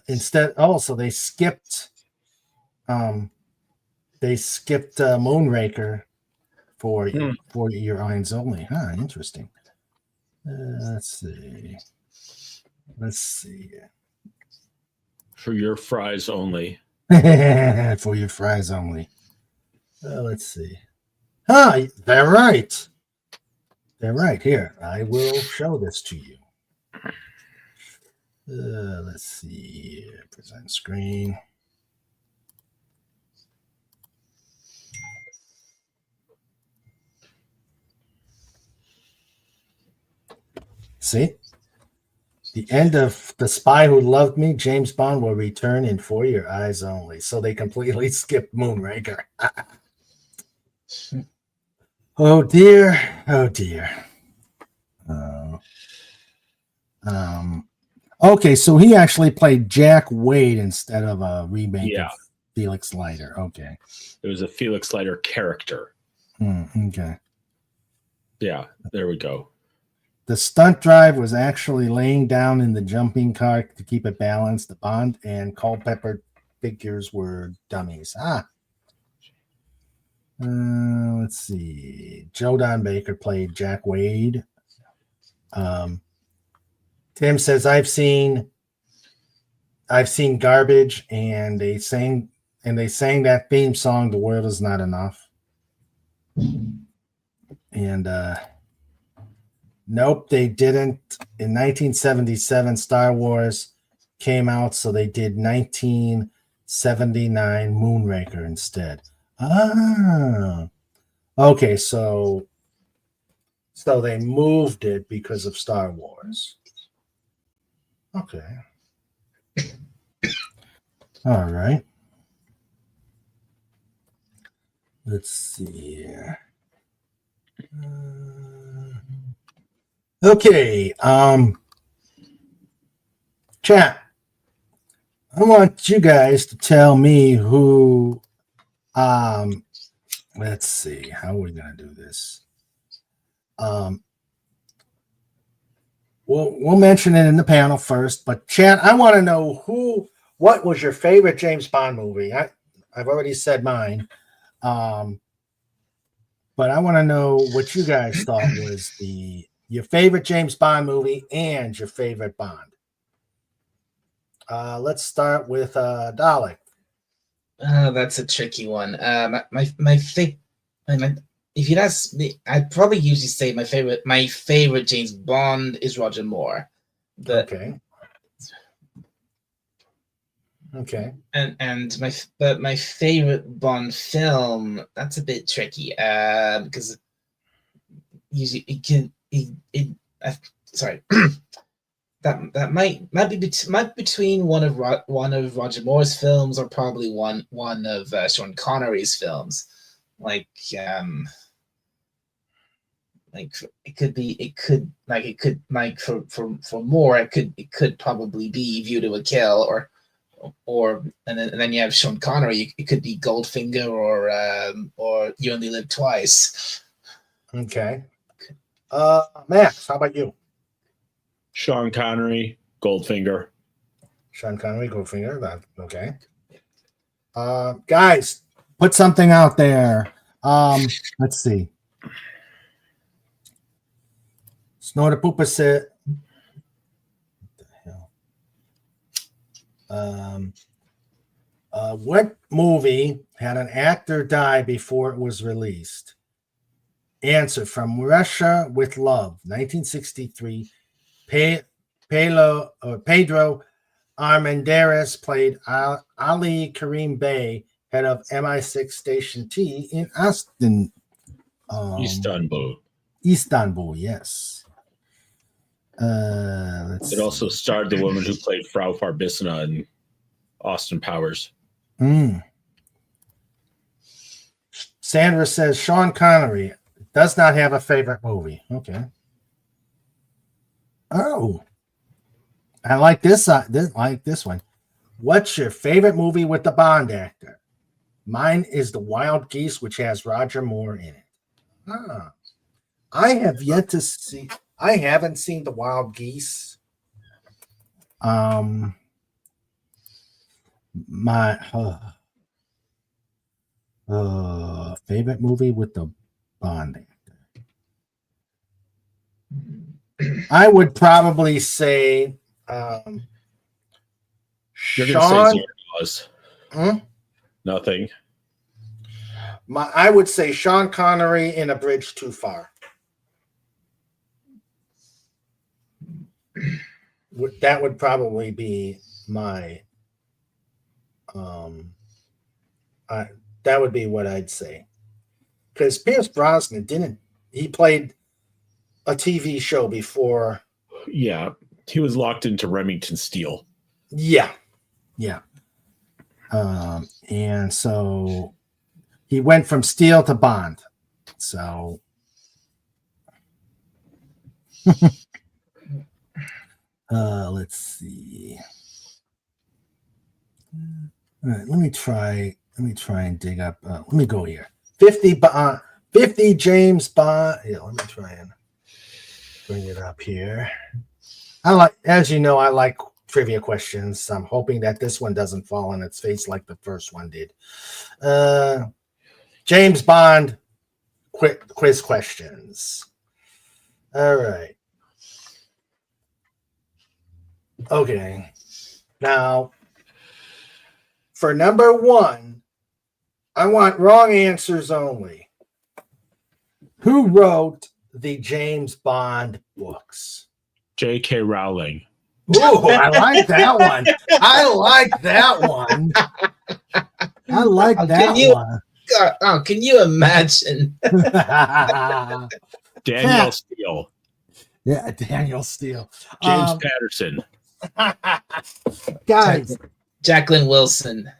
[SPEAKER 2] instead. Oh, so they skipped. Moonraker for Your Eyes Only. Huh? Interesting. Let's see.
[SPEAKER 6] For your fries only.
[SPEAKER 2] For your fries only. Let's see. They're right. They're right. Here, I will show this to you. Let's see. Present screen. See? The end of The Spy Who Loved Me, James Bond will return in For Your Eyes Only. So they completely skipped Moonraker. Oh dear. Oh dear. Okay, so he actually played Jack Wade instead of a remake of Felix Leiter. Okay.
[SPEAKER 6] It was a Felix Leiter character.
[SPEAKER 2] Okay.
[SPEAKER 6] Yeah, there we go.
[SPEAKER 2] The stunt drive was actually laying down in the jumping car to keep it balanced. The Bond and Culpepper figures were dummies. Let's see. Joe Don Baker played Jack Wade. Tim says I've seen Garbage, and they sang that theme song, The World Is Not Enough. And nope, they didn't. In 1977, Star Wars came out, so they did 1979 Moonraker instead. Okay, so they moved it because of Star Wars. Okay. All right. Let's see here. Okay. Chat. I want you guys to tell me who. Let's see. How are we gonna do this? We'll mention it in the panel first, but chat, I want to know what was your favorite James Bond movie? I've already said mine. But I want to know what you guys thought was your favorite James Bond movie and your favorite Bond. Let's start with Dalek.
[SPEAKER 5] That's a tricky one. My favorite. If you'd ask me, I'd probably usually say my favorite James Bond is Roger Moore.
[SPEAKER 2] Okay. Okay.
[SPEAKER 5] And my favorite Bond film, that's a bit tricky because usually sorry. that might be between one of Roger Moore's films or probably one of Sean Connery's films. Like for Moore it could probably be View to a Kill or and then you have Sean Connery. It could be Goldfinger or You Only Live Twice.
[SPEAKER 2] Okay. Max, how about you?
[SPEAKER 6] Sean Connery, Goldfinger.
[SPEAKER 2] Sean Connery, Goldfinger. Okay. Guys, put something out there. Let's see. Snorter Pooper said, what the hell? What movie had an actor die before it was released? Answer: From Russia with Love, 1963. Pedro Armendariz played Ali Karim Bey, head of MI6 Station T in Istanbul, yes.
[SPEAKER 6] It also starred the woman who played Frau Farbissina in Austin Powers.
[SPEAKER 2] Sandra says Sean Connery does not have a favorite movie. Okay. Oh, I like this. Like this one. What's your favorite movie with the Bond actor? Mine is The Wild Geese, which has Roger Moore in it. I have yet to see. I haven't seen The Wild Geese. My favorite movie with the Bond actor. I would probably say
[SPEAKER 6] You're
[SPEAKER 2] Sean.
[SPEAKER 6] gonna say Jaws. Nothing.
[SPEAKER 2] I would say Sean Connery in A Bridge Too Far. That would probably be my. That would be what I'd say. Because Pierce Brosnan he played a TV show before.
[SPEAKER 6] Yeah, he was locked into Remington Steele.
[SPEAKER 2] Yeah. And so he went from Steele to Bond. So let's see. All right, let me try and dig up. Let me go here. 50 James Bond. Yeah, let me try and bring it up here. As you know, I like trivia questions. I'm hoping that this one doesn't fall on its face like the first one did. James Bond quiz questions. All right. Okay. Now, for number one, I want wrong answers only. Who wrote the James Bond books?
[SPEAKER 6] J.K. Rowling.
[SPEAKER 2] Ooh, I like that one. I like that one.
[SPEAKER 5] Can you imagine?
[SPEAKER 6] Daniel Steele.
[SPEAKER 2] Yeah, Daniel Steele.
[SPEAKER 6] James Patterson.
[SPEAKER 2] Guys.
[SPEAKER 5] Jacqueline Wilson.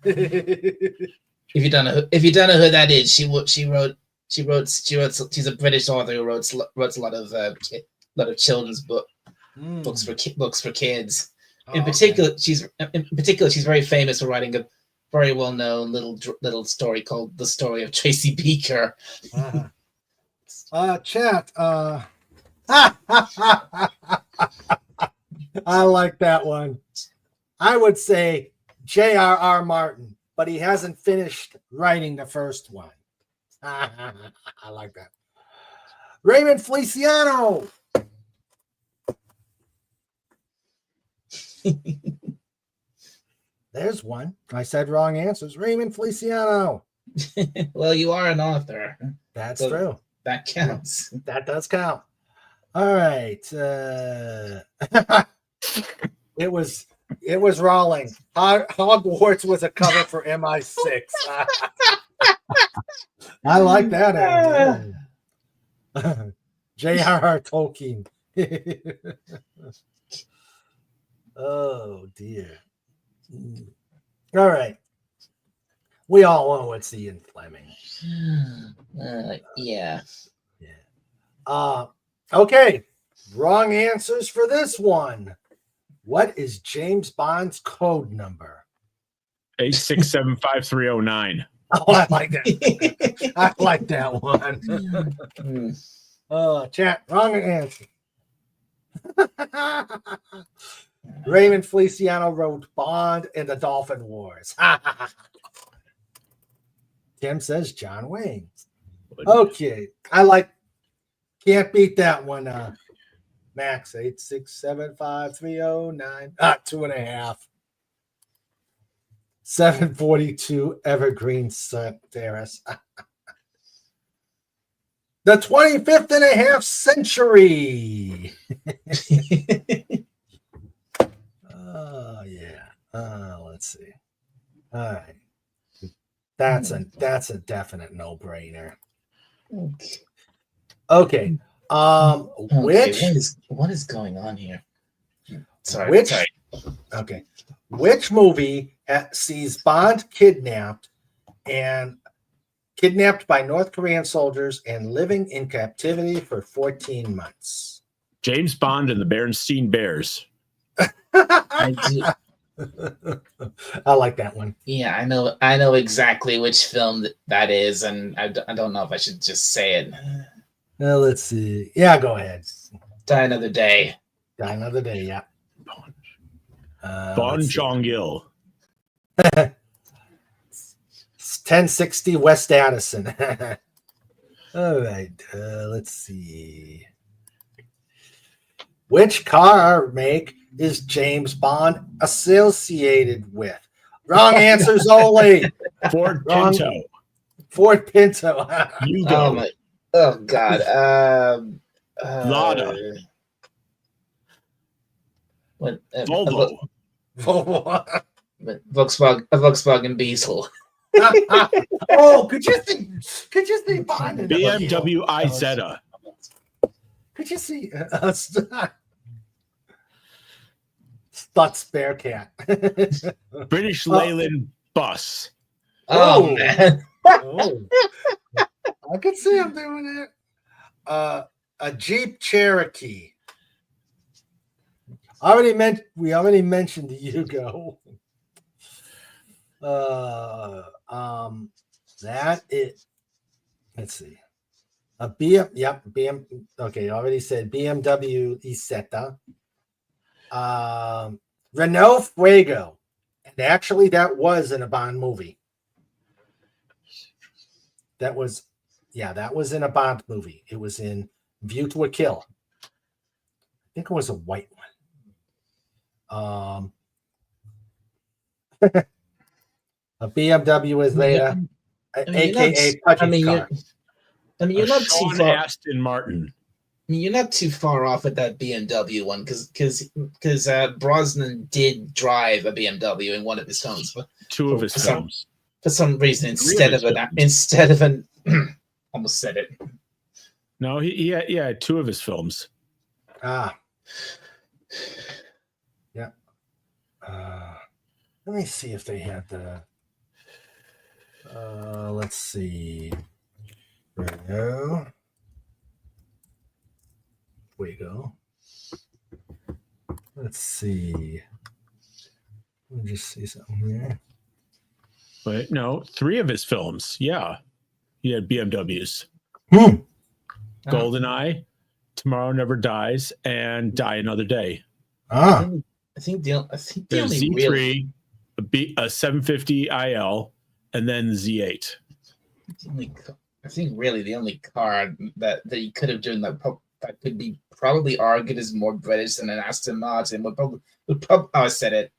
[SPEAKER 5] If you don't know who that is, she's a British author who wrote a lot of children's books for kids. In particular, she's very famous for writing a very well-known little story called The Story of Tracy Beaker.
[SPEAKER 2] Chat. I like that one. I would say J.R.R. Martin, but he hasn't finished writing the first one. I like that. Raymond Feliciano. There's one. I said wrong answers. Raymond Feliciano.
[SPEAKER 5] Well, you are an author.
[SPEAKER 2] That's
[SPEAKER 5] So
[SPEAKER 2] true.
[SPEAKER 5] That counts.
[SPEAKER 2] That does count. All right. It was It was Rowling. Hogwarts was a cover for MI6. I like that answer. J.R.R. Tolkien. Oh dear. All right. We all know it's Ian Fleming.
[SPEAKER 5] Yeah.
[SPEAKER 2] Okay. Wrong answers for this one. What is James Bond's code number?
[SPEAKER 6] 8675309.
[SPEAKER 2] Oh, I like that. I like that one. Chat, wrong answer. Raymond Feliciano wrote Bond and the Dolphin Wars. Tim says John Wayne. Okay, can't beat that one. Max 8675309. 2.5. 742 Evergreen Terrace. The 25th and a half century. Oh yeah. Let's see. All right. That's a definite no-brainer. Okay.
[SPEAKER 5] What is going on here? Sorry.
[SPEAKER 2] Which movie sees Bond kidnapped by North Korean soldiers and living in captivity for 14 months?
[SPEAKER 6] James Bond and the Berenstain Bears.
[SPEAKER 5] I
[SPEAKER 2] like that one.
[SPEAKER 5] Yeah, I know exactly which film that is, and I don't know if I should just say it.
[SPEAKER 2] Well, let's see. Yeah, go ahead.
[SPEAKER 5] Die Another Day.
[SPEAKER 2] Die Another Day, yeah.
[SPEAKER 6] Bong Joon-il.
[SPEAKER 2] 1060 West Addison. All right, let's see. Which car make is James Bond associated with? Wrong answers only.
[SPEAKER 6] Ford Pinto.
[SPEAKER 2] Ford Pinto.
[SPEAKER 6] You go.
[SPEAKER 5] Oh God.
[SPEAKER 6] Lada.
[SPEAKER 5] What?
[SPEAKER 6] Volvo.
[SPEAKER 5] Volkswagen Beetle.
[SPEAKER 2] Oh, could you see Bond in
[SPEAKER 6] BMW Isetta.
[SPEAKER 2] Could you see Stutz Bearcat?
[SPEAKER 6] British Leyland Bus.
[SPEAKER 5] Oh man.
[SPEAKER 2] Oh. I could see him doing it. A Jeep Cherokee. We already mentioned the Yugo. That is. Let's see. A BM. Okay, I already said BMW Isetta. Renault Fuego, and actually, that was in a Bond movie. That was in a Bond movie. It was in View to a Kill. I think it was a white one. A BMW is later, aka Pudgy car.
[SPEAKER 5] You're not too far.
[SPEAKER 6] Aston Martin.
[SPEAKER 5] You're not too far off with that BMW one because Brosnan did drive a BMW in one of his films.
[SPEAKER 6] Two of his films.
[SPEAKER 5] For some reason, instead of an almost said it.
[SPEAKER 6] No, he had two of his films.
[SPEAKER 2] Yeah. Let me see if they had the. Let's see. Renault. Fuego. Let's see. Let me just see something here.
[SPEAKER 6] But no, three of his films. Yeah. He had BMWs. GoldenEye, Tomorrow Never Dies, and Die Another Day.
[SPEAKER 5] I think the only
[SPEAKER 6] Z3, a 750 IL, and then Z8.
[SPEAKER 5] I think really the only car that he could have done that could be probably argued as more British than an Aston Martin would probably I said it.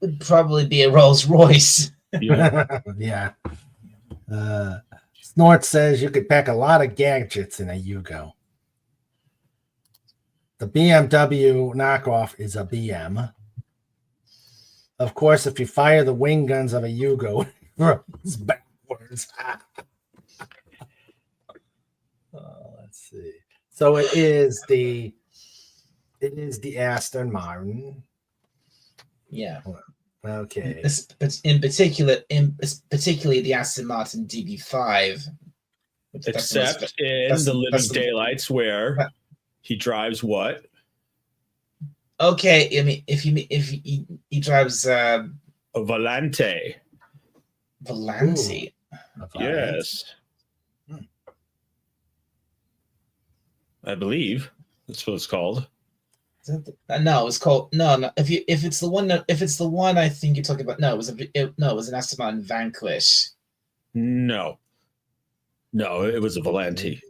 [SPEAKER 5] Would probably be a Rolls Royce.
[SPEAKER 6] Yeah.
[SPEAKER 2] Yeah. Snort says you could pack a lot of gadgets in a Yugo. the BMW knockoff is a BM. Of course, if you fire the wing guns of a Yugo, it runs backwards. Let's see. So it is the Aston Martin.
[SPEAKER 5] Yeah.
[SPEAKER 2] Okay.
[SPEAKER 5] Particularly the Aston Martin DB5.
[SPEAKER 6] Except in the Living Daylights, where he drives what?
[SPEAKER 5] Okay, I mean, if he drives
[SPEAKER 6] A Volante.
[SPEAKER 5] Volante.
[SPEAKER 6] Yes. I believe that's what it's called.
[SPEAKER 5] No, it's called no. If it's the one I think you're talking about, no, it was an Aston Martin Vanquish.
[SPEAKER 6] No, it was a Volante.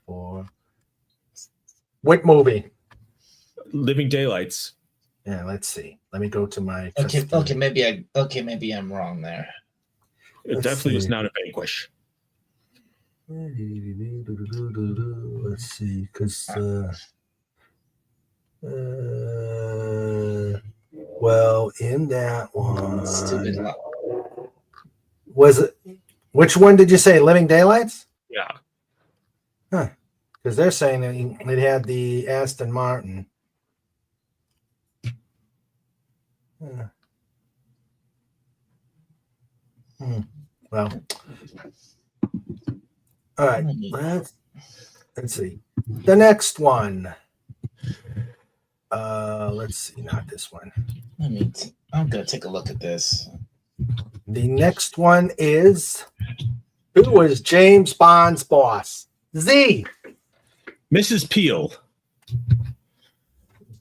[SPEAKER 2] Or what movie?
[SPEAKER 6] Living Daylights.
[SPEAKER 2] Yeah, let's see. Let me go to my.
[SPEAKER 5] Okay, maybe I'm wrong there.
[SPEAKER 6] It definitely is not a Vanquish.
[SPEAKER 2] Let's see, because well, in that one,
[SPEAKER 5] Stupid.
[SPEAKER 2] was it? Which one did you say? Living Daylights?
[SPEAKER 6] Yeah.
[SPEAKER 2] Huh? Because they're saying that it had the Aston Martin. Well, all right. Let's see. The next one. Let's see. Not this one.
[SPEAKER 5] I'm gonna take a look at this.
[SPEAKER 2] The next one is who was James Bond's boss? Z.
[SPEAKER 6] Mrs. Peel.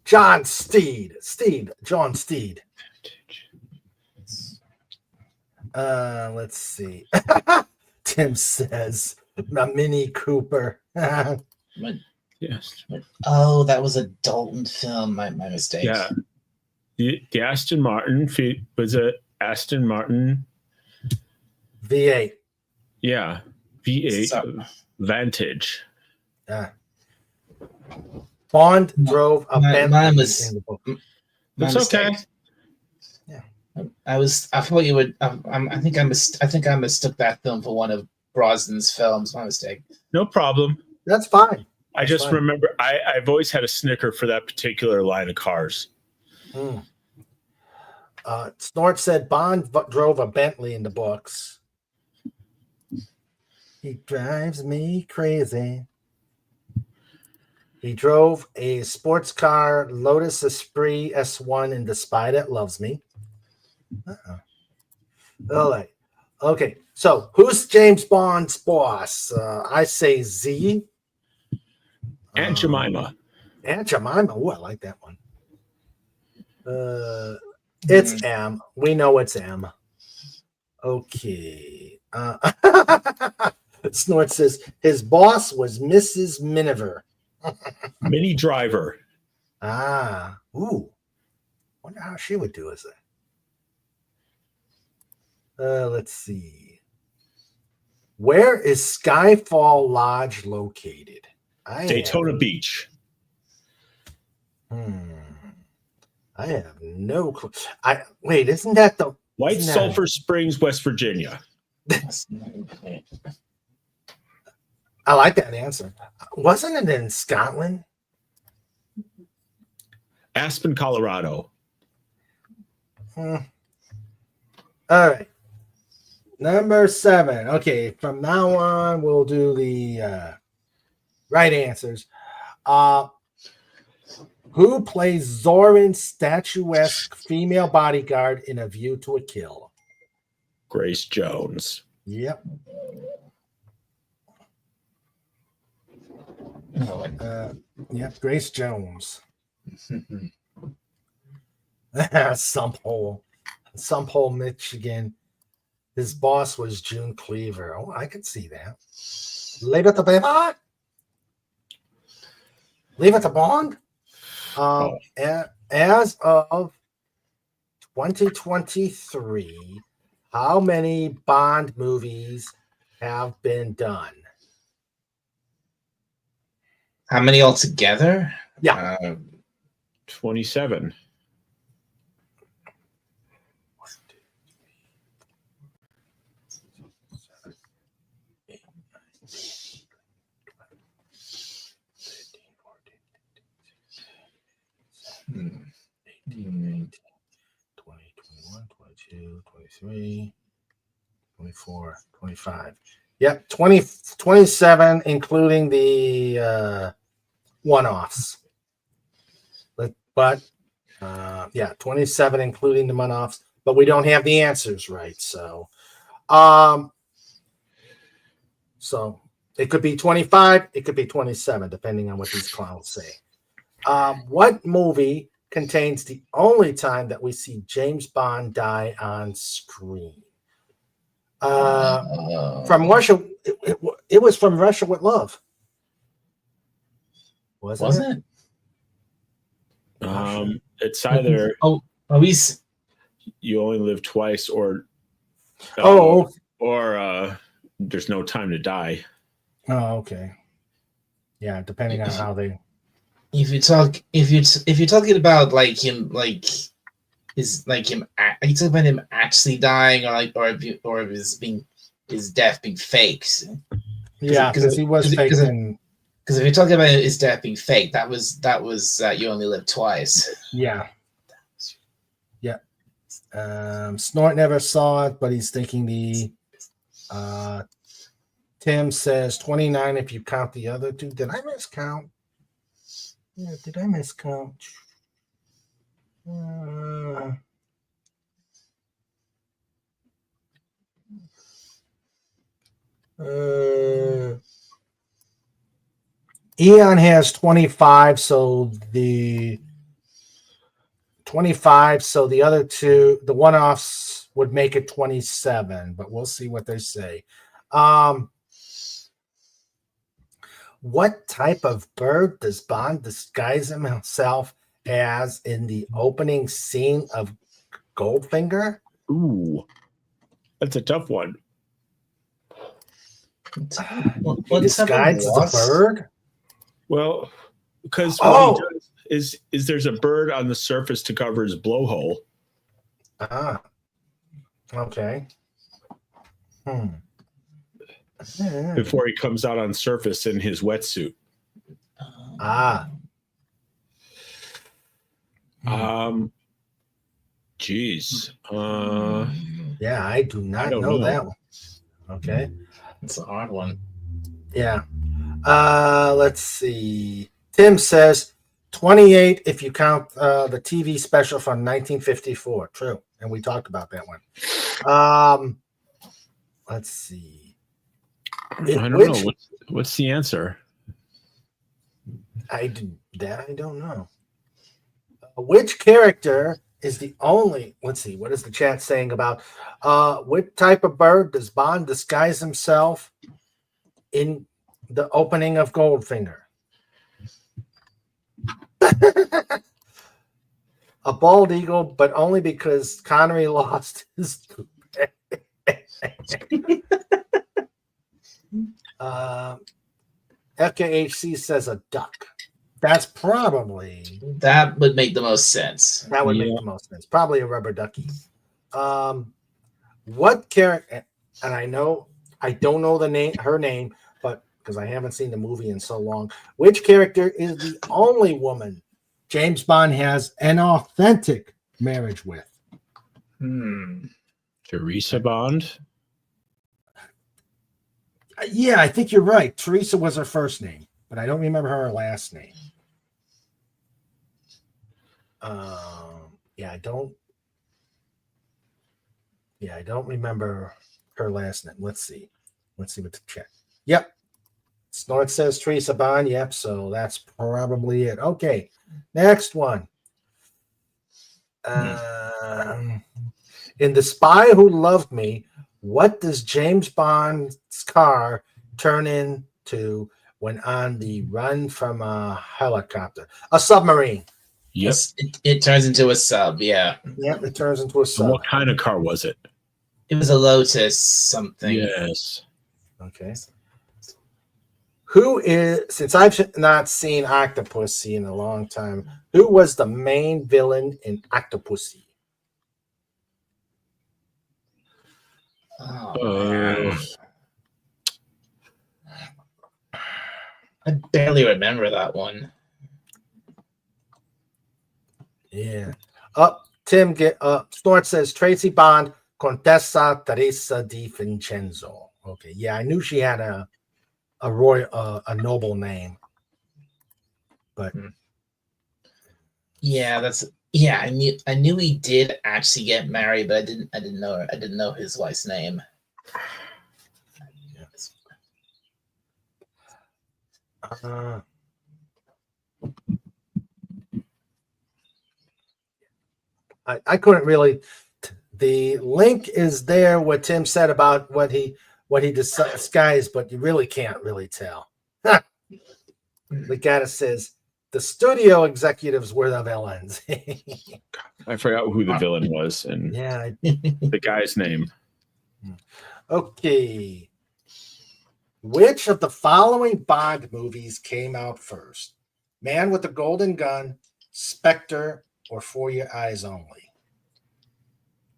[SPEAKER 2] John Steed. John Steed. Let's see. Tim says a Mini Cooper.
[SPEAKER 6] Yes.
[SPEAKER 5] Oh, that was a Dalton film. My mistake.
[SPEAKER 6] Yeah. The Aston Martin was a Aston Martin
[SPEAKER 2] V8.
[SPEAKER 6] Yeah. V8
[SPEAKER 5] So-
[SPEAKER 6] Vantage.
[SPEAKER 2] Bond drove a Bentley
[SPEAKER 5] mine was-
[SPEAKER 2] in the book.
[SPEAKER 5] My
[SPEAKER 6] It's
[SPEAKER 5] mistake.
[SPEAKER 6] okay.
[SPEAKER 5] I thought you would. I think I mistook that film for one of Brosnan's films. My mistake.
[SPEAKER 6] No problem.
[SPEAKER 2] That's fine.
[SPEAKER 6] I just
[SPEAKER 2] fine.
[SPEAKER 6] remember I've always had a snicker for that particular line of cars.
[SPEAKER 2] Snort said Bond drove a Bentley in the books. He drives me crazy. He drove a sports car Lotus Esprit S1 in Despite It Loves Me. All right. Okay. So who's James Bond's boss? I say Z.
[SPEAKER 6] Aunt Jemima.
[SPEAKER 2] Aunt Jemima. Oh, I like that one. It's M. We know it's M. Okay. Snort says his boss was Mrs. Miniver.
[SPEAKER 6] Mini Driver.
[SPEAKER 2] Ooh. Wonder how she would do as that. Let's see. Where is Skyfall Lodge located?
[SPEAKER 6] Daytona Beach.
[SPEAKER 2] I have no clue. Wait, isn't that the
[SPEAKER 6] White
[SPEAKER 2] isn't that-
[SPEAKER 6] Sulphur Springs, West Virginia.
[SPEAKER 2] I like that answer. Wasn't it in Scotland?
[SPEAKER 6] Aspen, Colorado.
[SPEAKER 2] All right. Number 7. Okay, from now on, we'll do the right answers. Who plays Zoran's statuesque female bodyguard in A View to a Kill?
[SPEAKER 6] Grace Jones.
[SPEAKER 2] Yep. Yep, Grace Jones. Sumphole, Michigan. His boss was June Cleaver. Oh, I could see that. Leave it to Bond. Leave it to Bond. As of 2023, how many Bond movies have been done?
[SPEAKER 5] How many altogether?
[SPEAKER 2] Yeah.
[SPEAKER 6] 27.
[SPEAKER 5] Hmm.
[SPEAKER 2] 18, 20, 21, 22, 23, 24, 25. Yep, 27, including the one-offs. But yeah, 27, including the one-offs. But we don't have the answers right. So it could be 25, it could be 27, depending on what these clowns say. What movie contains the only time that we see James Bond die on screen? From Russia, it was from Russia with Love.
[SPEAKER 5] Was it?
[SPEAKER 6] It's either You Only Live Twice or There's No Time to Die.
[SPEAKER 2] Oh, okay. Yeah, depending on how they.
[SPEAKER 5] If you're talking about like him, like is like him, are you talking about him actually dying, or his death being faked?
[SPEAKER 2] Yeah, because he was faked.
[SPEAKER 5] Because if you're talking about his death being fake, that was You Only Live Twice.
[SPEAKER 2] Yeah. Yeah. Snort never saw it, but he's thinking Tim says 29 if you count the other two. Did I miscount? Yeah, did I miscount? Eon has 25, so the 25, so the other two, the one-offs would make it 27, but we'll see what they say. What type of bird does Bond disguise himself as in the opening scene of Goldfinger?
[SPEAKER 6] Ooh, that's a tough one.
[SPEAKER 2] He disguises the bird?
[SPEAKER 6] Well, because what he does is there's a bird on the surface to cover his blowhole.
[SPEAKER 2] Ah, okay.
[SPEAKER 6] Before he comes out on surface in his wetsuit. Geez.
[SPEAKER 2] Yeah, I do not know that one. Okay.
[SPEAKER 5] It's a hard one.
[SPEAKER 2] Yeah. Let's see. Tim says 28 if you count the TV special from 1954. True. And we talked about that one. Let's see.
[SPEAKER 6] I don't know. What's the answer?
[SPEAKER 2] I don't know. Which character is the only? Let's see. What is the chat saying about? What type of bird does Bond disguise himself in the opening of Goldfinger? A bald eagle, but only because Connery lost his. FKHC says a duck. That's probably.
[SPEAKER 5] That would make the most sense.
[SPEAKER 2] That would make the most sense. Probably a rubber ducky. What character? And I don't know her name, but because I haven't seen the movie in so long. Which character is the only woman James Bond has an authentic marriage with?
[SPEAKER 6] Teresa Bond.
[SPEAKER 2] Yeah, I think you're right. Teresa was her first name, but I don't remember her last name. I don't remember her last name. Let's see what the chat. Yep. Snort says Teresa Bond. Yep. So that's probably it. Okay. Next one. In The Spy Who Loved Me, what does James Bond's car turn into when on the run from a helicopter? A submarine.
[SPEAKER 6] Yes.
[SPEAKER 5] It turns into a sub, yeah.
[SPEAKER 2] Yep, it turns into a sub.
[SPEAKER 6] What kind of car was it?
[SPEAKER 5] It was a Lotus something.
[SPEAKER 6] Yes.
[SPEAKER 2] Okay. Who is, since I've not seen Octopussy in a long time, who was the main villain in Octopussy?
[SPEAKER 5] Oh, man. I barely remember that one.
[SPEAKER 2] Yeah. Tim Snort says Tracy Bond, Contessa Teresa di Vincenzo. Okay, yeah, I knew she had a noble name, but
[SPEAKER 5] yeah, I knew he did actually get married, but I didn't know his wife's name.
[SPEAKER 2] I couldn't really. The link is there. What Tim said about what he disguised, but you really can't really tell. Legata says the studio executives were the villains.
[SPEAKER 6] I forgot who the villain was and
[SPEAKER 2] Yeah.
[SPEAKER 6] the guy's name.
[SPEAKER 2] Okay. Which of the following Bond movies came out first? Man with the Golden Gun, Spectre, or For Your Eyes Only?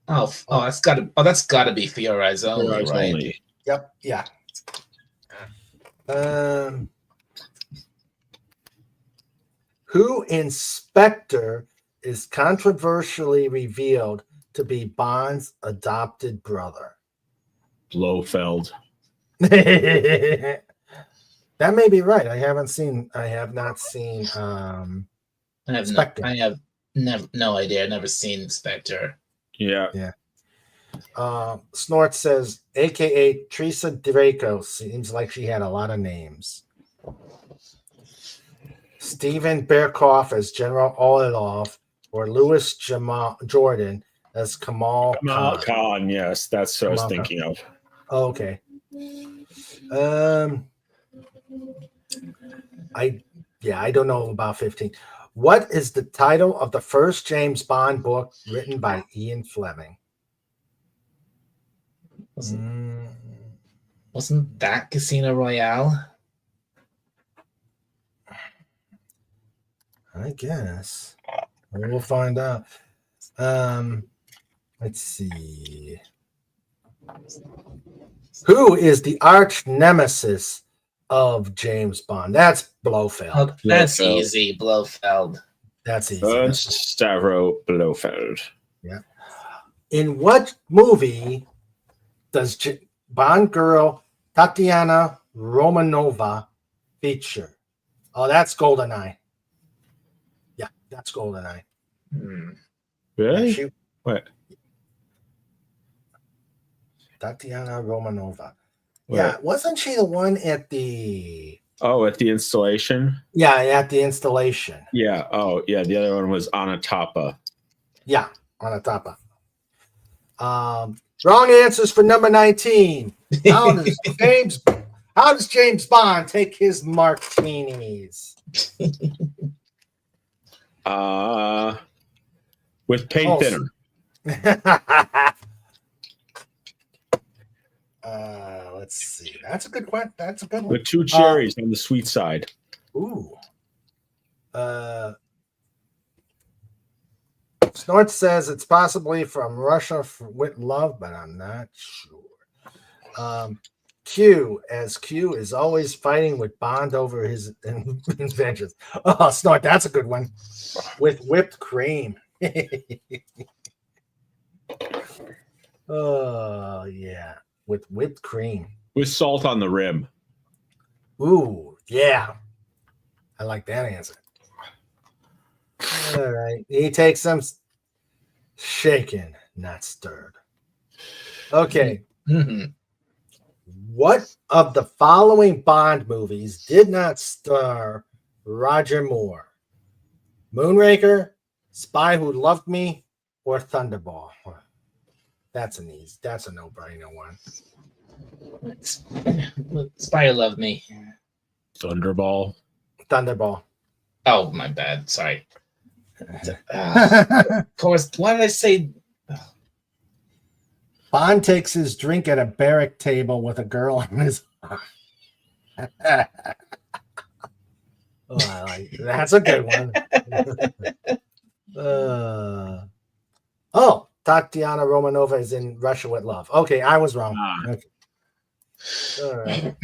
[SPEAKER 5] That's gotta be For Your Eyes Only,
[SPEAKER 6] Your Eyes
[SPEAKER 5] right?
[SPEAKER 6] Only.
[SPEAKER 2] Yep. Yeah. Who in Spectre is controversially revealed to be Bond's adopted brother?
[SPEAKER 6] Blofeld.
[SPEAKER 2] That may be right. I have not seen
[SPEAKER 5] I have
[SPEAKER 2] Spectre.
[SPEAKER 5] no idea. I've never seen Spectre.
[SPEAKER 6] Yeah.
[SPEAKER 2] Snort says, AKA Teresa Draco. Seems like she had a lot of names. Stephen Berkoff as General Orlov, or Louis Jordan as Kamal
[SPEAKER 6] Kamal
[SPEAKER 2] Khan.
[SPEAKER 6] Khan, yes, that's what I was
[SPEAKER 2] Kamal
[SPEAKER 6] thinking of.
[SPEAKER 2] Oh, okay. I don't know about 15. What is the title of the first James Bond book written by Ian Fleming?
[SPEAKER 5] Wasn't that Casino Royale?
[SPEAKER 2] I guess. We'll find out. Let's see. Who is the arch nemesis of James Bond? That's Blofeld.
[SPEAKER 5] Oh, that's
[SPEAKER 6] Blofeld.
[SPEAKER 5] easy, Blofeld.
[SPEAKER 2] That's easy.
[SPEAKER 6] Stavro Blofeld.
[SPEAKER 2] Yeah. In what movie does Bond girl Tatiana Romanova feature? Oh, that's GoldenEye. Yeah, that's GoldenEye.
[SPEAKER 6] Really?
[SPEAKER 2] Yeah,
[SPEAKER 6] What?
[SPEAKER 2] Tatiana Romanova.
[SPEAKER 6] What?
[SPEAKER 2] Yeah, wasn't she the one at the?
[SPEAKER 6] Oh, at the installation?
[SPEAKER 2] Yeah, at the installation.
[SPEAKER 6] Yeah. Oh, yeah. The other one was Anatapa.
[SPEAKER 2] Yeah, on the top of. Wrong answers for number 19. How does James Bond take his martinis?
[SPEAKER 6] With paint thinner.
[SPEAKER 2] Let's see. That's a good one. That's a good one.
[SPEAKER 6] With 2 cherries on the sweet side.
[SPEAKER 2] Ooh. Snort says it's possibly from Russia with love, but I'm not sure. Q is always fighting with Bond over his inventions. Oh, Snort, that's a good one. With whipped cream. Oh, yeah. With whipped cream.
[SPEAKER 6] With salt on the rim.
[SPEAKER 2] Ooh, yeah. I like that answer. All right. He takes them shaken, not stirred. Okay.
[SPEAKER 5] Mm-hmm.
[SPEAKER 2] What of the following Bond movies did not star Roger Moore? Moonraker, Spy Who Loved Me, or Thunderball? That's a no-brainer one.
[SPEAKER 5] Spy Who Loved Me.
[SPEAKER 6] Thunderball.
[SPEAKER 2] Thunderball.
[SPEAKER 5] Oh, my bad. Sorry. Of course. Why did I say?
[SPEAKER 2] Bond takes his drink at a barrack table with a girl on his arm. Oh, that's a good one. Tatiana Romanova is in Russia with Love. Okay, I was wrong. Okay. All right.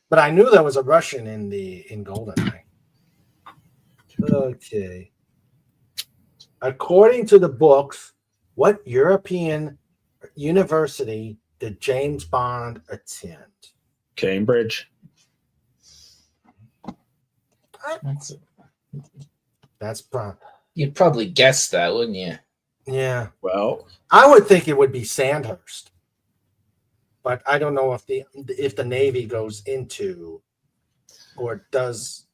[SPEAKER 2] But I knew there was a Russian in GoldenEye. Okay. According to the books, what European university did James Bond attend?
[SPEAKER 6] Cambridge.
[SPEAKER 2] That's probably.
[SPEAKER 5] You'd probably guess that, wouldn't you?
[SPEAKER 2] Yeah.
[SPEAKER 6] Well,
[SPEAKER 2] I would think it would be Sandhurst. But I don't know if the Navy goes into or does.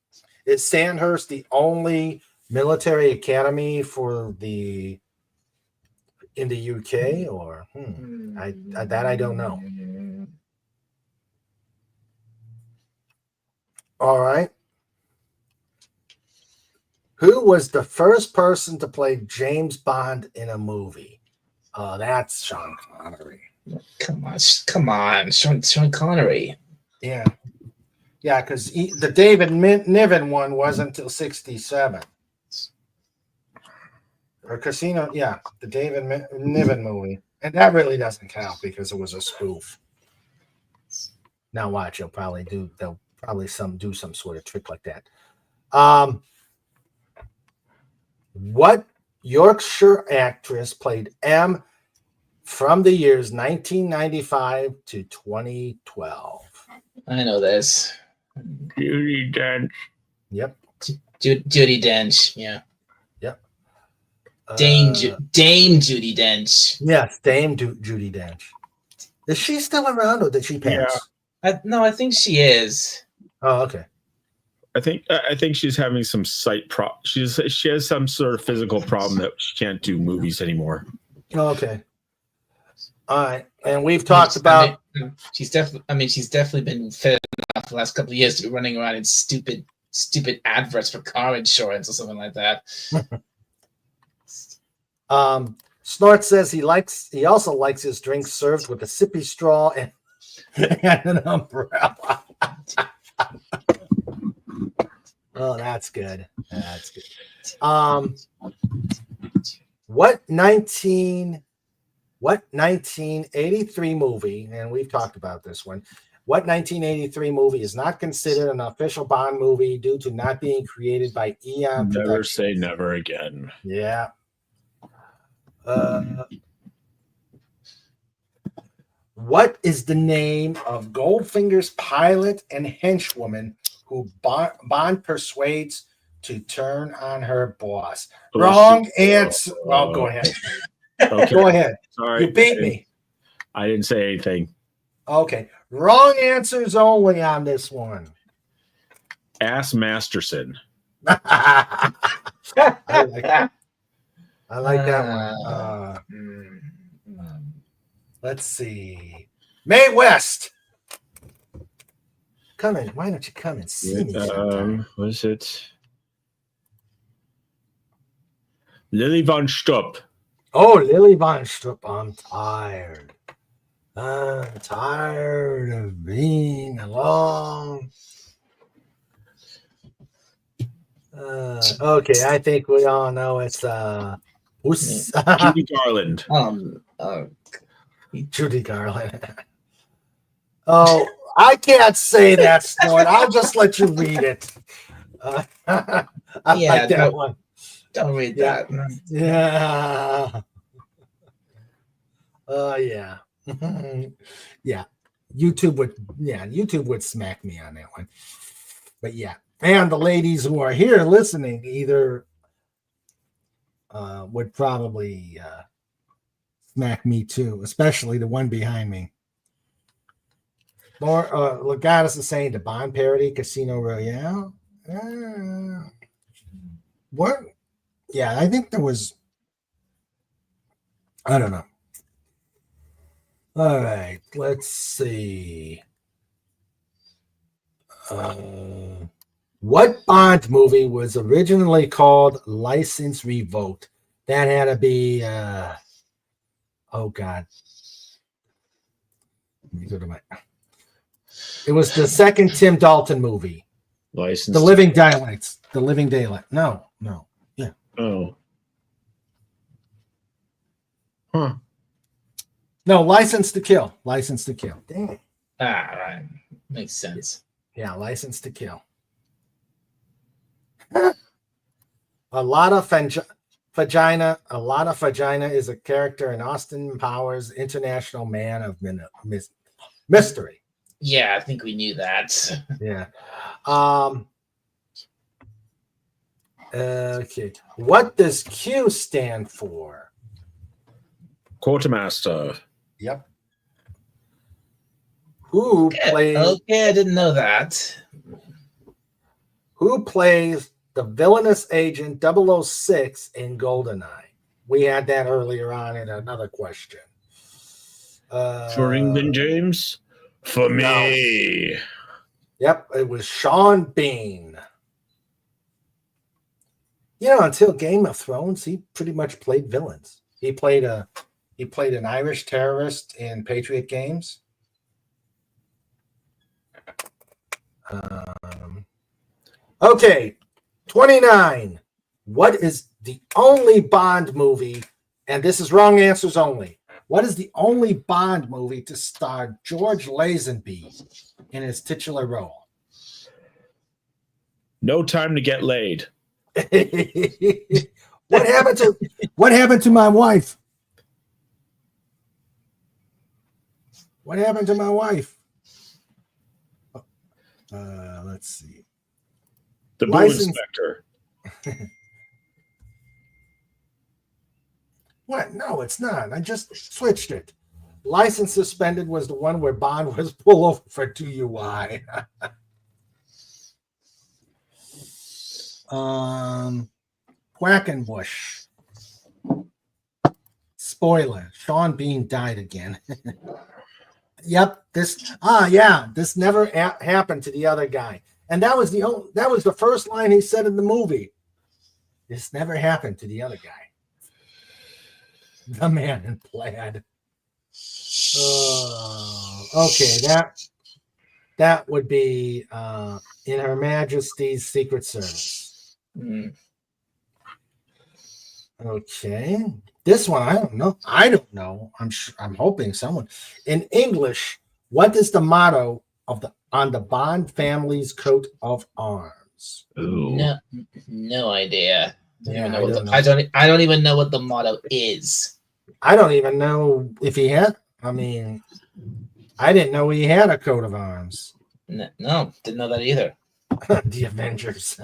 [SPEAKER 2] Is Sandhurst the only military academy for in the UK or I don't know. All right. Who was the first person to play James Bond in a movie? That's Sean Connery.
[SPEAKER 5] Come on, Sean Connery.
[SPEAKER 2] Yeah, because the David Niven one wasn't until '67. Or Casino, the David Niven movie, and that really doesn't count because it was a spoof. Now watch, they'll probably do some sort of trick like that. What Yorkshire actress played M from the years 1995 to 2012?
[SPEAKER 5] I know this.
[SPEAKER 6] Judi Dench.
[SPEAKER 2] Yep.
[SPEAKER 5] Judi Dench. Yeah.
[SPEAKER 2] Yep.
[SPEAKER 5] Dame Judi Dench.
[SPEAKER 2] Yes, Dame Judi Dench. Is she still around or did she pass?
[SPEAKER 5] No, I think she is.
[SPEAKER 2] Oh, okay.
[SPEAKER 6] I think she's having some sight she has some sort of physical problem that she can't do movies anymore.
[SPEAKER 2] Oh, okay. All right, and we've talked about.
[SPEAKER 5] She's definitely been fit enough the last couple of years to be running around in stupid adverts for car insurance or something like that.
[SPEAKER 2] Snort says he also likes his drinks served with a sippy straw and an umbrella. Oh, that's good. That's good. What 1983 movie, and we've talked about this one, what 1983 movie is not considered an official Bond movie due to not being created by Eon
[SPEAKER 6] Never
[SPEAKER 2] Productions?
[SPEAKER 6] say never again.
[SPEAKER 2] Yeah. What is the name of Goldfinger's pilot and henchwoman who Bond persuades to turn on her boss? Wrong answer. Oh, go ahead.
[SPEAKER 6] Okay.
[SPEAKER 2] Go ahead.
[SPEAKER 6] Sorry.
[SPEAKER 2] You beat me.
[SPEAKER 6] I didn't say anything.
[SPEAKER 2] Okay. Wrong answers only on this one.
[SPEAKER 6] Ass Masterson.
[SPEAKER 2] I like that one. Let's see. Mae West. Come in. Why don't you come and see me sometime?
[SPEAKER 6] Was it Lily von Stupp?
[SPEAKER 2] Oh, Lily von Stupp. I'm tired. I'm tired of being alone. Okay, I think we all know it's
[SPEAKER 6] Judy Garland.
[SPEAKER 2] Judy Garland. Oh, I can't say that, Snort. I'll just let you read it. I like that one.
[SPEAKER 5] Don't read that.
[SPEAKER 2] Yeah. Yeah. Yeah. YouTube would smack me on that one. But yeah. And the ladies who are here listening either would probably smack me too, especially the one behind me. More Legatus is saying the Bond parody, Casino Royale. What? Yeah, I think there was. I don't know. All right, let's see. What Bond movie was originally called License Revoked? That had to be. Oh God. Let me go to my. It was the second Tim Dalton movie.
[SPEAKER 6] License.
[SPEAKER 2] The Living Daylights. The Living Daylight. No.
[SPEAKER 6] Oh. Huh.
[SPEAKER 2] No, License to Kill. License to Kill. Dang it.
[SPEAKER 5] Ah, right. Makes sense.
[SPEAKER 2] Yeah, License to Kill. A lot of vagina. A lot of vagina is a character in Austin Powers' International Man of Mystery.
[SPEAKER 5] Yeah, I think we knew that.
[SPEAKER 2] Yeah. Okay. What does Q stand for?
[SPEAKER 6] Quartermaster.
[SPEAKER 2] Yep. Who plays
[SPEAKER 5] Okay, I didn't know that.
[SPEAKER 2] the villainous agent 006 in GoldenEye? We had that earlier on in another question.
[SPEAKER 6] For England, James? For
[SPEAKER 2] no.
[SPEAKER 6] me.
[SPEAKER 2] Yep, it was Sean Bean. You know, until Game of Thrones, he pretty much played villains. He played an Irish terrorist in Patriot Games. Okay, 29. What is the only Bond movie, and this is wrong answers only, what is the only Bond movie to star George Lazenby in his titular role?
[SPEAKER 6] No Time to Get Laid.
[SPEAKER 2] What happened to my wife? What happened to my wife? Let's see.
[SPEAKER 6] The Boo
[SPEAKER 2] License-
[SPEAKER 6] Inspector.
[SPEAKER 2] What? No, it's not. I just switched it. License Suspended was the one where Bond was pulled over for DUI. Quackenbush. Spoiler: Sean Bean died again. Yep. This never happened to the other guy, and that was the first line he said in the movie. This never happened to the other guy. The man in plaid. Okay, that would be in Her Majesty's Secret Service.
[SPEAKER 5] Mm.
[SPEAKER 2] Okay, this one I don't know. I'm hoping someone in English. What is the motto on the Bond family's coat of arms?
[SPEAKER 6] Ooh.
[SPEAKER 5] No idea.
[SPEAKER 2] Yeah,
[SPEAKER 5] I don't even know what the motto is.
[SPEAKER 2] I don't even know if he had. I mean, I didn't know he had a coat of arms.
[SPEAKER 5] No, didn't know that either.
[SPEAKER 2] The Avengers.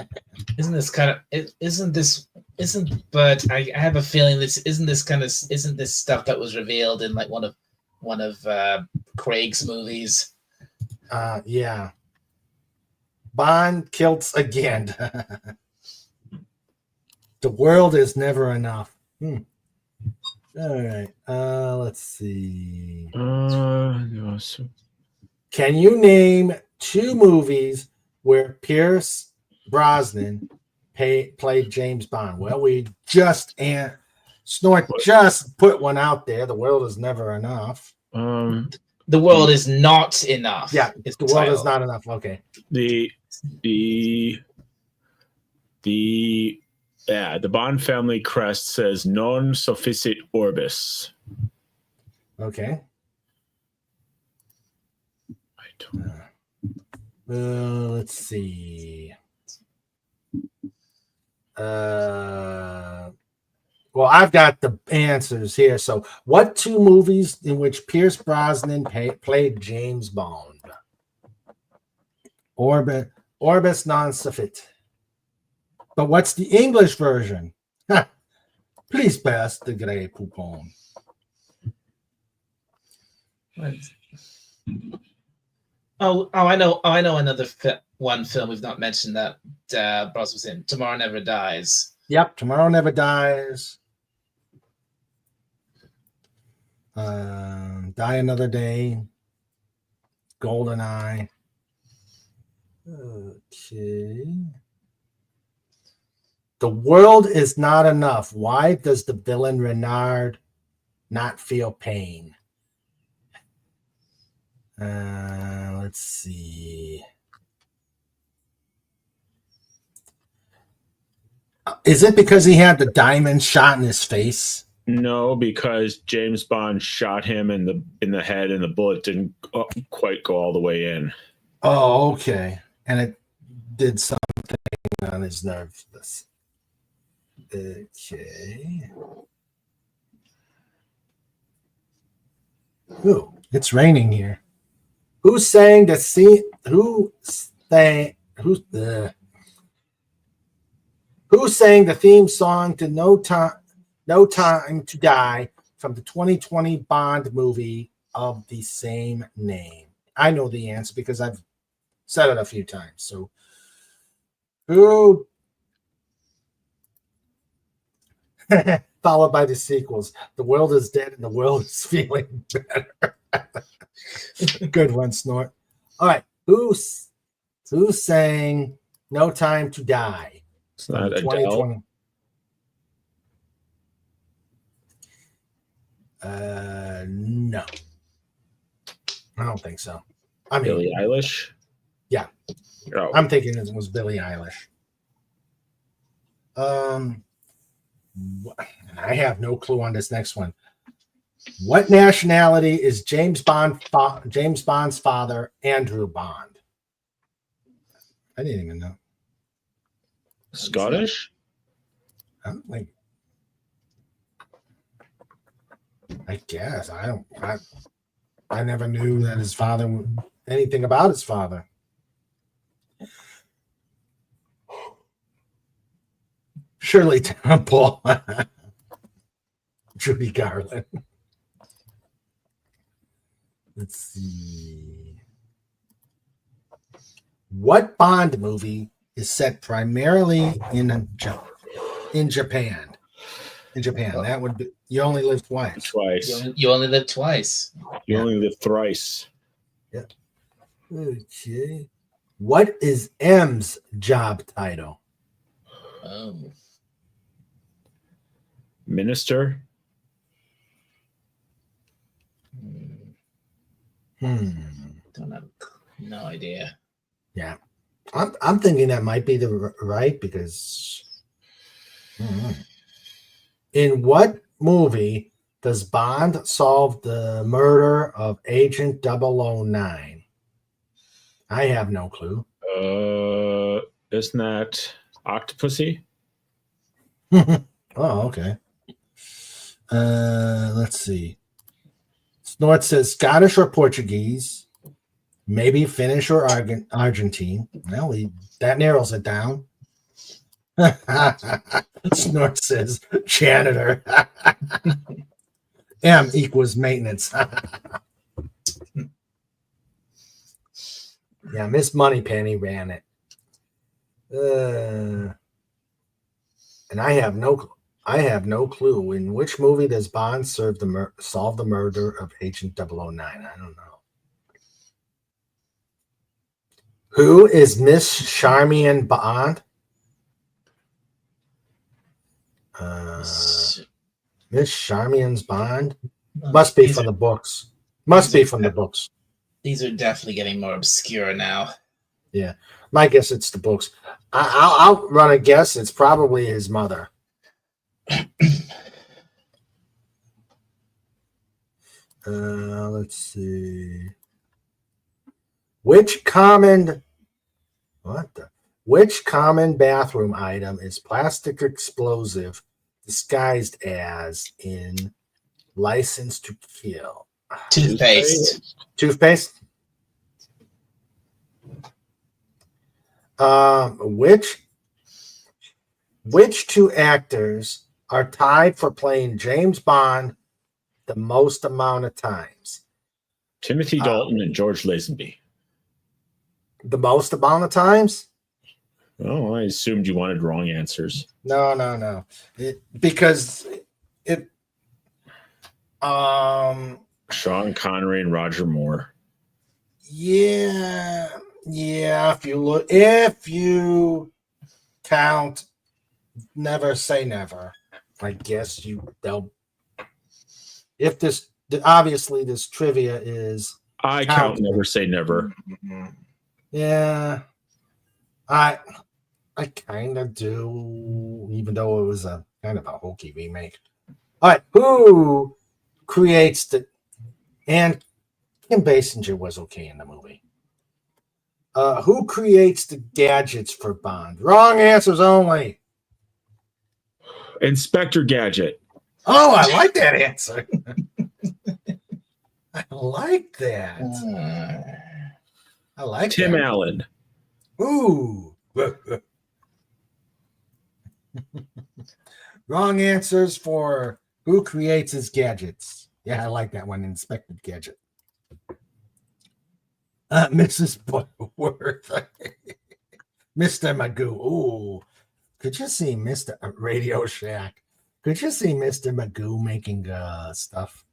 [SPEAKER 5] But I have a feeling isn't this stuff that was revealed in like one of Craig's movies.
[SPEAKER 2] Yeah. Bond kilts again. The world is never enough. All right. Let's see. Can you name 2 movies where Pierce Brosnan played James Bond? Well, we just Snort just put one out there. The world is never enough.
[SPEAKER 5] The world is not enough.
[SPEAKER 2] Yeah,
[SPEAKER 5] It's
[SPEAKER 2] the world is
[SPEAKER 5] title.
[SPEAKER 2] not enough. Okay.
[SPEAKER 6] The Bond family crest says non sufficit orbis.
[SPEAKER 2] Okay.
[SPEAKER 6] I don't know.
[SPEAKER 2] Let's see. Well, I've got the answers here. So, what 2 movies in which Pierce Brosnan played James Bond? Orbis non sufficit. But what's the English version? Please pass the Grey Poupon.
[SPEAKER 5] I know another one film we've not mentioned that Bros was in. Tomorrow Never Dies.
[SPEAKER 2] Yep, Tomorrow Never Dies. Die Another Day. GoldenEye. Okay. The world is not enough. Why does the villain Renard not feel pain? Let's see. Is it because he had the diamond shot in his face?
[SPEAKER 6] No, because James Bond shot him in the head, and the bullet didn't quite go all the way in.
[SPEAKER 2] Oh, okay. And it did something on his nerves. Okay. Ooh, it's raining here. Who sang the scene? Who sang the theme song to No Time to Die from the 2020 Bond movie of the same name? I know the answer because I've said it a few times. So, who? Followed by the sequels. The world is dead and the world is feeling better. Good one, Snort. All right. Who sang No Time to Die?
[SPEAKER 6] It's not Adele.
[SPEAKER 2] No. I don't think so. I mean,
[SPEAKER 6] Billie Eilish?
[SPEAKER 2] Yeah.
[SPEAKER 6] Oh.
[SPEAKER 2] I'm thinking it was Billie Eilish. I have no clue on this next one. What nationality is James Bond's father, Andrew Bond? I didn't even know.
[SPEAKER 6] Scottish?
[SPEAKER 2] I guess I never knew that his father anything about his father. Shirley Temple. Judy Garland. Let's see. What Bond movie is set primarily in Japan? In Japan. That would be You Only Live Twice.
[SPEAKER 5] You only live twice.
[SPEAKER 6] You only live thrice.
[SPEAKER 2] Yeah. Okay. What is M's job title?
[SPEAKER 5] Oh.
[SPEAKER 6] Minister?
[SPEAKER 5] Don't have no idea.
[SPEAKER 2] Yeah. I'm thinking that might be the right because in what movie does Bond solve the murder of Agent 009? I have no clue.
[SPEAKER 6] Isn't that Octopussy?
[SPEAKER 2] Oh, okay. Let's see. Snort says Scottish or Portuguese, maybe Finnish or Argentine. Well, that narrows it down. Snort says janitor. M equals maintenance. Yeah, Miss Moneypenny ran it. And I have no clue. In which movie does Bond solve the murder of Agent 009? I don't know. Who is Miss Charmian Bond? Miss Charmian's Bond must be from the books.
[SPEAKER 5] These are definitely getting more obscure now.
[SPEAKER 2] Yeah, my guess it's the books. I'll run a guess. It's probably his mother. Let's see. Which common bathroom item is plastic explosive disguised as in License to Kill?
[SPEAKER 5] Toothpaste.
[SPEAKER 2] Toothpaste? Which two actors are tied for playing James Bond the most amount of times?
[SPEAKER 6] Timothy Dalton and George Lazenby.
[SPEAKER 2] The most amount of times?
[SPEAKER 6] Oh, I assumed you wanted wrong answers.
[SPEAKER 2] No. Because it
[SPEAKER 6] Sean Connery and Roger Moore.
[SPEAKER 2] Yeah. If you count Never Say Never, I guess they'll. If this obviously this trivia is.
[SPEAKER 6] I count Never Say Never.
[SPEAKER 2] Yeah, I kind of do. even though it was a kind of a hokey remake. All right, who creates the? And Kim Basinger was okay in the movie. Who creates the gadgets for Bond? Wrong answers only.
[SPEAKER 6] Inspector Gadget.
[SPEAKER 2] Oh, I like that answer. I like that. I like
[SPEAKER 6] Tim
[SPEAKER 2] that.
[SPEAKER 6] Allen.
[SPEAKER 2] Ooh. Wrong answers for who creates his gadgets. Yeah, I like that one. Inspector Gadget. Mrs. Butterworth. Mr. Magoo. Ooh. Could you see Mr. Radio Shack? Could you see Mr. Magoo making stuff?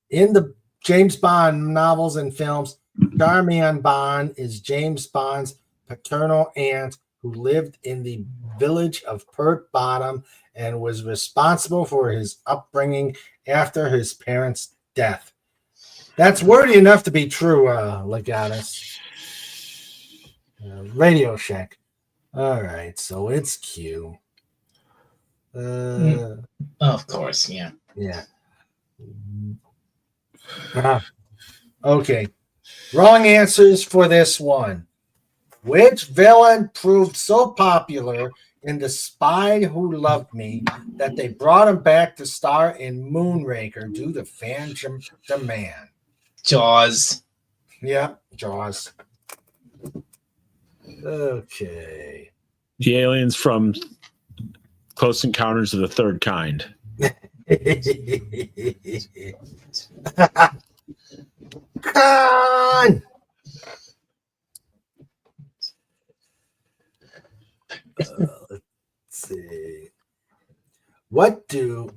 [SPEAKER 2] In the James Bond novels and films, Charmian Bond is James Bond's paternal aunt who lived in the village of Pert Bottom and was responsible for his upbringing after his parents' death. That's wordy enough to be true, Legatus. Radio Shack. All right, so it's Q.
[SPEAKER 5] Of course, yeah.
[SPEAKER 2] Yeah. Okay. Wrong answers for this one. Which villain proved so popular in The Spy Who Loved Me that they brought him back to star in Moonraker due to fan demand?
[SPEAKER 5] Jaws.
[SPEAKER 2] Yeah, Jaws. Okay.
[SPEAKER 6] The aliens from Close Encounters of the Third Kind.
[SPEAKER 2] Con! Let's see. What do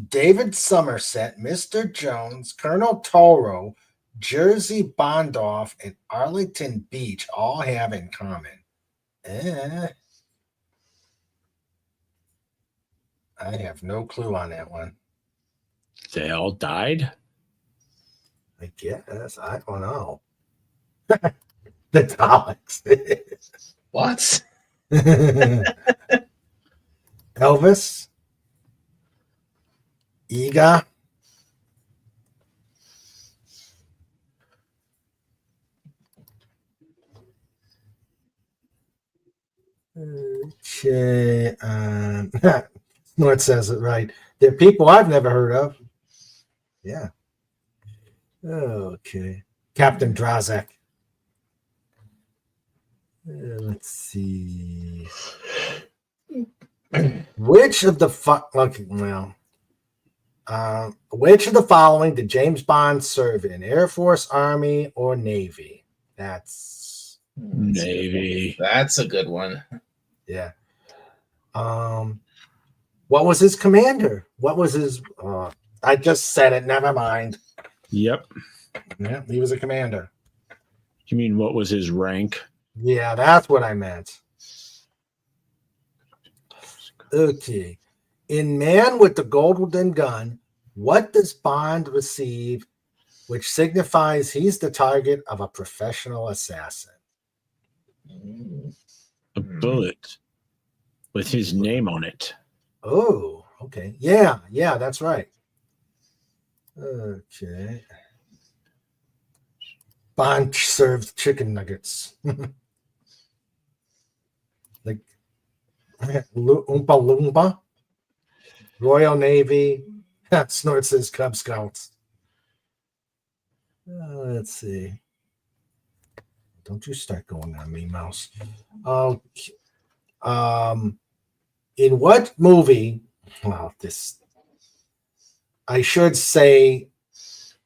[SPEAKER 2] David Somerset, Mr. Jones, Colonel Toro, Jersey Bondoff, and Arlington Beach all have in common? I have no clue on that one.
[SPEAKER 6] They all died?
[SPEAKER 2] I guess. I don't know. The Daleks.
[SPEAKER 5] What?
[SPEAKER 2] Elvis. Ega. Okay. Snort says it right. They're people I've never heard of. Yeah. Okay. Captain Drazak. Let's see. Which of the following did James Bond serve in? Air Force, Army, or Navy? That's
[SPEAKER 6] Navy.
[SPEAKER 5] That's a good one.
[SPEAKER 2] yeah. What was his commander? What was his? I just said it. Never mind.
[SPEAKER 6] Yep.
[SPEAKER 2] Yeah, he was a commander.
[SPEAKER 6] You mean what was his rank?
[SPEAKER 2] Yeah, that's what I meant. Okay. In Man with the Golden Gun, what does Bond receive, which signifies he's the target of a professional assassin?
[SPEAKER 6] A bullet with his name on it.
[SPEAKER 2] Oh, okay. Yeah, that's right. Okay. Bond served chicken nuggets. Like Oompa Loompa, Royal Navy. Snort says Cub Scouts. Let's see. Don't you start going on me, mouse. Okay. In what movie? Well, I should say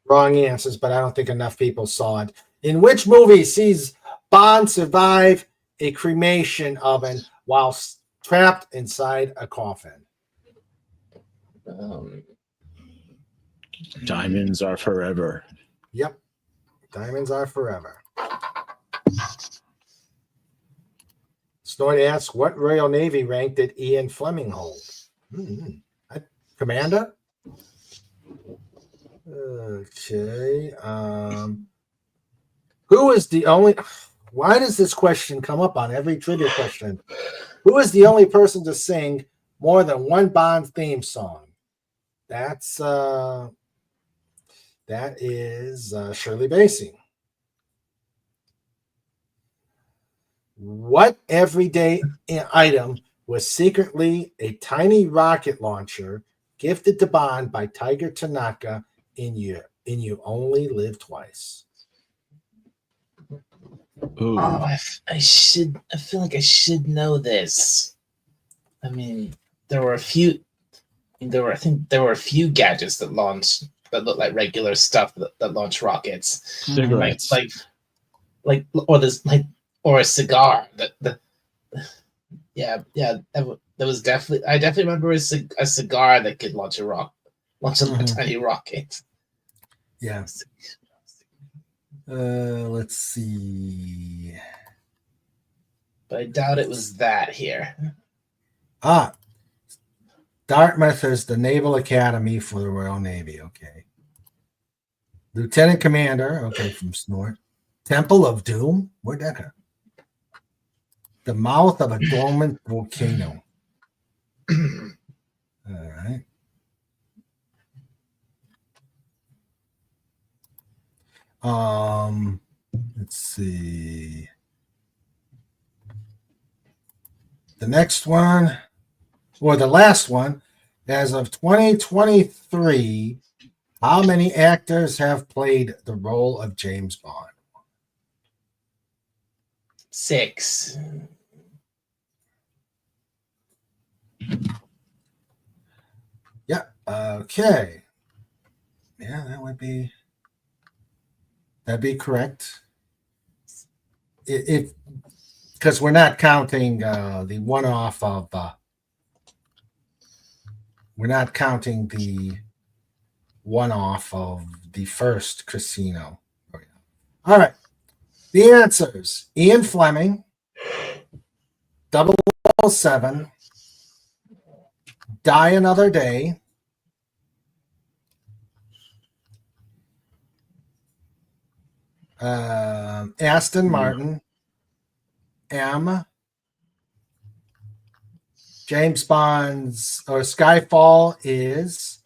[SPEAKER 2] wrong answers, but I don't think enough people saw it. In which movie sees Bond survive a cremation oven while trapped inside a coffin?
[SPEAKER 6] Diamonds Are Forever.
[SPEAKER 2] Yep. Diamonds Are Forever. Snort asks, what Royal Navy rank did Ian Fleming hold? Commander? Okay. Who is the only... Why does this question come up on every trivia question? Who is the only person to sing more than one Bond theme song? That is Shirley Bassey. What everyday item was secretly a tiny rocket launcher gifted to Bond by Tiger Tanaka in You Only Live Twice?
[SPEAKER 6] Ooh.
[SPEAKER 5] Oh, I should. I feel like I should know this. I mean, there were a few. I think there were a few gadgets that launched that look like regular stuff that launch rockets.
[SPEAKER 6] Cigarettes.
[SPEAKER 5] Or this or a cigar. Yeah. That was definitely. I definitely remember a cigar that could launch a tiny rocket.
[SPEAKER 2] Yeah. Let's see.
[SPEAKER 5] But I doubt it was that here.
[SPEAKER 2] Dartmouth is the Naval Academy for the Royal Navy. Okay. Lieutenant Commander. Okay, from Snort. Temple of Doom. Where'd that go? The mouth of a dormant volcano. All right. Let's see. The next one, or the last one, as of 2023, how many actors have played the role of James Bond?
[SPEAKER 5] 6.
[SPEAKER 2] Yeah. Okay. Yeah, that'd be correct. If because we're not counting the one-off of we're not counting the one-off of the first casino. All right. The answers: Ian Fleming, 007, Die Another Day, Aston Martin, M, James Bond's or Skyfall is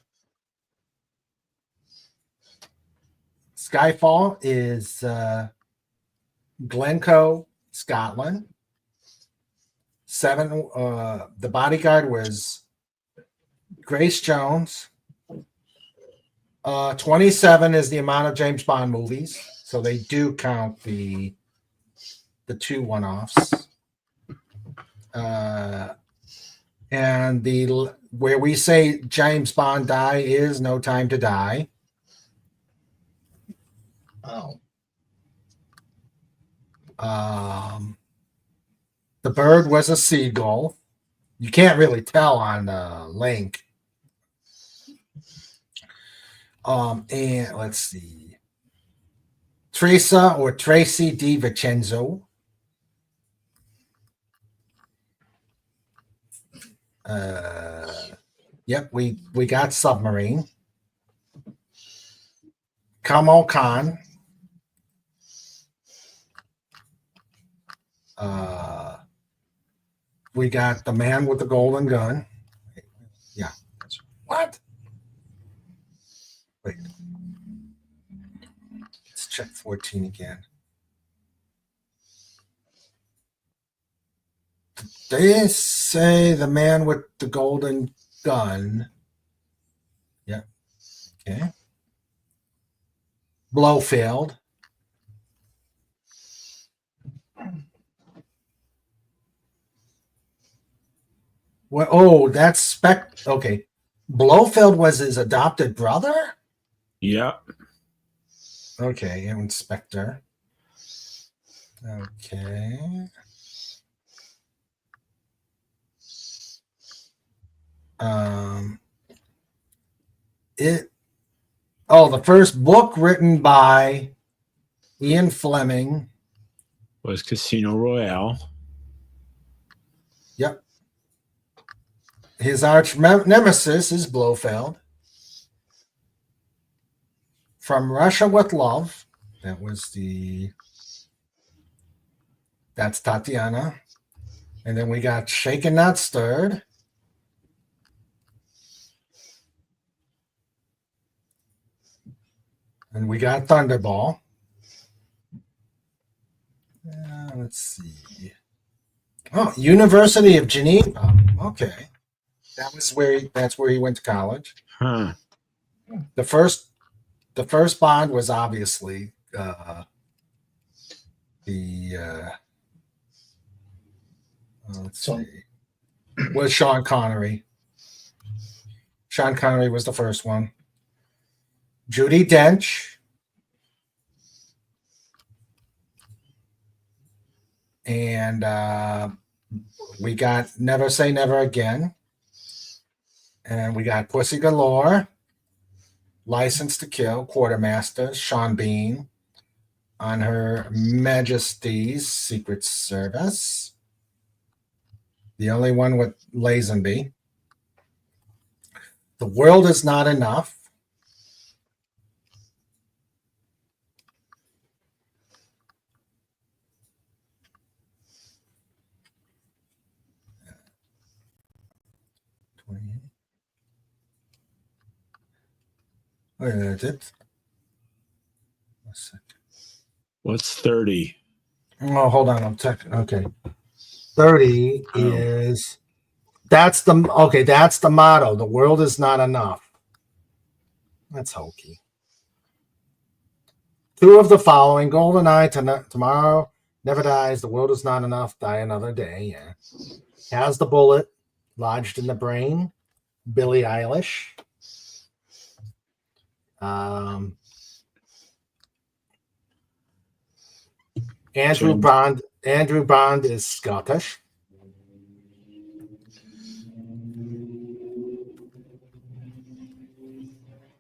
[SPEAKER 2] Glencoe, Scotland. 7, The Bodyguard was Grace Jones. 27 is the amount of James Bond movies, so they do count the 2 one-offs. And where we say James Bond die is No Time to Die.
[SPEAKER 5] Oh.
[SPEAKER 2] The bird was a seagull. You can't really tell on the link. And let's see. Teresa or Tracy DiVincenzo. Yep, we got Submarine. Kamal Khan. We got The Man with the Golden Gun. Yeah. What? Wait. Let's check 14 again. They say The Man with the Golden Gun. Yeah. Okay. Blofeld. Well, oh, that's okay. Blofeld was his adopted brother?
[SPEAKER 6] Yeah.
[SPEAKER 2] Okay, Inspector. Okay. The first book written by Ian Fleming
[SPEAKER 6] Was Casino Royale.
[SPEAKER 2] Yep. His arch nemesis is Blofeld. From Russia with Love. That was the That's Tatiana. And then we got Shaken Not Stirred. And we got Thunderball. Let's see. Oh, University of Geneva. Okay. That's where he went to college.
[SPEAKER 6] Huh.
[SPEAKER 2] The first Bond was obviously let's see, was Sean Connery. Sean Connery was the first one. Judi Dench. And we got Never Say Never Again. And we got Pussy Galore, License to Kill, Quartermaster, Sean Bean, On Her Majesty's Secret Service. The only one with Lazenby. The World Is Not Enough. Wait a minute.
[SPEAKER 6] What's 30?
[SPEAKER 2] Oh, hold on. I'm checking. Okay. 30 is that's the motto. The world is not enough. That's hokey. Two of the following: GoldenEye, Tomorrow Never Dies, The World Is Not Enough, Die Another Day. Yeah. Has the Bullet, Lodged in the Brain, Billie Eilish. Andrew Bond is Scottish.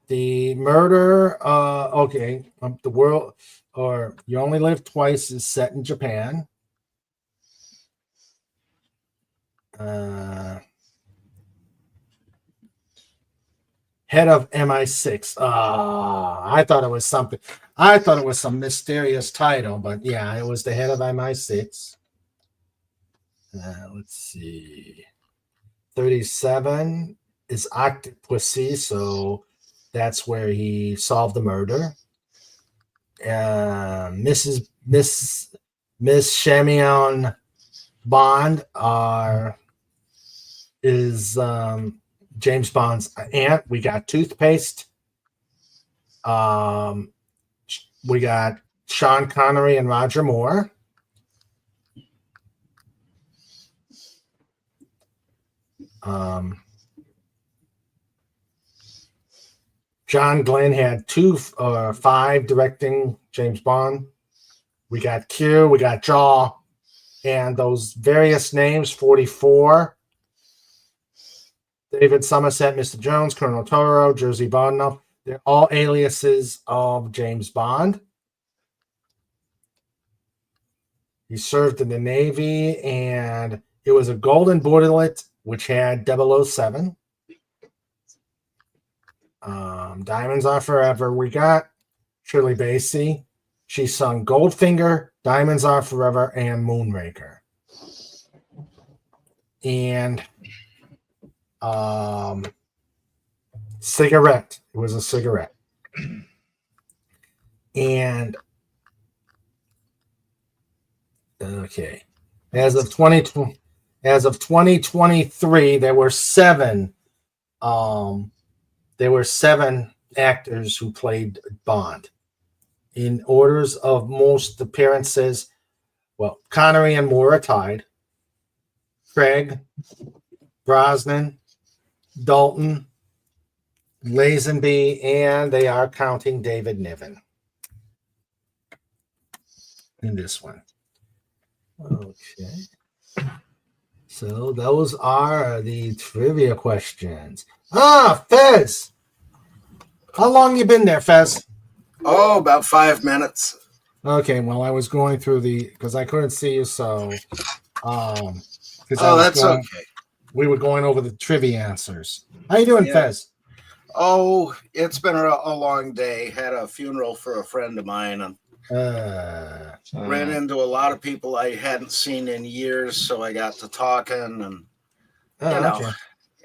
[SPEAKER 2] The Murder, the World, or You Only Live Twice is set in Japan. Head of MI6. I thought it was something. I thought it was some mysterious title, but yeah, it was the head of MI6. Let's see. 37 is Octopussy, so that's where he solved the murder. Miss Shamion Bond is James Bond's aunt. We got Toothpaste. We got Sean Connery and Roger Moore. John Glenn had 5 directing James Bond. We got Q, we got Jaw, and those various names, 44. David Somerset, Mr. Jones, Colonel Toro, Jersey Bond. They're all aliases of James Bond. He served in the Navy, and it was a golden bullet, which had 007. Diamonds Are Forever. We got Shirley Bassey. She sung Goldfinger, Diamonds Are Forever, and Moonraker. And Cigarette. It was a cigarette. And okay. As of 2023, there were 7 actors who played Bond. In orders of most appearances, well, Connery and Moore are tied. Craig, Brosnan, Dalton, Lazenby, and they are counting David Niven in this one. Okay. So those are the trivia questions. Fez! How long you been there, Fez?
[SPEAKER 8] Oh, about 5 minutes.
[SPEAKER 2] Okay, well, I was going through because I couldn't see you, so
[SPEAKER 8] that's okay.
[SPEAKER 2] We were going over the trivia answers. How you doing, Fez?
[SPEAKER 8] Oh, it's been a long day. Had a funeral for a friend of mine, and Ran into a lot of people I hadn't seen in years, so I got to talking, and
[SPEAKER 2] okay.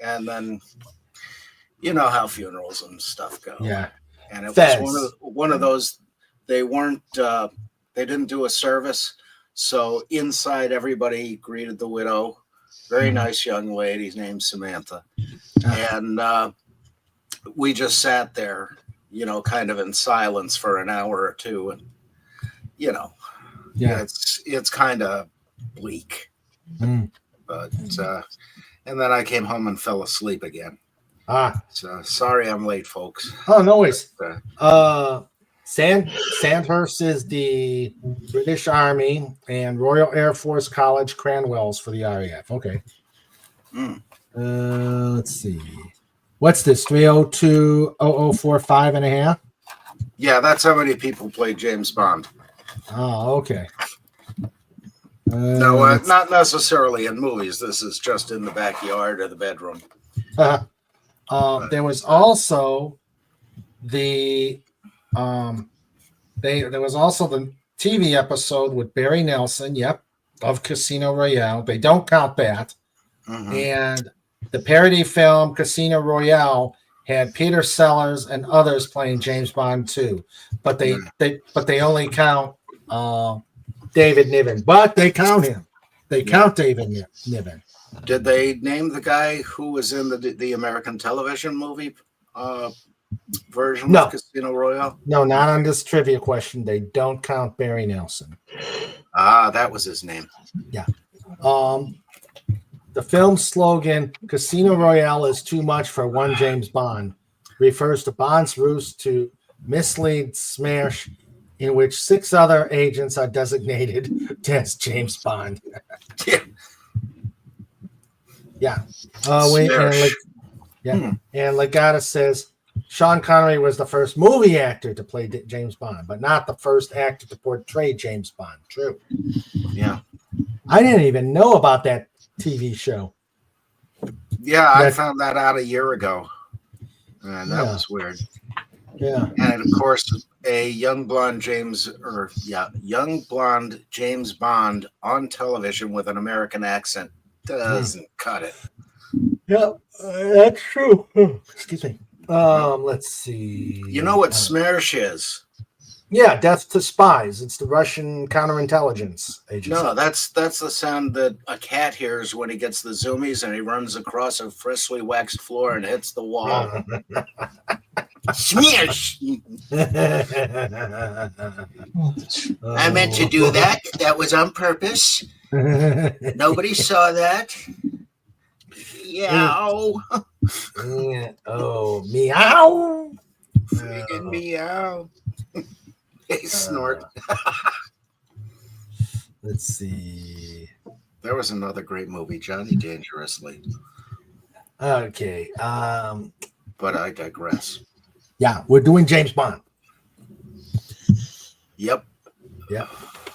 [SPEAKER 8] and then you know how funerals and stuff go.
[SPEAKER 2] Yeah.
[SPEAKER 8] And it
[SPEAKER 2] Fez.
[SPEAKER 8] was one of those. They weren't. They didn't do a service, so inside everybody greeted the widow. Very nice young lady, named Samantha, and we just sat there, kind of in silence for an hour or two, and it's kind of bleak. But and then I came home and fell asleep again. So sorry I'm late, folks.
[SPEAKER 2] Oh, no worries. Sandhurst is the British Army and Royal Air Force College Cranwells for the RAF. Okay. Let's see. What's this? 302-0045.5?
[SPEAKER 8] Yeah, that's how many people played James Bond.
[SPEAKER 2] Oh, okay.
[SPEAKER 8] No, not necessarily in movies. This is just in the backyard or the bedroom.
[SPEAKER 2] There was also the there was also the TV episode with Barry Nelson, of Casino Royale. They don't count that. And the parody film Casino Royale had Peter Sellers and others playing James Bond too. But they only count David Niven. But they count him. They count David Niven.
[SPEAKER 8] Did they name the guy who was in the American television movie version of Casino Royale?
[SPEAKER 2] No, not on this trivia question. They don't count Barry Nelson.
[SPEAKER 8] That was his name.
[SPEAKER 2] Yeah. The film slogan, Casino Royale is too much for one James Bond, refers to Bond's ruse to mislead Smash, in which 6 other agents are designated as James Bond. And Legata says Sean Connery was the first movie actor to play James Bond, but not the first actor to portray James Bond. True.
[SPEAKER 8] Yeah.
[SPEAKER 2] I didn't even know about that TV show.
[SPEAKER 8] Yeah, I found that out a year ago. And that was weird.
[SPEAKER 2] Yeah.
[SPEAKER 8] And of course, a young blonde James Bond on television with an American accent doesn't cut it.
[SPEAKER 2] Yeah, that's true. Excuse me. Let's see.
[SPEAKER 8] You know what SMERSH is?
[SPEAKER 2] Yeah, Death to Spies. It's the Russian counterintelligence agency.
[SPEAKER 8] No, that's the sound that a cat hears when he gets the zoomies and he runs across a freshly waxed floor and hits the wall. SMERSH! I meant to do that. That was on purpose. Nobody saw that. Meow.
[SPEAKER 2] Oh, meow.
[SPEAKER 8] Freaking meow. Hey, snort.
[SPEAKER 2] Let's see.
[SPEAKER 8] There was another great movie, Johnny Dangerously.
[SPEAKER 2] Okay.
[SPEAKER 8] But I digress.
[SPEAKER 2] Yeah, we're doing James Bond.
[SPEAKER 8] Yep.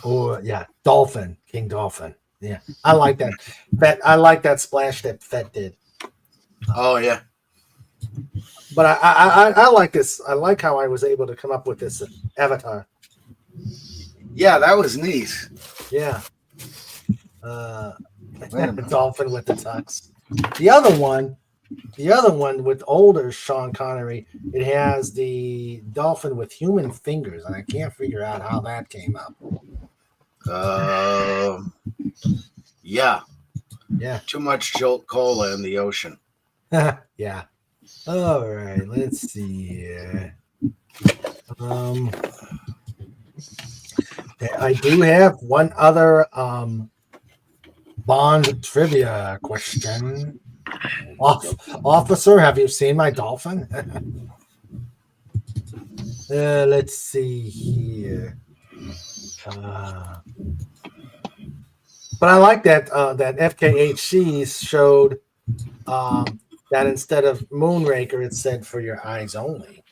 [SPEAKER 2] Or Dolphin, King Dolphin. Yeah, I like that. I like that splash that Fett did.
[SPEAKER 8] Oh yeah.
[SPEAKER 2] But I like this. I like how I was able to come up with this avatar.
[SPEAKER 8] Yeah, that was neat.
[SPEAKER 2] Yeah. Dolphin with the tux. The other one with older Sean Connery, it has the dolphin with human fingers, and I can't figure out how that came up.
[SPEAKER 8] Yeah. Too much Jolt Cola in the ocean.
[SPEAKER 2] Yeah. All right. Let's see here. I do have one other Bond trivia question. Officer, have you seen my dolphin? Let's see here. But I like that that FKHC showed that instead of Moonraker, it said for your eyes only.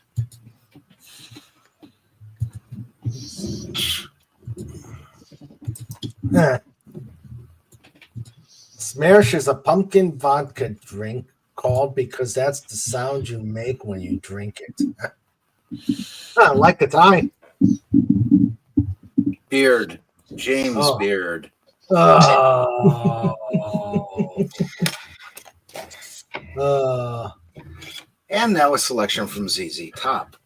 [SPEAKER 2] Smash is a pumpkin vodka drink called because that's the sound you make when you drink it. I like the time.
[SPEAKER 8] Beard. James
[SPEAKER 2] Oh.
[SPEAKER 8] Beard.
[SPEAKER 2] Oh.
[SPEAKER 8] And now a selection from ZZ Top.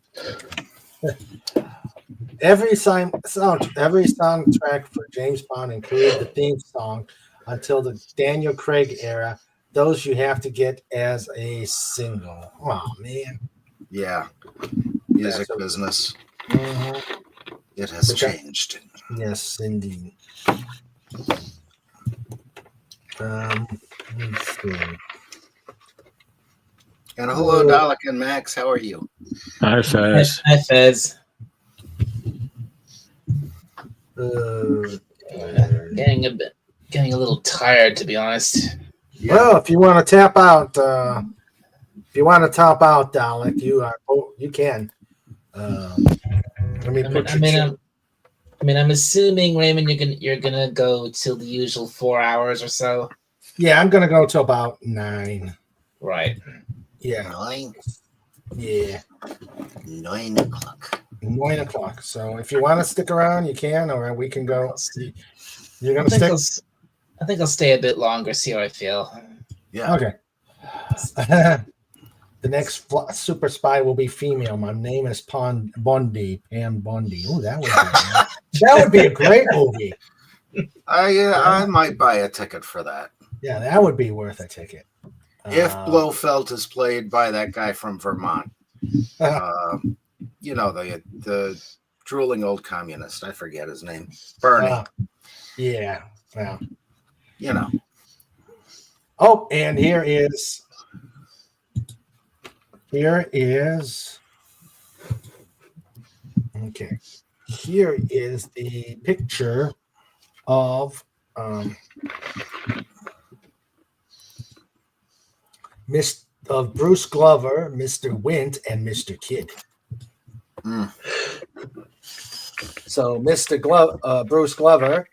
[SPEAKER 2] Every soundtrack for James Bond included the theme song until the Daniel Craig era. Those you have to get as a single. Oh man.
[SPEAKER 8] Yeah. Music
[SPEAKER 2] That's a-
[SPEAKER 8] business.
[SPEAKER 2] Mhm.
[SPEAKER 8] It has
[SPEAKER 2] Okay.
[SPEAKER 8] changed.
[SPEAKER 2] Yes, indeed. Let's see.
[SPEAKER 8] And hello, Dalek and Max. How are you?
[SPEAKER 6] Hi, Fez.
[SPEAKER 5] Hi, Fez. Getting a little tired, to be honest.
[SPEAKER 2] Well, if you want to tap out, Dalek, you can. Let me put
[SPEAKER 5] I'm assuming, Raymond, you're gonna go till the usual 4 hours or so.
[SPEAKER 2] Yeah, I'm gonna go till about 9.
[SPEAKER 5] Right.
[SPEAKER 2] Yeah,
[SPEAKER 8] 9 o'clock.
[SPEAKER 2] 9 o'clock. So if you want to stick around, you can, or we can go. You're
[SPEAKER 5] I
[SPEAKER 2] gonna
[SPEAKER 5] think
[SPEAKER 2] stick.
[SPEAKER 5] I think I'll stay a bit longer, see how I feel.
[SPEAKER 8] Yeah.
[SPEAKER 2] Okay. The next super spy will be female. My name is Pam Bondi. Oh, that would be a great movie.
[SPEAKER 8] I might buy a ticket for that.
[SPEAKER 2] Yeah, that would be worth a ticket.
[SPEAKER 8] If Blofeld is played by that guy from Vermont, you know, the drooling old communist. I forget his name. Bernie.
[SPEAKER 2] Yeah. Well.
[SPEAKER 8] You know.
[SPEAKER 2] Oh, and here is. Okay. Here is the picture of Bruce Glover, Mr. Wint, and Mr. Kidd. So Bruce Glover,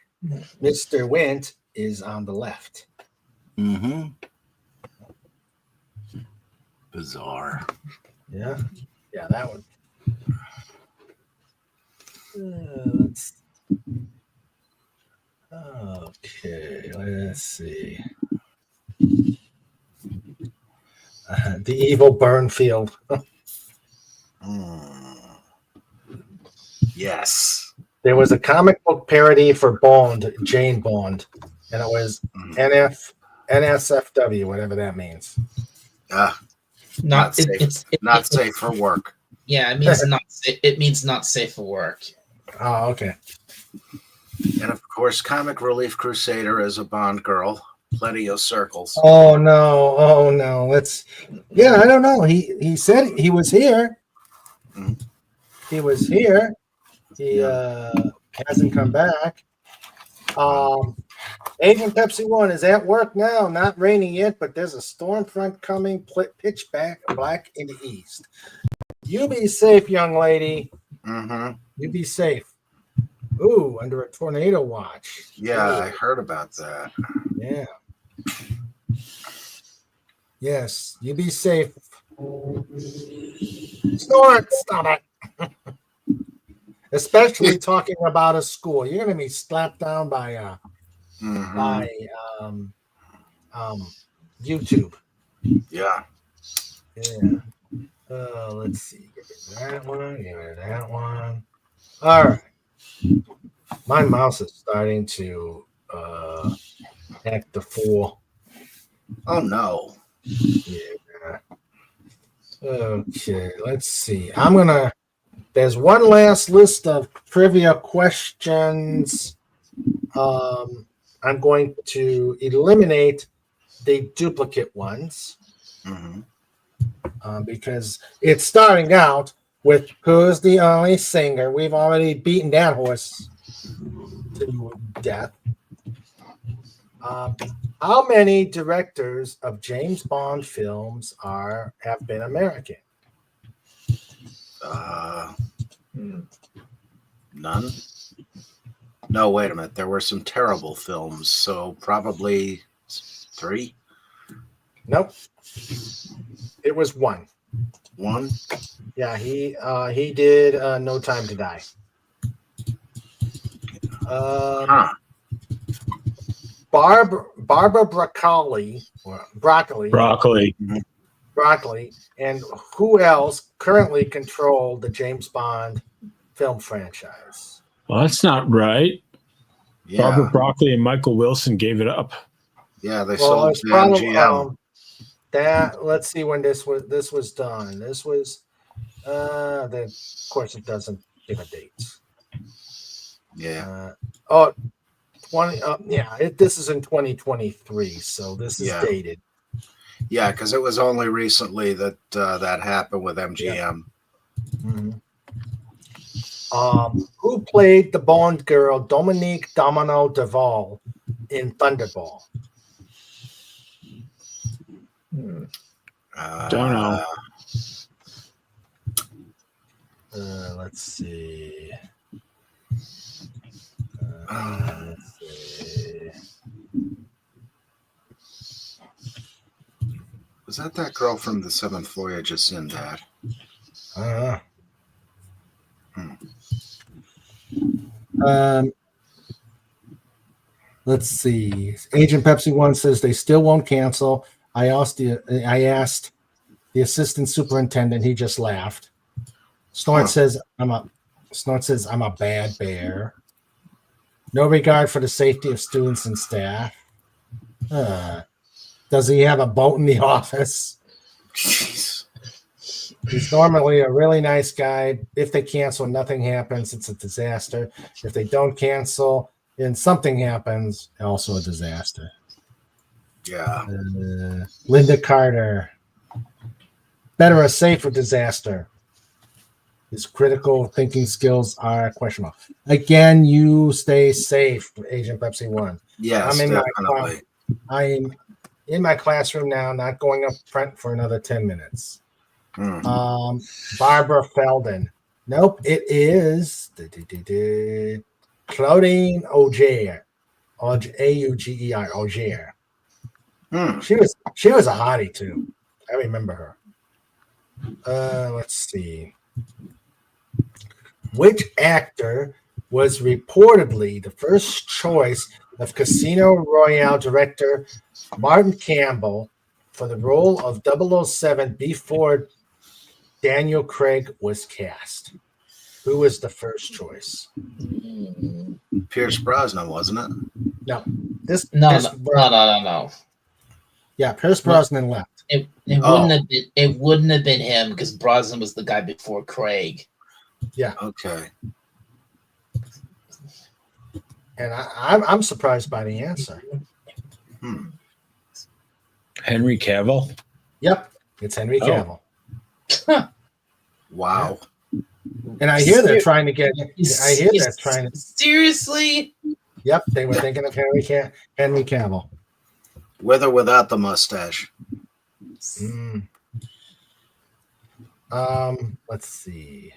[SPEAKER 2] Mr. Wint is on the left.
[SPEAKER 8] Mm-hmm. Bizarre.
[SPEAKER 2] Yeah, that one. Let's see. The evil Burnfield.
[SPEAKER 8] Yes.
[SPEAKER 2] There was a comic book parody for Bond, Jane Bond, and it was NSFW, whatever that means.
[SPEAKER 8] Not safe for work.
[SPEAKER 5] Yeah, it means not. It means not safe for work.
[SPEAKER 2] Oh, okay.
[SPEAKER 8] And of course, Comic Relief Crusader is a Bond girl. Plenty of circles.
[SPEAKER 2] Oh no. I don't know. He said he was here. He was here. He hasn't come back. Agent Pepsi 1 is at work now. Not raining yet, but there's a storm front coming. Pitch black in the east. You be safe, young lady.
[SPEAKER 8] Mm-hmm.
[SPEAKER 2] You be safe. Ooh, under a tornado watch.
[SPEAKER 8] Yeah, I heard about that.
[SPEAKER 2] Yeah. Yes, you be safe. Snort, stop it. Especially talking about a school. You're going to be slapped down by YouTube.
[SPEAKER 8] Yeah.
[SPEAKER 2] Let's see. Give it that one. Give it that one. All right. My mouse is starting to act the fool.
[SPEAKER 8] Oh no.
[SPEAKER 2] Yeah. Okay, let's see. There's one last list of trivia questions. I'm going to eliminate the duplicate ones because it's starting out with who's the only singer. We've already beaten that horse to death. How many directors of James Bond films have been American?
[SPEAKER 8] None. No, wait a minute. There were some terrible films, so probably 3.
[SPEAKER 2] Nope. It was 1.
[SPEAKER 8] 1.
[SPEAKER 2] Yeah, he did No Time to Die.
[SPEAKER 8] Huh.
[SPEAKER 2] Barbara Broccoli,
[SPEAKER 6] Broccoli.
[SPEAKER 2] and who else currently control the James Bond film franchise?
[SPEAKER 6] Well, that's not right.
[SPEAKER 8] Yeah.
[SPEAKER 6] Barbara Broccoli and Michael Wilson gave it up.
[SPEAKER 8] Yeah, they
[SPEAKER 2] Well,
[SPEAKER 8] sold
[SPEAKER 2] it's
[SPEAKER 8] to
[SPEAKER 2] probably
[SPEAKER 8] MGM.
[SPEAKER 2] that. Let's see when this was done. This was then of course it doesn't give a date.
[SPEAKER 8] Yeah.
[SPEAKER 2] 20 this is in 2023, so this is
[SPEAKER 8] Yeah.
[SPEAKER 2] dated.
[SPEAKER 8] Yeah, because it was only recently that that happened with MGM.
[SPEAKER 2] Mhm. Who played the Bond girl Dominique Domino Duval in Thunderball?
[SPEAKER 6] Don't know.
[SPEAKER 2] Let's see. Let's see.
[SPEAKER 8] Was that girl from the Seventh Voyage of Sinbad?
[SPEAKER 2] Let's see. Agent Pepsi One says they still won't cancel. I asked the assistant superintendent. He just laughed. Snort
[SPEAKER 8] Huh.
[SPEAKER 2] says I'm a bad bear. No regard for the safety of students and staff. Does he have a boat in the office?
[SPEAKER 8] Jeez.
[SPEAKER 2] He's normally a really nice guy. If they cancel, nothing happens. It's a disaster. If they don't cancel, then something happens. Also a disaster.
[SPEAKER 8] Yeah.
[SPEAKER 2] Linda Carter. Better a safe or disaster? His critical thinking skills are questionable. Again, you stay safe, Agent Pepsi One.
[SPEAKER 8] Yes,
[SPEAKER 2] I'm in
[SPEAKER 8] definitely.
[SPEAKER 2] I'm in my classroom now, not going up front for another 10 minutes. Barbara Feldon. Nope, it is Claudine Auger. Auger. Auger. She was a hottie too. I remember her. Let's see. Which actor was reportedly the first choice of Casino Royale director Martin Campbell for the role of 007 before Daniel Craig was cast? Who was the first choice?
[SPEAKER 8] Pierce Brosnan, wasn't it?
[SPEAKER 2] No.
[SPEAKER 5] No.
[SPEAKER 2] Yeah, Pierce Brosnan left.
[SPEAKER 5] It wouldn't have been him because Brosnan was the guy before Craig.
[SPEAKER 2] Yeah.
[SPEAKER 8] Okay.
[SPEAKER 2] And I'm surprised by the answer.
[SPEAKER 6] Henry Cavill.
[SPEAKER 2] Yep, it's Henry Cavill.
[SPEAKER 8] Wow.
[SPEAKER 2] And I hear they're trying to get. I hear they're trying to.
[SPEAKER 5] Seriously?
[SPEAKER 2] Yep, they were thinking of Henry Cavill.
[SPEAKER 8] With or without the mustache?
[SPEAKER 2] Let's see.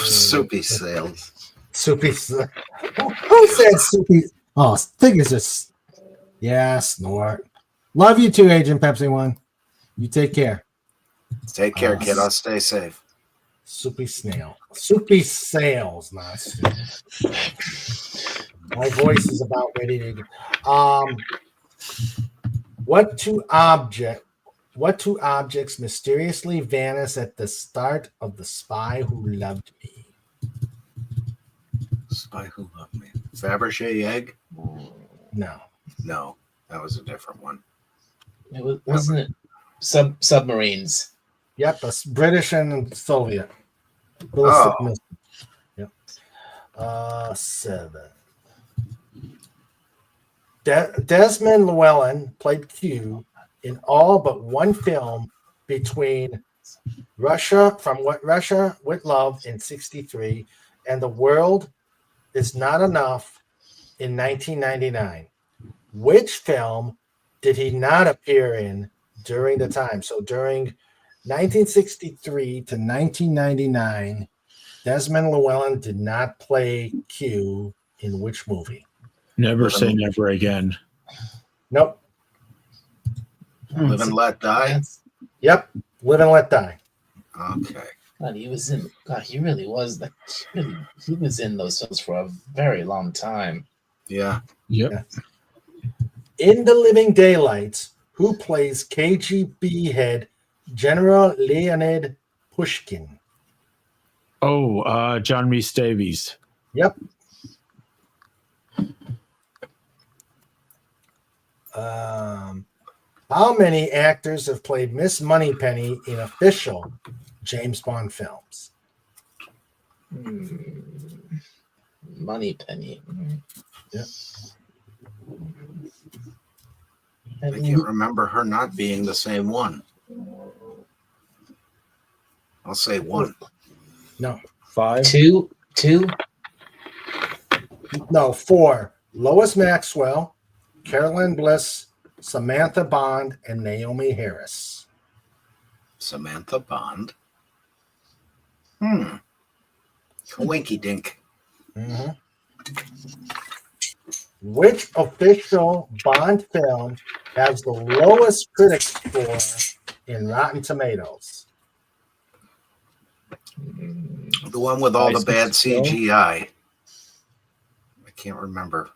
[SPEAKER 8] Soupy sales.
[SPEAKER 2] Soupy. Who said soupy? Oh, figures just. Yeah, snort. Love you too, Agent Pepsi One. You take care.
[SPEAKER 8] Take care, kiddo. Stay safe.
[SPEAKER 2] Soupy snail. Soupy sales, not soup. My voice is about ready to go. What two objects mysteriously vanish at the start of The Spy Who Loved Me?
[SPEAKER 8] Spy Who Loved Me. Fabergé egg?
[SPEAKER 2] No.
[SPEAKER 8] No, that was a different one.
[SPEAKER 5] Wasn't it submarines?
[SPEAKER 2] Yep, British and Soviet.
[SPEAKER 8] Oh.
[SPEAKER 2] Yep. 7. Desmond Llewellyn played Q in all but one film between Russia with Love in 1963 and The World Is Not Enough in 1999. Which film did he not appear in during the time? So during 1963 to 1999, Desmond Llewellyn did not play Q in which movie?
[SPEAKER 6] Never Say Never Again.
[SPEAKER 2] Nope.
[SPEAKER 8] Live and Let Die?
[SPEAKER 2] Yep. Live and Let Die.
[SPEAKER 8] Okay.
[SPEAKER 5] God, he was in. God, he really was. He was in those films for a very long time.
[SPEAKER 8] Yeah.
[SPEAKER 6] Yep.
[SPEAKER 2] In The Living Daylights, who plays KGB head General Leonid Pushkin?
[SPEAKER 6] Oh, John Rhys Davies.
[SPEAKER 2] Yep. How many actors have played Miss Moneypenny in official James Bond films?
[SPEAKER 5] Moneypenny.
[SPEAKER 2] Yeah.
[SPEAKER 8] I can't remember her not being the same one. I'll say one.
[SPEAKER 2] No.
[SPEAKER 6] 5.
[SPEAKER 5] Two.
[SPEAKER 2] No, 4. Lois Maxwell, Carolyn Bliss, Samantha Bond, and Naomi Harris.
[SPEAKER 8] Samantha Bond. Winky dink.
[SPEAKER 2] Mhm. Which official Bond film has the lowest critic score in Rotten Tomatoes?
[SPEAKER 8] The one with all the bad CGI. I can't remember.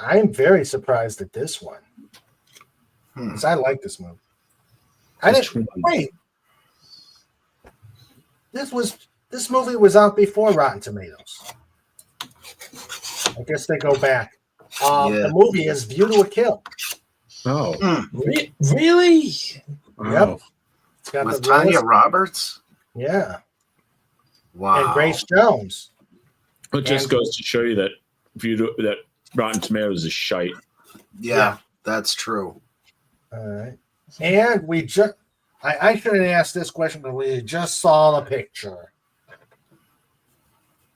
[SPEAKER 2] I'm very surprised at this one because I like this movie. I didn't wait. This movie was out before Rotten Tomatoes. I guess they go back. The movie is View to a Kill.
[SPEAKER 6] Oh.
[SPEAKER 5] Really?
[SPEAKER 2] Yep. It's got
[SPEAKER 8] With
[SPEAKER 2] the
[SPEAKER 8] Tanya
[SPEAKER 2] lowest-
[SPEAKER 8] Roberts?
[SPEAKER 2] Yeah.
[SPEAKER 8] Wow.
[SPEAKER 2] And Grace Jones.
[SPEAKER 6] It just goes to show you that that Rotten Tomatoes is shite.
[SPEAKER 8] Yeah, that's true.
[SPEAKER 2] All right. And we just, I shouldn't ask this question, but we just saw the picture.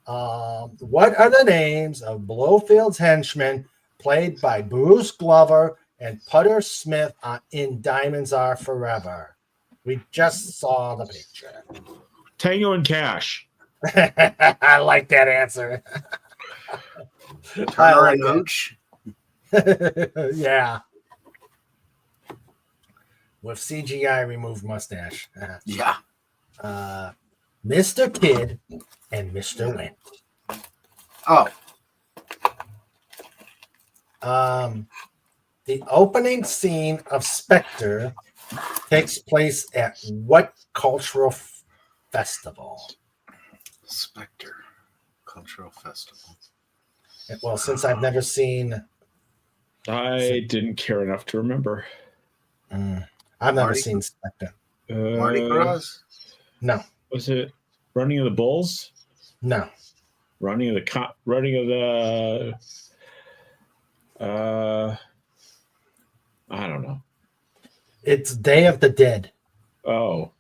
[SPEAKER 2] What are the names of Blofield's henchmen played by Bruce Glover and Putter Smith in Diamonds Are Forever? We just saw the picture.
[SPEAKER 6] Tango and Cash.
[SPEAKER 2] I like that answer.
[SPEAKER 8] Turner and Hooch.
[SPEAKER 2] Yeah. With CGI removed mustache.
[SPEAKER 8] Yeah.
[SPEAKER 2] Mr. Kidd and Mr. Went.
[SPEAKER 8] Oh,
[SPEAKER 2] The opening scene of Spectre takes place at what cultural festival?
[SPEAKER 8] Spectre Cultural Festival.
[SPEAKER 2] Well, since I've never seen,
[SPEAKER 6] I didn't care enough to remember.
[SPEAKER 2] I've never
[SPEAKER 8] Mardi-
[SPEAKER 2] seen Spectre.
[SPEAKER 8] Mardi Gras?
[SPEAKER 2] No,
[SPEAKER 6] Was it Running of the Bulls?
[SPEAKER 2] no.
[SPEAKER 6] Running of the I don't know.
[SPEAKER 2] It's Day of the Dead.
[SPEAKER 6] Oh.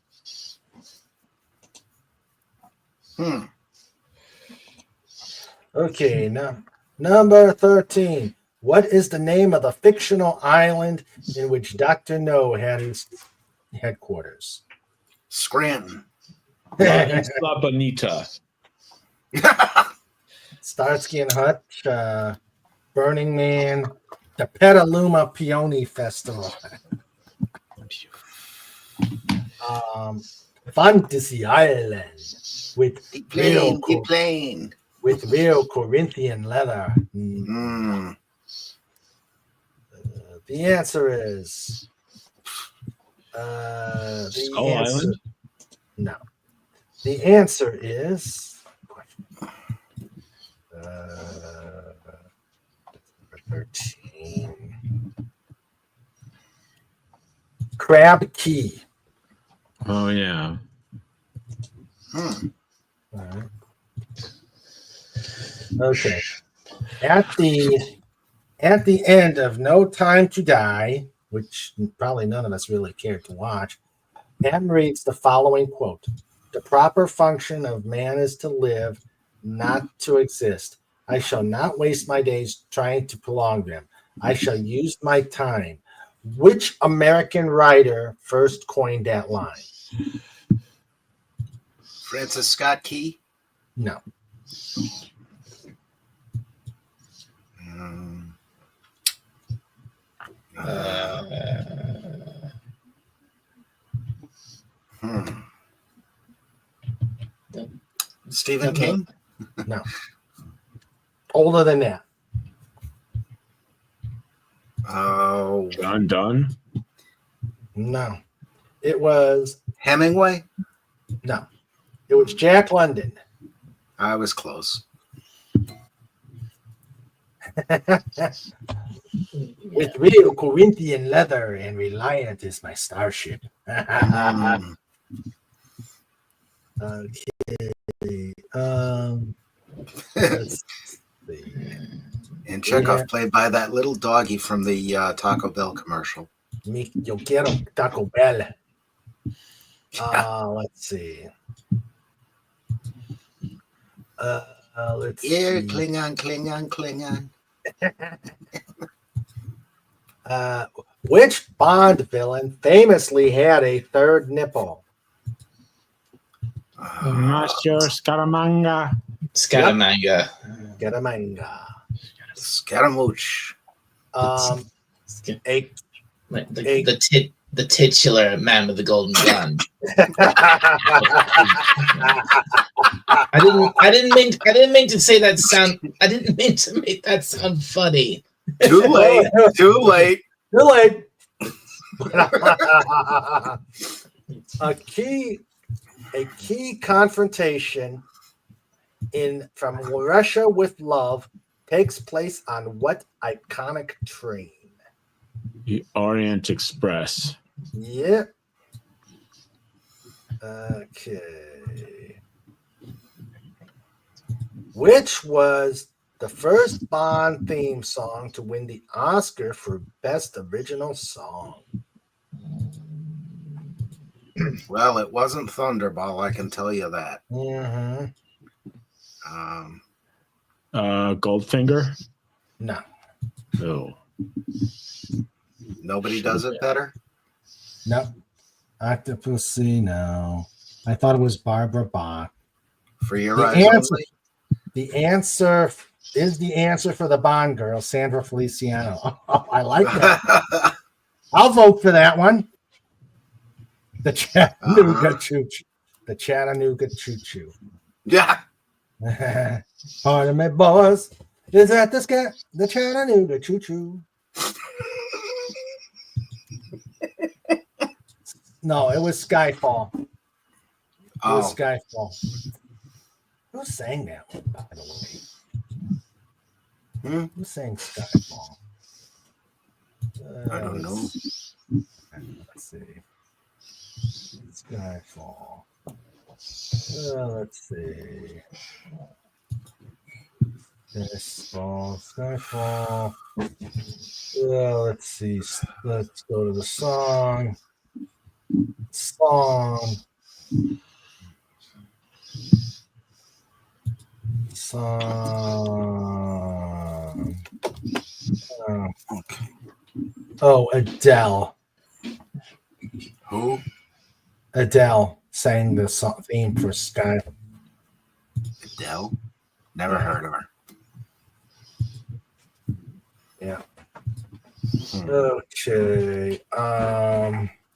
[SPEAKER 2] Okay, now number 13. What is the name of the fictional island in which Dr. No had his headquarters?
[SPEAKER 8] Scranton.
[SPEAKER 6] La Bonita.
[SPEAKER 2] Starsky and Hutch, Burning Man, the Petaluma Peony Festival. Fantasy Island with
[SPEAKER 8] Deplane.
[SPEAKER 2] with real Corinthian leather. The answer is
[SPEAKER 6] Skull Island?
[SPEAKER 2] No. The answer is 13. Crab Key.
[SPEAKER 6] Oh yeah.
[SPEAKER 2] All right. Okay. At the end of No Time to Die, which probably none of us really cared to watch, M reads the following quote: "The proper function of man is to live, not to exist. I shall not waste my days trying to prolong them. I shall use my time." Which American writer first coined that line?
[SPEAKER 8] Francis Scott Key.
[SPEAKER 2] No.
[SPEAKER 8] Stephen
[SPEAKER 2] Okay.
[SPEAKER 8] King?
[SPEAKER 2] No. Older than that.
[SPEAKER 8] Oh,
[SPEAKER 6] John Donne.
[SPEAKER 2] No. It was
[SPEAKER 8] Hemingway?
[SPEAKER 2] no. It was Jack London.
[SPEAKER 8] I was close.
[SPEAKER 2] With real Corinthian leather and reliant is my starship.
[SPEAKER 8] Mm.
[SPEAKER 2] Okay. Let's see.
[SPEAKER 8] And Chekhov
[SPEAKER 2] Yeah.
[SPEAKER 8] played by that little doggy from the Taco Bell commercial.
[SPEAKER 2] Yo quiero Taco Bell. Let's see. Let's
[SPEAKER 8] Yeah,
[SPEAKER 2] see.
[SPEAKER 8] Klingon, Klingon, Klingon.
[SPEAKER 2] Which Bond villain famously had a third nipple?
[SPEAKER 6] Master Scaramanga.
[SPEAKER 5] Scaramanga.
[SPEAKER 2] Scaramanga.
[SPEAKER 8] Scaramouche.
[SPEAKER 2] A
[SPEAKER 5] The titular man with the golden gun. I didn't mean to say that sound. I didn't mean to make that sound funny.
[SPEAKER 8] Too late. Too late.
[SPEAKER 2] Too late. a key confrontation from Russia with Love takes place on what iconic train?
[SPEAKER 6] The Orient Express.
[SPEAKER 2] Yep. Okay. Which was the first Bond theme song to win the Oscar for Best Original Song?
[SPEAKER 8] Well, it wasn't Thunderball, I can tell you that.
[SPEAKER 2] Mm-hmm.
[SPEAKER 6] Goldfinger.
[SPEAKER 2] No.
[SPEAKER 6] No.
[SPEAKER 8] Nobody does it better.
[SPEAKER 2] No. Octopussy, no. I thought it was Barbara Bach.
[SPEAKER 8] For your
[SPEAKER 2] The
[SPEAKER 8] eyes
[SPEAKER 2] answer-
[SPEAKER 8] only.
[SPEAKER 2] The answer is the answer for the Bond girl, Sandra Feliciano. Oh, I like that. I'll vote for that one. The Chattanooga Choo-Choo. The Chattanooga Choo-Choo.
[SPEAKER 8] Yeah.
[SPEAKER 2] Pardon me, boys. Is that the Chattanooga Choo-Choo? No, it was Skyfall. It was
[SPEAKER 8] Oh,
[SPEAKER 2] Skyfall. Who sang that one, by the way? Who sang Skyfall?
[SPEAKER 8] I don't know.
[SPEAKER 2] Let's see. Skyfall. Let's see. Skyfall. Let's see. Let's go to the song. Oh, Adele.
[SPEAKER 8] Who?
[SPEAKER 2] Adele sang the song theme for Sky.
[SPEAKER 8] Adele? Never heard of her.
[SPEAKER 2] Yeah. Okay.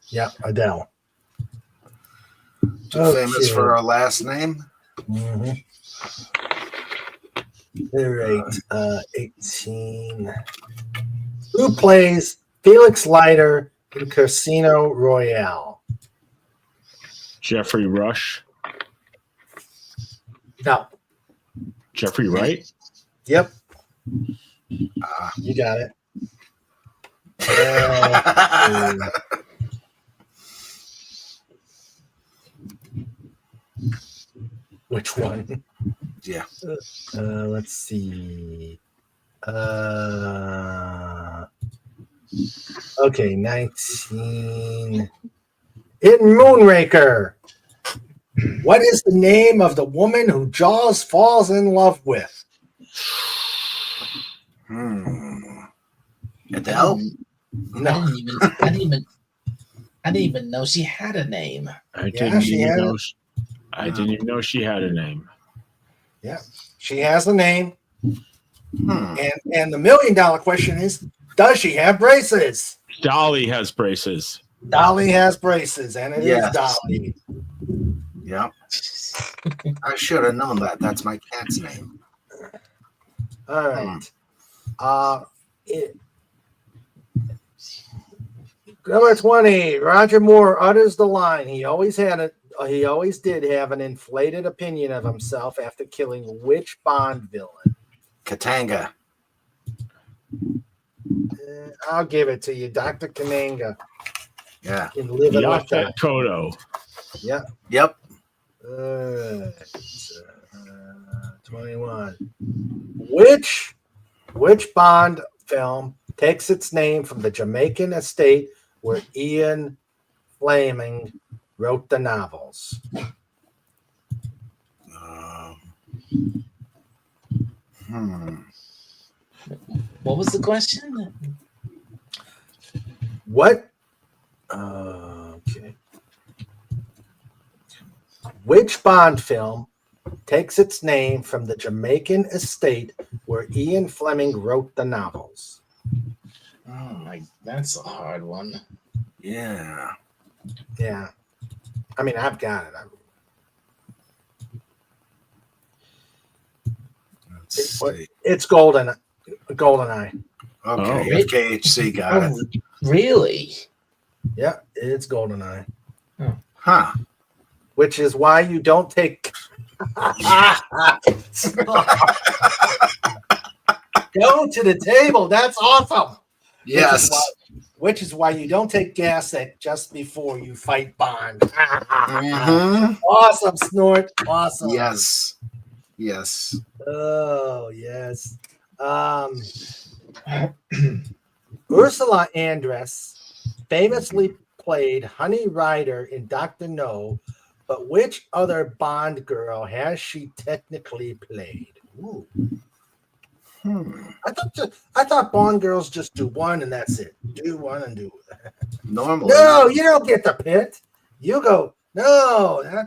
[SPEAKER 2] Yeah, Adele.
[SPEAKER 8] Too famous for her last name?
[SPEAKER 2] Mm-hmm. All right. 18. Who plays Felix Leiter in Casino Royale?
[SPEAKER 6] Jeffrey Rush.
[SPEAKER 2] No.
[SPEAKER 6] Jeffrey Wright.
[SPEAKER 2] Yep. You got it. Which one?
[SPEAKER 8] Yeah.
[SPEAKER 2] Let's see. Okay, 19. In Moonraker, what is the name of the woman who Jaws falls in love with?
[SPEAKER 8] Adele?
[SPEAKER 2] No.
[SPEAKER 5] I didn't even know she had a name.
[SPEAKER 6] I
[SPEAKER 2] Yeah, she had it.
[SPEAKER 6] I didn't even know she had a name.
[SPEAKER 2] Yeah, she has the name.
[SPEAKER 8] Hmm.
[SPEAKER 2] And the $1 million question is, does she have braces?
[SPEAKER 6] Dolly has braces.
[SPEAKER 2] Dolly has braces, and it is
[SPEAKER 8] Yes.
[SPEAKER 2] Dolly.
[SPEAKER 8] Yeah. I should have known that. That's my cat's name.
[SPEAKER 2] All right. Number 20, Roger Moore utters the line. He always did have an inflated opinion of himself after killing which Bond villain?
[SPEAKER 8] Katanga.
[SPEAKER 2] I'll give it to you, Dr. Kananga.
[SPEAKER 8] Yeah.
[SPEAKER 2] In Live and Let
[SPEAKER 6] Yaphet
[SPEAKER 2] Die.
[SPEAKER 6] Kotto.
[SPEAKER 2] Yep.
[SPEAKER 8] Yep.
[SPEAKER 2] 21. Which Bond film takes its name from the Jamaican estate where Ian Fleming wrote the novels?
[SPEAKER 5] What was the question?
[SPEAKER 2] What? Okay. Which Bond film takes its name from the Jamaican estate where Ian Fleming wrote the novels?
[SPEAKER 5] Oh my, that's a hard one.
[SPEAKER 8] Yeah.
[SPEAKER 2] Yeah. I mean, I've got it.
[SPEAKER 8] Let's see.
[SPEAKER 2] It's GoldenEye.
[SPEAKER 8] Okay.
[SPEAKER 6] Oh.
[SPEAKER 8] FKHC got it.
[SPEAKER 5] Really?
[SPEAKER 2] Yeah, it's GoldenEye.
[SPEAKER 8] Huh.
[SPEAKER 2] Which is why you don't take. Go to the table. That's awesome.
[SPEAKER 8] Yes.
[SPEAKER 2] Which is why you don't take gas just before you fight Bond.
[SPEAKER 8] Mhm.
[SPEAKER 2] Awesome, Snort. Awesome.
[SPEAKER 8] Yes. Yes.
[SPEAKER 2] Oh, yes. Ursula Andress famously played Honey Rider in Dr. No, but which other Bond girl has she technically played? Ooh. I thought Bond girls just do one and that's it. Do one and do it.
[SPEAKER 8] Normally.
[SPEAKER 2] No, you don't get the pit. You go, no,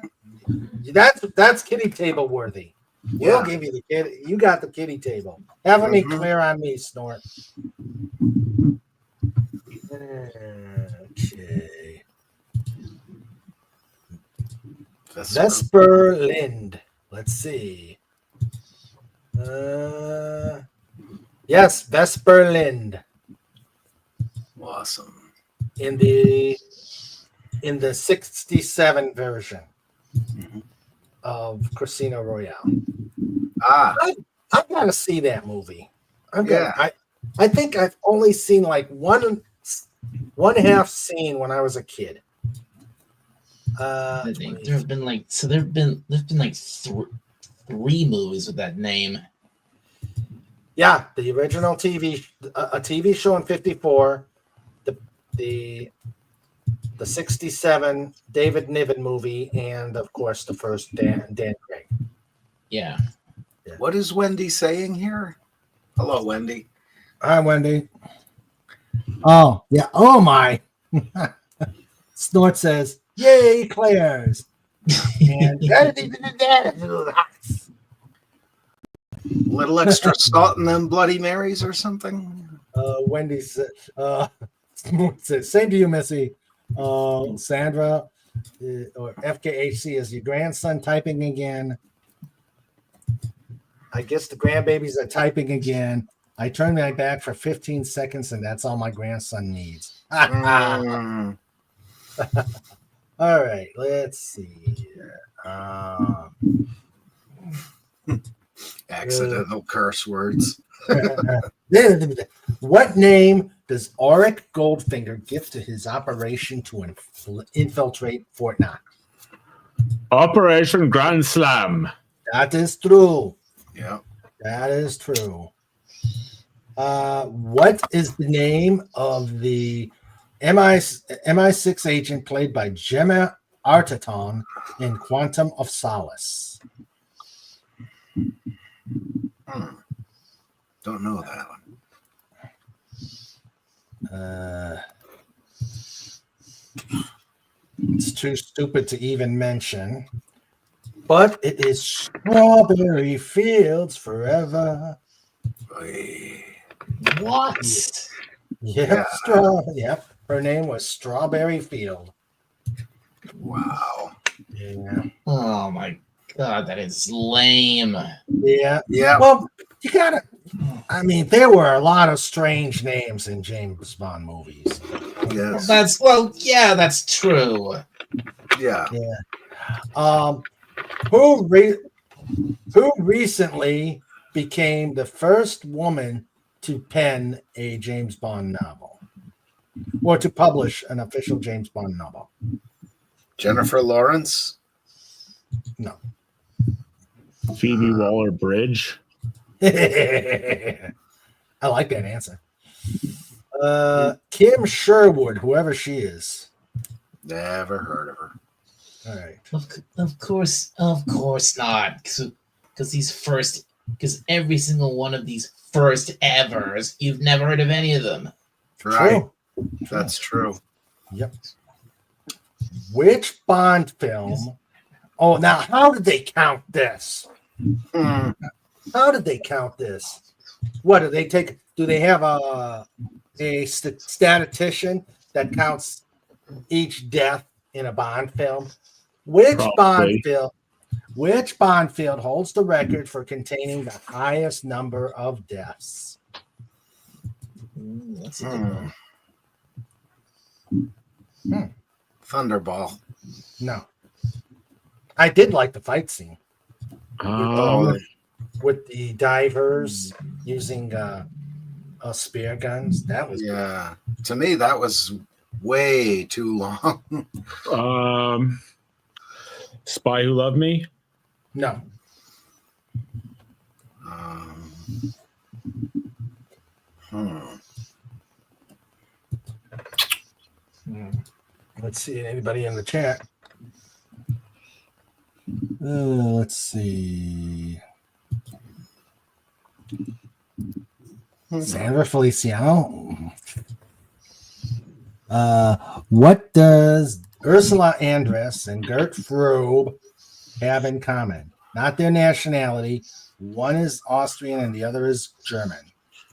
[SPEAKER 2] that's kitty table worthy. We'll give you the kitty. You got the kitty table. Have me clear on me, Snort. Okay. Vesper Lind. Let's see. Yes, Vesper Lind.
[SPEAKER 8] Awesome.
[SPEAKER 2] In the 67 version of Casino Royale. I gotta see that movie. I think I've only seen like one half scene when I was a kid.
[SPEAKER 5] There have been like three movies with that name.
[SPEAKER 2] Yeah, the original a TV show in 54, the 67 David Niven movie, and of course the first Dan Craig.
[SPEAKER 5] Yeah.
[SPEAKER 8] What is Wendy saying here? Hello, Wendy.
[SPEAKER 2] Hi, Wendy. Oh, yeah. Oh, my. Snort says, yay, Claire's. And
[SPEAKER 8] little extra salt in them Bloody Marys or something?
[SPEAKER 2] Wendy said, Snort says, same to you, Missy. Sandra or FKHC, is your grandson typing again? I guess the grandbabies are typing again. I turn my back for 15 seconds, and that's all my grandson needs. All right, let's see.
[SPEAKER 8] Accidental curse words.
[SPEAKER 2] What name does Auric Goldfinger give to his operation to infiltrate Fort Knox?
[SPEAKER 6] Operation Grand Slam.
[SPEAKER 2] That is true.
[SPEAKER 8] Yeah.
[SPEAKER 2] That is true. What is the name of the MI6 agent played by Gemma Arterton in Quantum of Solace?
[SPEAKER 8] Don't know that one.
[SPEAKER 2] It's too stupid to even mention. But it is Strawberry Fields Forever.
[SPEAKER 5] What?
[SPEAKER 2] Yep, Yep. Her name was Strawberry Field.
[SPEAKER 8] Wow.
[SPEAKER 2] Yeah.
[SPEAKER 5] Oh my god, that is lame.
[SPEAKER 2] Yeah.
[SPEAKER 8] Yeah.
[SPEAKER 2] Well, you gotta. I mean, there were a lot of strange names in James Bond movies.
[SPEAKER 8] Yes.
[SPEAKER 5] That's true.
[SPEAKER 8] Yeah.
[SPEAKER 2] Who recently became the first woman to pen a James Bond novel or to publish an official James Bond novel?
[SPEAKER 8] Jennifer Lawrence.
[SPEAKER 2] No.
[SPEAKER 6] Phoebe Waller-Bridge.
[SPEAKER 2] I like that answer. Kim Sherwood, whoever she is.
[SPEAKER 8] Never heard of her.
[SPEAKER 2] All right.
[SPEAKER 5] Of course not. Because because every single one of these first evers, you've never heard of any of them.
[SPEAKER 8] Right.
[SPEAKER 2] True.
[SPEAKER 8] That's true.
[SPEAKER 2] Yep. Which Bond film? Oh, now how did they count this?
[SPEAKER 8] Hmm.
[SPEAKER 2] How did they count this? What do they take? Do they have a statistician that counts each death in a Bond film? Which
[SPEAKER 6] Probably.
[SPEAKER 2] Which Bond film holds the record for containing the highest number of deaths?
[SPEAKER 5] That's a good one.
[SPEAKER 8] Thunderball.
[SPEAKER 2] No. I did like the fight scene
[SPEAKER 8] Oh,
[SPEAKER 2] with the divers using spear guns. That was good.
[SPEAKER 8] yeah. To me, that was way too long.
[SPEAKER 6] Spy Who Loved Me.
[SPEAKER 2] No.
[SPEAKER 8] Um, hmm.
[SPEAKER 2] Let's see. Anybody in the chat? Let's see. Sandra Feliciano. What does Ursula Andress and Gert Frobe have in common? Not their nationality. One is Austrian and the other is German.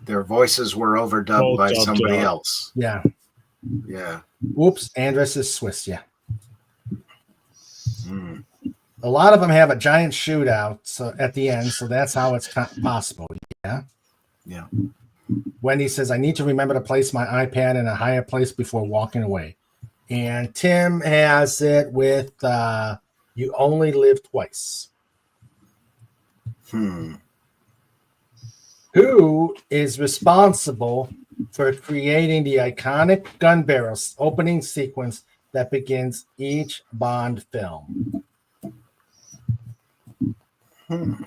[SPEAKER 8] Their voices were overdubbed
[SPEAKER 6] Both
[SPEAKER 8] by
[SPEAKER 6] dubbed
[SPEAKER 8] somebody
[SPEAKER 6] out.
[SPEAKER 8] else.
[SPEAKER 2] Yeah.
[SPEAKER 8] Yeah.
[SPEAKER 2] Oops. Andress is Swiss. Yeah.
[SPEAKER 8] Hmm.
[SPEAKER 2] A lot of them have a giant shootout so at the end, so that's how it's possible. Yeah.
[SPEAKER 8] Yeah.
[SPEAKER 2] Wendy says, I need to remember to place my iPad in a higher place before walking away. And Tim has it with You Only Live Twice.
[SPEAKER 8] Hmm.
[SPEAKER 2] Who is responsible for creating the iconic gun barrels opening sequence that begins each Bond film?
[SPEAKER 8] Hmm.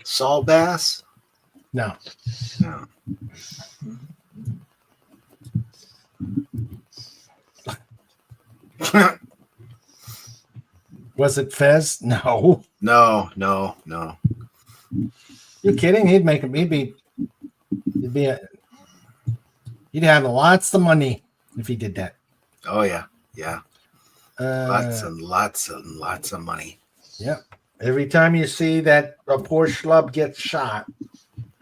[SPEAKER 8] Saul Bass?
[SPEAKER 2] No.
[SPEAKER 8] No.
[SPEAKER 2] Was it Fez? No.
[SPEAKER 8] No, no, no.
[SPEAKER 2] You kidding? He'd he'd have lots of money if he did that.
[SPEAKER 8] Oh yeah, yeah. Lots
[SPEAKER 2] Uh,
[SPEAKER 8] and lots and lots of money.
[SPEAKER 2] yeah. Every time you see that a poor schlub gets shot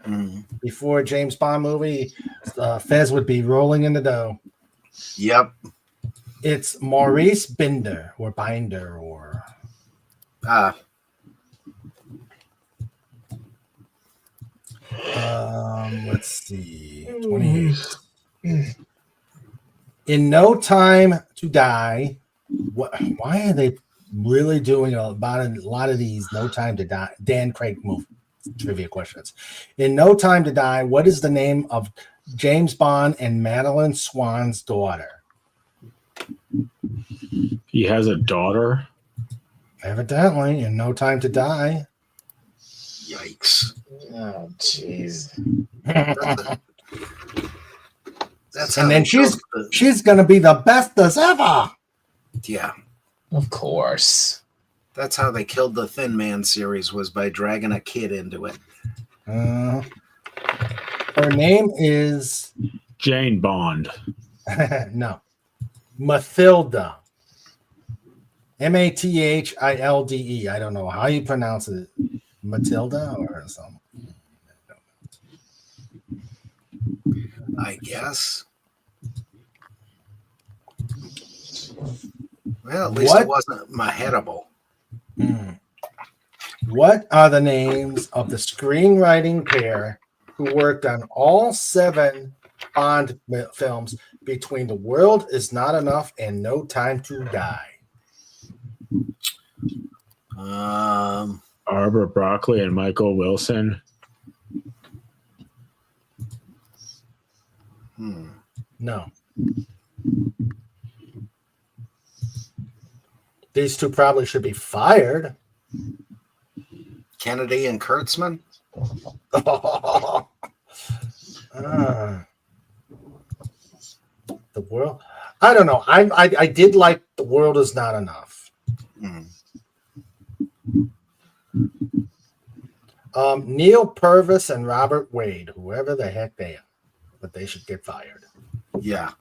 [SPEAKER 8] Mm.
[SPEAKER 2] before a James Bond movie, Fez would be rolling in the dough.
[SPEAKER 8] Yep.
[SPEAKER 2] It's Maurice Binder or Binder or
[SPEAKER 8] Ah,
[SPEAKER 2] let's see. 28. In No Time to Die. Why are they really doing about a lot of these No Time to Die Dan Craig movie trivia questions? In No Time to Die, what is the name of James Bond and Madeline Swan's daughter?
[SPEAKER 6] He has a daughter.
[SPEAKER 2] Evidently, in No Time to Die.
[SPEAKER 8] yikes.
[SPEAKER 5] Oh, jeez.
[SPEAKER 8] That's
[SPEAKER 2] And
[SPEAKER 8] how
[SPEAKER 2] then
[SPEAKER 8] they killed the-
[SPEAKER 2] she's gonna be the best as ever.
[SPEAKER 8] yeah.
[SPEAKER 5] Of course.
[SPEAKER 8] That's how they killed the Thin Man series, was by dragging a kid into it.
[SPEAKER 2] Her name is
[SPEAKER 6] Jane Bond.
[SPEAKER 2] no, Mathilda. Mathilde. I don't know how you pronounce it. Matilda or something.
[SPEAKER 8] I guess. Well, at least
[SPEAKER 2] What?
[SPEAKER 8] it wasn't Mahettable.
[SPEAKER 2] Hmm. What are the names of the screenwriting pair who worked on all 7 Bond films between The World Is Not Enough and No Time to Die?
[SPEAKER 6] Barbara Broccoli and Michael Wilson.
[SPEAKER 2] No. These two probably should be fired.
[SPEAKER 8] Kennedy and Kurtzman.
[SPEAKER 2] The world. I don't know. I did like The World Is Not Enough.
[SPEAKER 8] Hmm.
[SPEAKER 2] Neil Purvis and Robert Wade, whoever the heck they are, but they should get fired.
[SPEAKER 8] Yeah.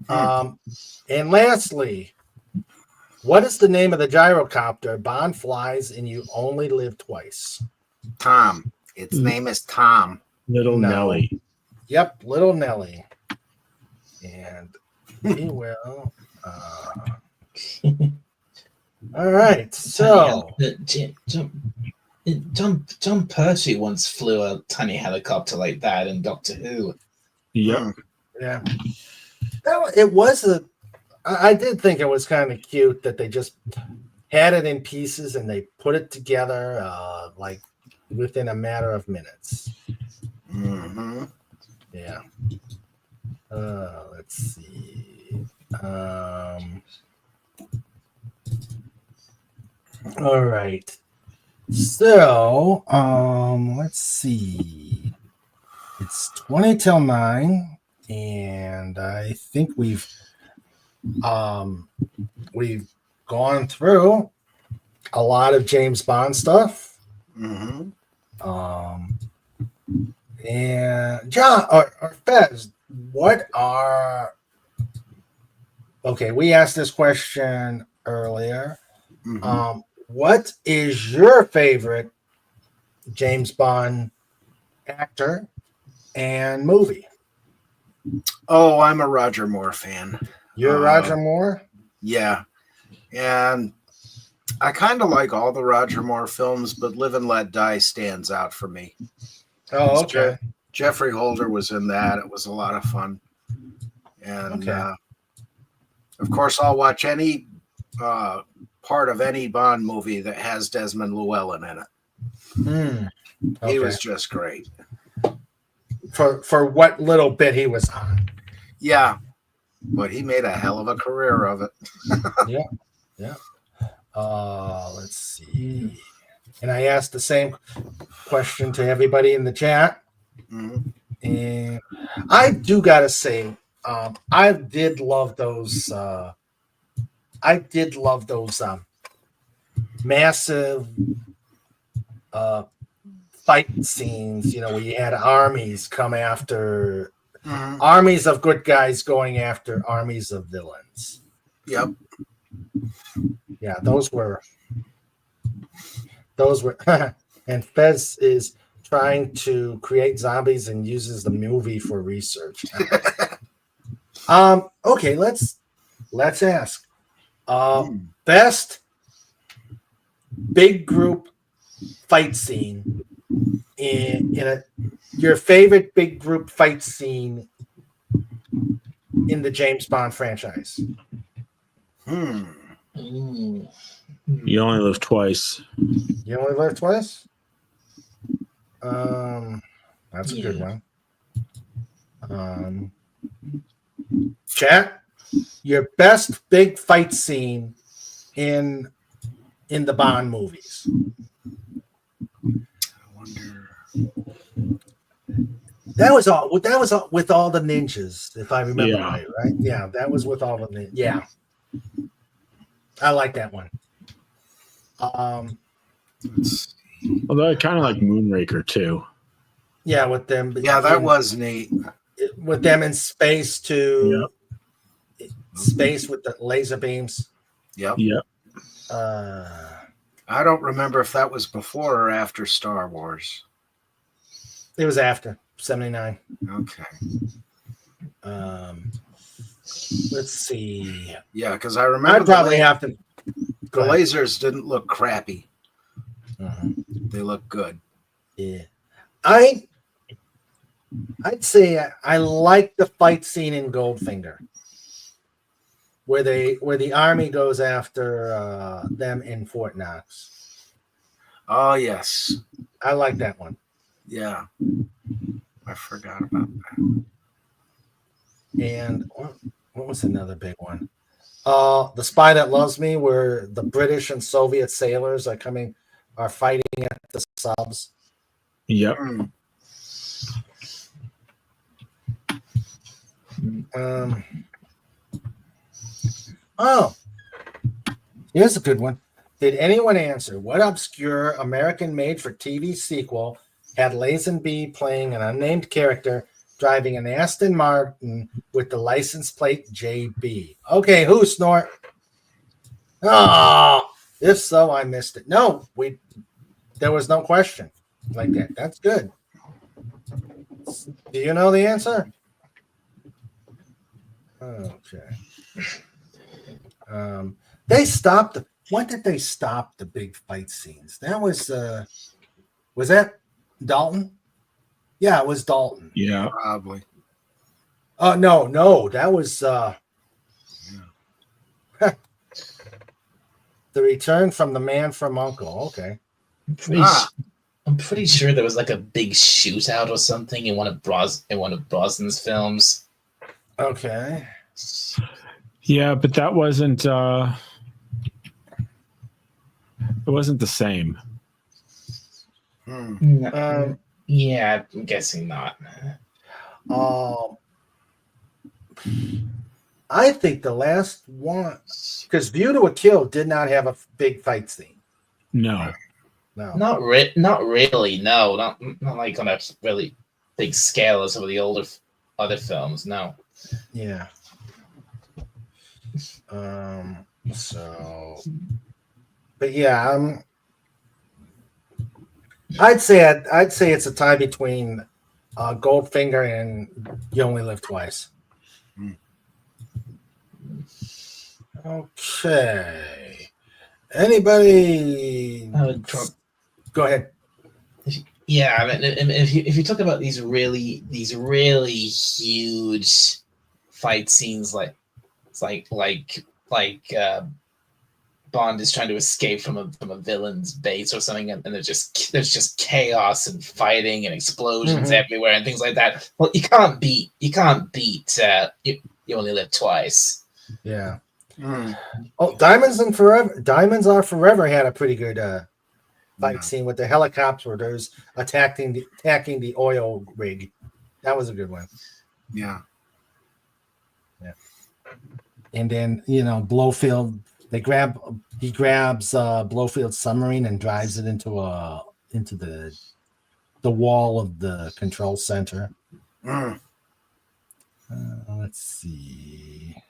[SPEAKER 2] And lastly, what is the name of the gyrocopter Bond flies in You Only Live Twice?
[SPEAKER 8] Tom. Its name is Tom.
[SPEAKER 6] Little
[SPEAKER 2] No.
[SPEAKER 6] Nelly.
[SPEAKER 2] Yep, Little Nelly. And he will. All right, so
[SPEAKER 5] John Pertwee once flew a tiny helicopter like that in Doctor Who.
[SPEAKER 6] Yep.
[SPEAKER 2] yeah, it was I did think it was kind of cute that they just had it in pieces and they put it together like within a matter of minutes.
[SPEAKER 8] Mm-hmm.
[SPEAKER 2] Yeah. Let's see. All right. So, let's see. It's 20 till 9, and I think we've gone through a lot of James Bond stuff.
[SPEAKER 8] Mm-hmm.
[SPEAKER 2] And John or Fez, what are okay? We asked this question earlier.
[SPEAKER 8] Mm-hmm.
[SPEAKER 2] What is your favorite James Bond actor and movie?
[SPEAKER 8] Oh, I'm a Roger Moore fan.
[SPEAKER 2] You're Roger Moore?
[SPEAKER 8] Yeah. And I kind of like all the Roger Moore films, but Live and Let Die stands out for me.
[SPEAKER 2] Oh, okay.
[SPEAKER 8] Jeffrey Holder was in that. It was a lot of fun. And
[SPEAKER 2] Okay.
[SPEAKER 8] of course, I'll watch any part of any Bond movie that has Desmond Llewellyn in it.
[SPEAKER 2] Okay.
[SPEAKER 8] He was just great.
[SPEAKER 2] For what little bit he was on.
[SPEAKER 8] Yeah. But he made a hell of a career of it.
[SPEAKER 2] Yeah. Let's see. And I asked the same question to everybody in the chat.
[SPEAKER 8] Mhm.
[SPEAKER 2] And I do gotta say, I did love those. Massive fight scenes. You know, where you had armies come after
[SPEAKER 8] Mhm.
[SPEAKER 2] armies of good guys going after armies of villains.
[SPEAKER 8] Yep.
[SPEAKER 2] Yeah, those were. And Fez is trying to create zombies and uses the movie for research. Okay, let's ask. Best big group fight scene in your favorite big group fight scene in the James Bond franchise.
[SPEAKER 5] Mm.
[SPEAKER 6] You only live twice.
[SPEAKER 2] You only live twice? That's a good one. Chat, your best big fight scene in the Bond movies.
[SPEAKER 8] I wonder.
[SPEAKER 2] That was all with all the ninjas, if I remember
[SPEAKER 6] Yeah.
[SPEAKER 2] right? Yeah, that was with all the ninjas. Yeah. I like that one.
[SPEAKER 6] Although I kind of like Moonraker too.
[SPEAKER 2] Yeah, with them.
[SPEAKER 8] Yeah, that was neat.
[SPEAKER 2] with them in space to space with the laser beams.
[SPEAKER 8] Yep.
[SPEAKER 6] Yep.
[SPEAKER 8] I don't remember if that was before or after Star Wars.
[SPEAKER 2] It was after 79.
[SPEAKER 8] Okay.
[SPEAKER 2] Let's see.
[SPEAKER 8] Yeah, because I remember
[SPEAKER 2] I'd probably
[SPEAKER 8] the
[SPEAKER 2] have to. Go ahead.
[SPEAKER 8] lasers didn't look crappy. They look good.
[SPEAKER 2] Yeah, I'd say I like the fight scene in Goldfinger, where the army goes after them in Fort Knox.
[SPEAKER 8] Oh yes,
[SPEAKER 2] I like that one.
[SPEAKER 8] yeah. I forgot about that.
[SPEAKER 2] And what was another big one? The Spy That Loves Me, where the British and Soviet sailors are fighting at the subs.
[SPEAKER 6] Yep.
[SPEAKER 8] Mm.
[SPEAKER 2] Oh, here's a good one. Did anyone answer what obscure American made-for-TV sequel had Lazenby playing an unnamed character driving an Aston Martin with the license plate JB? Okay, who, Snort? Oh, if so, I missed it. No, there was no question like that. That's good. Do you know the answer? Okay. They stopped. When did they stop the big fight scenes? That was that Dalton? Yeah, it was Dalton.
[SPEAKER 6] Yeah.
[SPEAKER 8] Probably.
[SPEAKER 2] No, that was The Return from the Man from Uncle. Okay.
[SPEAKER 5] I'm pretty sure there was like a big shootout or something in one of Brosnan's films.
[SPEAKER 2] Okay.
[SPEAKER 6] Yeah, but that wasn't it wasn't the same.
[SPEAKER 5] Yeah, I'm guessing not.
[SPEAKER 2] I think the last one, because View to a Kill did not have a big fight scene.
[SPEAKER 6] No.
[SPEAKER 5] Not really. No, not like on a really big scale as some of the other films. No.
[SPEAKER 2] Yeah. So, but yeah, I'd say it's a tie between Goldfinger and You Only Live Twice. Okay. Anybody? Go ahead.
[SPEAKER 5] Yeah, I mean, if you talk about these really huge fight scenes, like Bond is trying to escape from a villain's base or something, and there's just chaos and fighting and explosions everywhere and things like that. Well, you can't beat You Only Live Twice.
[SPEAKER 2] Yeah. Oh, Diamonds Are Forever had a pretty good fight scene with the helicopters attacking the oil rig. That was a good one.
[SPEAKER 8] Yeah.
[SPEAKER 2] And then Blofeld, he grabs Blofield's submarine and drives it into the wall of the control center. Let's see.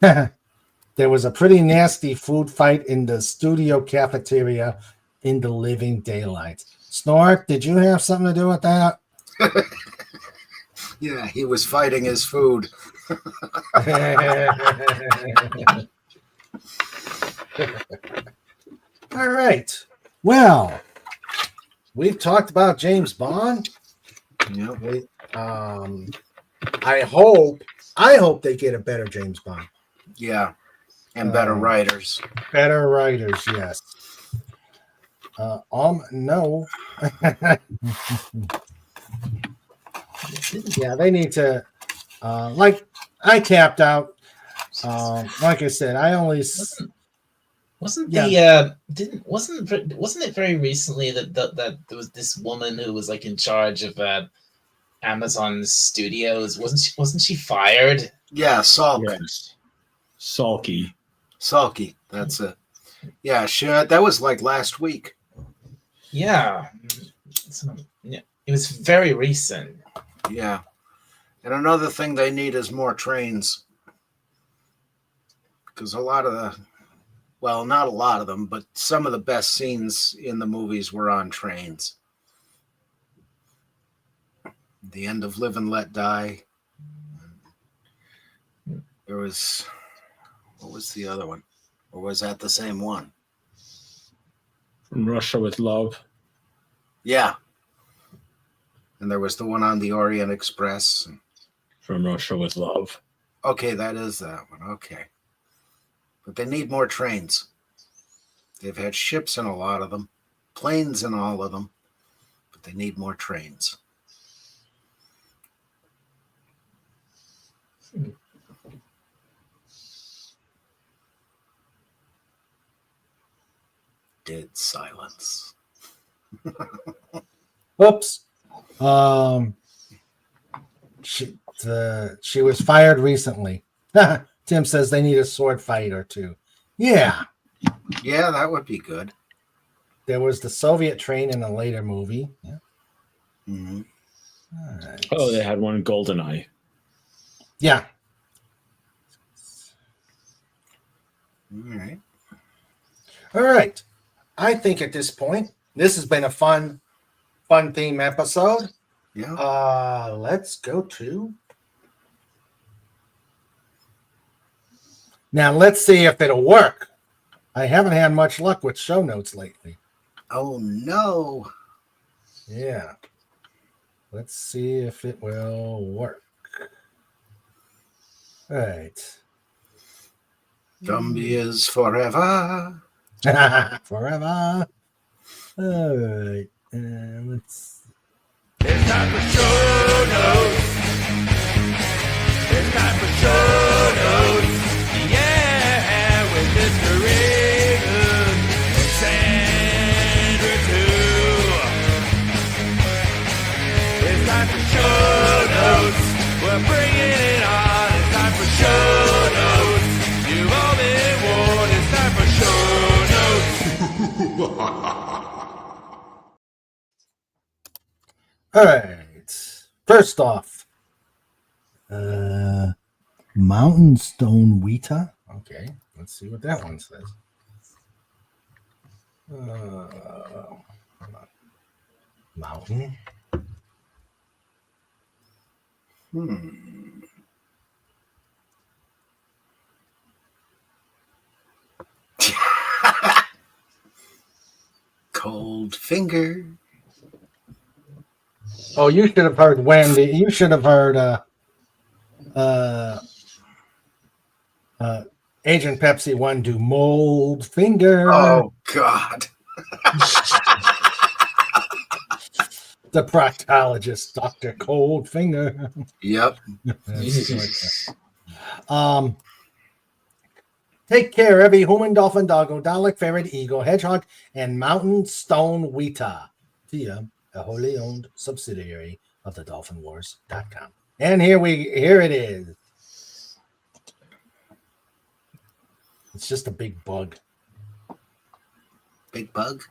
[SPEAKER 2] There was a pretty nasty food fight in the studio cafeteria in The Living Daylights. Snork, did you have something to do with that?
[SPEAKER 8] Yeah, he was fighting his food.
[SPEAKER 2] All right. Well, we've talked about James Bond.
[SPEAKER 8] Yep.
[SPEAKER 2] I hope they get a better James Bond.
[SPEAKER 8] Yeah. And better writers.
[SPEAKER 2] Better writers, yes. No. Yeah, they need to. I tapped out. Like I said, I only
[SPEAKER 5] wasn't
[SPEAKER 2] yeah.
[SPEAKER 5] wasn't it very recently that there was this woman who was like in charge of Amazon Studios? Wasn't she fired?
[SPEAKER 8] Yeah, Salk.
[SPEAKER 6] Yes. Sulky.
[SPEAKER 8] That's it. Yeah, sure. That was like last week.
[SPEAKER 5] Yeah. It was very recent.
[SPEAKER 8] Yeah. And another thing they need is more trains. Because not a lot of them, but some of the best scenes in the movies were on trains. The end of Live and Let Die. There was, what was the other one? Or was that the same one?
[SPEAKER 6] From Russia with Love.
[SPEAKER 8] Yeah. And there was the one on the Orient Express.
[SPEAKER 6] From Russia with Love.
[SPEAKER 8] Okay, that is that one. Okay. But they need more trains. They've had ships in a lot of them, planes in all of them, but they need more trains. Dead silence.
[SPEAKER 2] Oops. She was fired recently. Tim says they need a sword fight or two. Yeah.
[SPEAKER 8] Yeah, that would be good.
[SPEAKER 2] There was the Soviet train in a later movie. Yeah.
[SPEAKER 8] Mm-hmm.
[SPEAKER 2] All right.
[SPEAKER 6] Oh, they had one in GoldenEye.
[SPEAKER 2] Yeah.
[SPEAKER 8] All right.
[SPEAKER 2] All right. I think at this point, this has been a fun theme episode.
[SPEAKER 8] Yeah.
[SPEAKER 2] Let's go to. Now let's see if it'll work. I haven't had much luck with show notes lately.
[SPEAKER 8] Oh no.
[SPEAKER 2] Yeah. Let's see if it will work. All right.
[SPEAKER 8] Gumby is forever.
[SPEAKER 2] Forever. All right. Let's.
[SPEAKER 9] It's time for show notes. It's time for show notes. Yeah, with Mr. Reagan and Sandra too. It's time for show notes. We're bringing it on. It's time for show notes. You've all been warned. It's time for show notes.
[SPEAKER 2] All right. First off, Mountain Stone Wheata. Okay, let's see what that one says. Mountain.
[SPEAKER 8] Cold finger.
[SPEAKER 2] Oh, you should have heard Wendy. You should have heard Agent Pepsi 1 do Mold Finger.
[SPEAKER 8] Oh God.
[SPEAKER 2] The proctologist, Dr. Cold Finger.
[SPEAKER 8] Yep.
[SPEAKER 2] Take care, every human, dolphin, doggo, Dalek, ferret, eagle, hedgehog, and mountain stone Wheata via a wholly owned subsidiary of the DolphinWars.com. And here it is. It's just a big bug.
[SPEAKER 8] Big bug.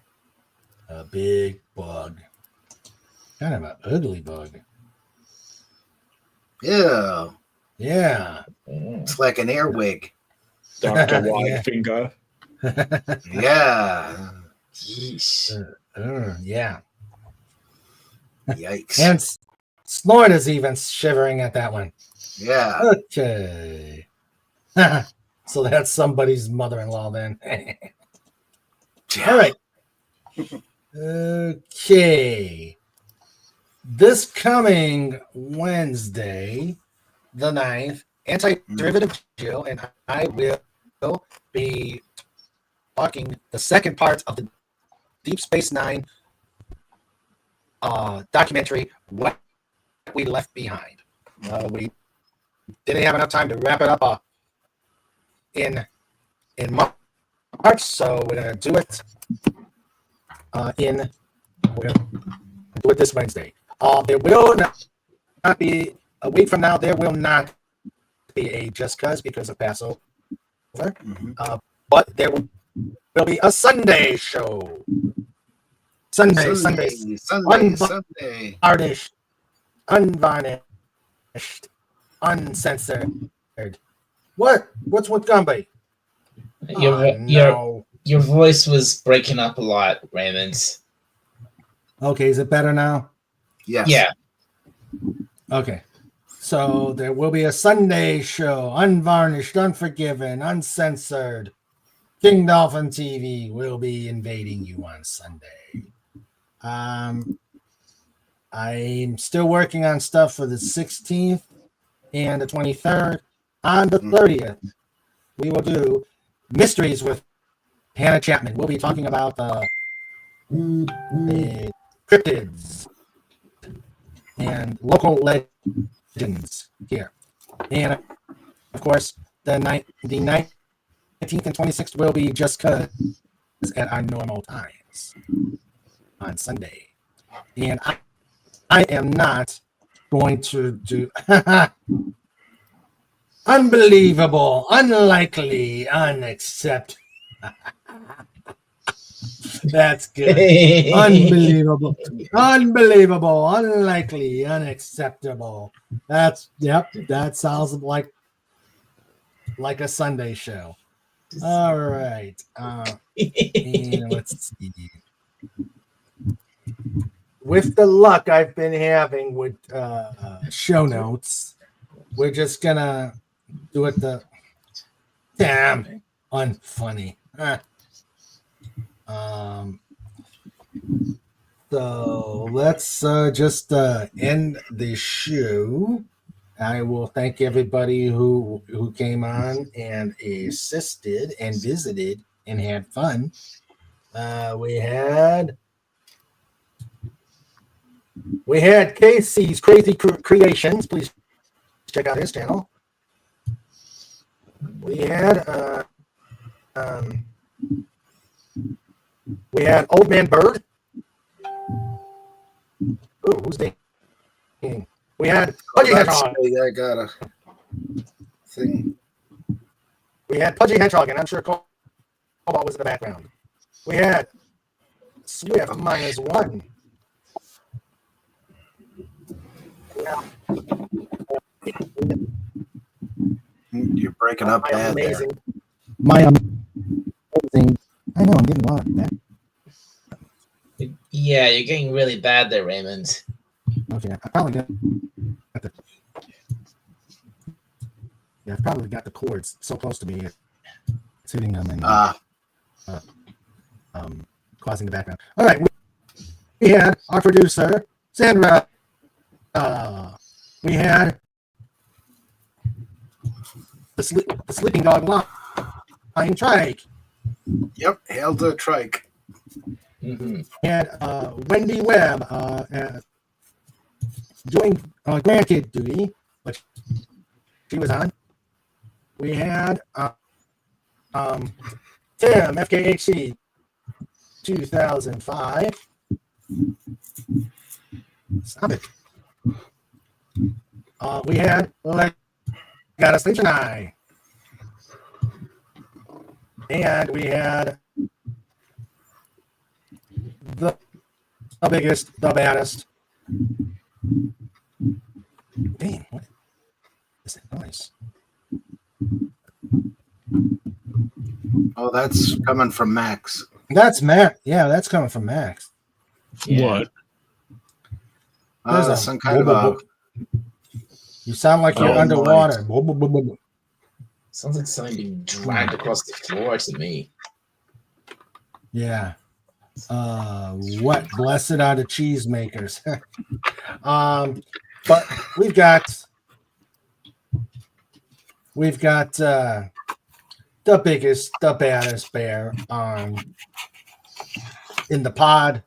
[SPEAKER 2] A big bug. Kind of an ugly bug.
[SPEAKER 8] Yeah.
[SPEAKER 2] Yeah.
[SPEAKER 8] It's like an earwig.
[SPEAKER 6] Dr.
[SPEAKER 2] Yeah.
[SPEAKER 6] Wide Finger.
[SPEAKER 8] Yeah.
[SPEAKER 2] Yeah.
[SPEAKER 8] Yikes.
[SPEAKER 2] And Snorla's even shivering at that one.
[SPEAKER 8] Yeah.
[SPEAKER 2] Okay. So that's somebody's mother-in-law then. All right. Okay. This coming Wednesday, the 9th, Anti-Derivative Jill and I will be talking the second part of the Deep Space Nine documentary, What We Left Behind. We didn't have enough time to wrap it up in March, so we're gonna do it this Wednesday. There will not be a week from now. There will not be a Just Cause because of Passover, but there will be a Sunday show. Sunday, unvarnished, uncensored. What's with Gumby?
[SPEAKER 5] Your voice was breaking up a lot, Raymond.
[SPEAKER 2] Okay, is it better now?
[SPEAKER 8] Yes.
[SPEAKER 5] Yeah.
[SPEAKER 2] Okay. So there will be a Sunday show, unvarnished, unforgiven, uncensored. King Dolphin TV will be invading you on Sunday. I'm still working on stuff for the 16th and the 23rd. On the 30th, we will do Mysteries with Hannah Chapman. We'll be talking about the cryptids and local legends here. And of course, the 19th and 26th will be just because at our normal times on Sunday. And I am not going to do unbelievable, unlikely, unacceptable. That's good. Unbelievable, unlikely, unacceptable. That sounds like a Sunday show. All right. And let's see. With the luck I've been having with show notes, we're just gonna do it the damn unfunny. So let's just end the show. I will thank everybody who came on and assisted and visited and had fun. We had Casey's Crazy Creations. Please check out his channel. We had Old Man Bird. Ooh, who's the? We had Pudgy Hedgehog.
[SPEAKER 8] I got a thing.
[SPEAKER 2] We had Pudgy Hedgehog, and I'm sure Cobalt was in the background. We had Swift -1.
[SPEAKER 8] You're breaking up bad there.
[SPEAKER 2] My amazing. I know I'm getting a lot of that.
[SPEAKER 5] Yeah, you're getting really bad there, Raymond.
[SPEAKER 2] Okay, I probably got the. Yeah, I've probably got the cords so close to me, it's hitting them and causing the background. All right, we had our producer Sandra. We had the sleeping dog Lion Trike.
[SPEAKER 8] Yep, hail to Trike.
[SPEAKER 5] Mm-hmm.
[SPEAKER 2] We had Wendy Webb doing grandkid duty, which she was on. We had Tim FKHC 2005. Stop it. We had Got a Station Eye. And we had the biggest, the baddest. Damn, what is that noise?
[SPEAKER 8] Oh, that's coming from Max.
[SPEAKER 2] That's Max. Yeah, that's coming from Max.
[SPEAKER 6] Yeah.
[SPEAKER 2] What?
[SPEAKER 8] Some kind of a.
[SPEAKER 2] You sound like you're underwater.
[SPEAKER 5] Sounds like something being dragged across the floor to me.
[SPEAKER 2] Yeah. What? Blessed are the cheesemakers. But we've got the biggest, the baddest bear in the pod.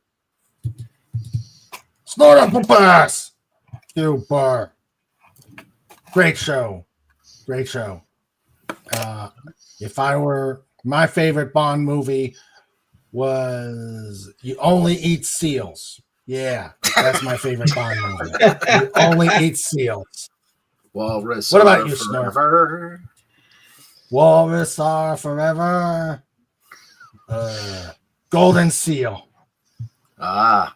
[SPEAKER 2] Snort up a pass. Super. Great show. Great show. If I were, my favorite Bond movie was You Only Eat Seals. Yeah, that's my favorite Bond movie. You Only Eat Seals.
[SPEAKER 8] Walrus.
[SPEAKER 2] What about you, Snort?
[SPEAKER 8] Forever.
[SPEAKER 2] Walrus are forever. Golden Seal.
[SPEAKER 8] Ah,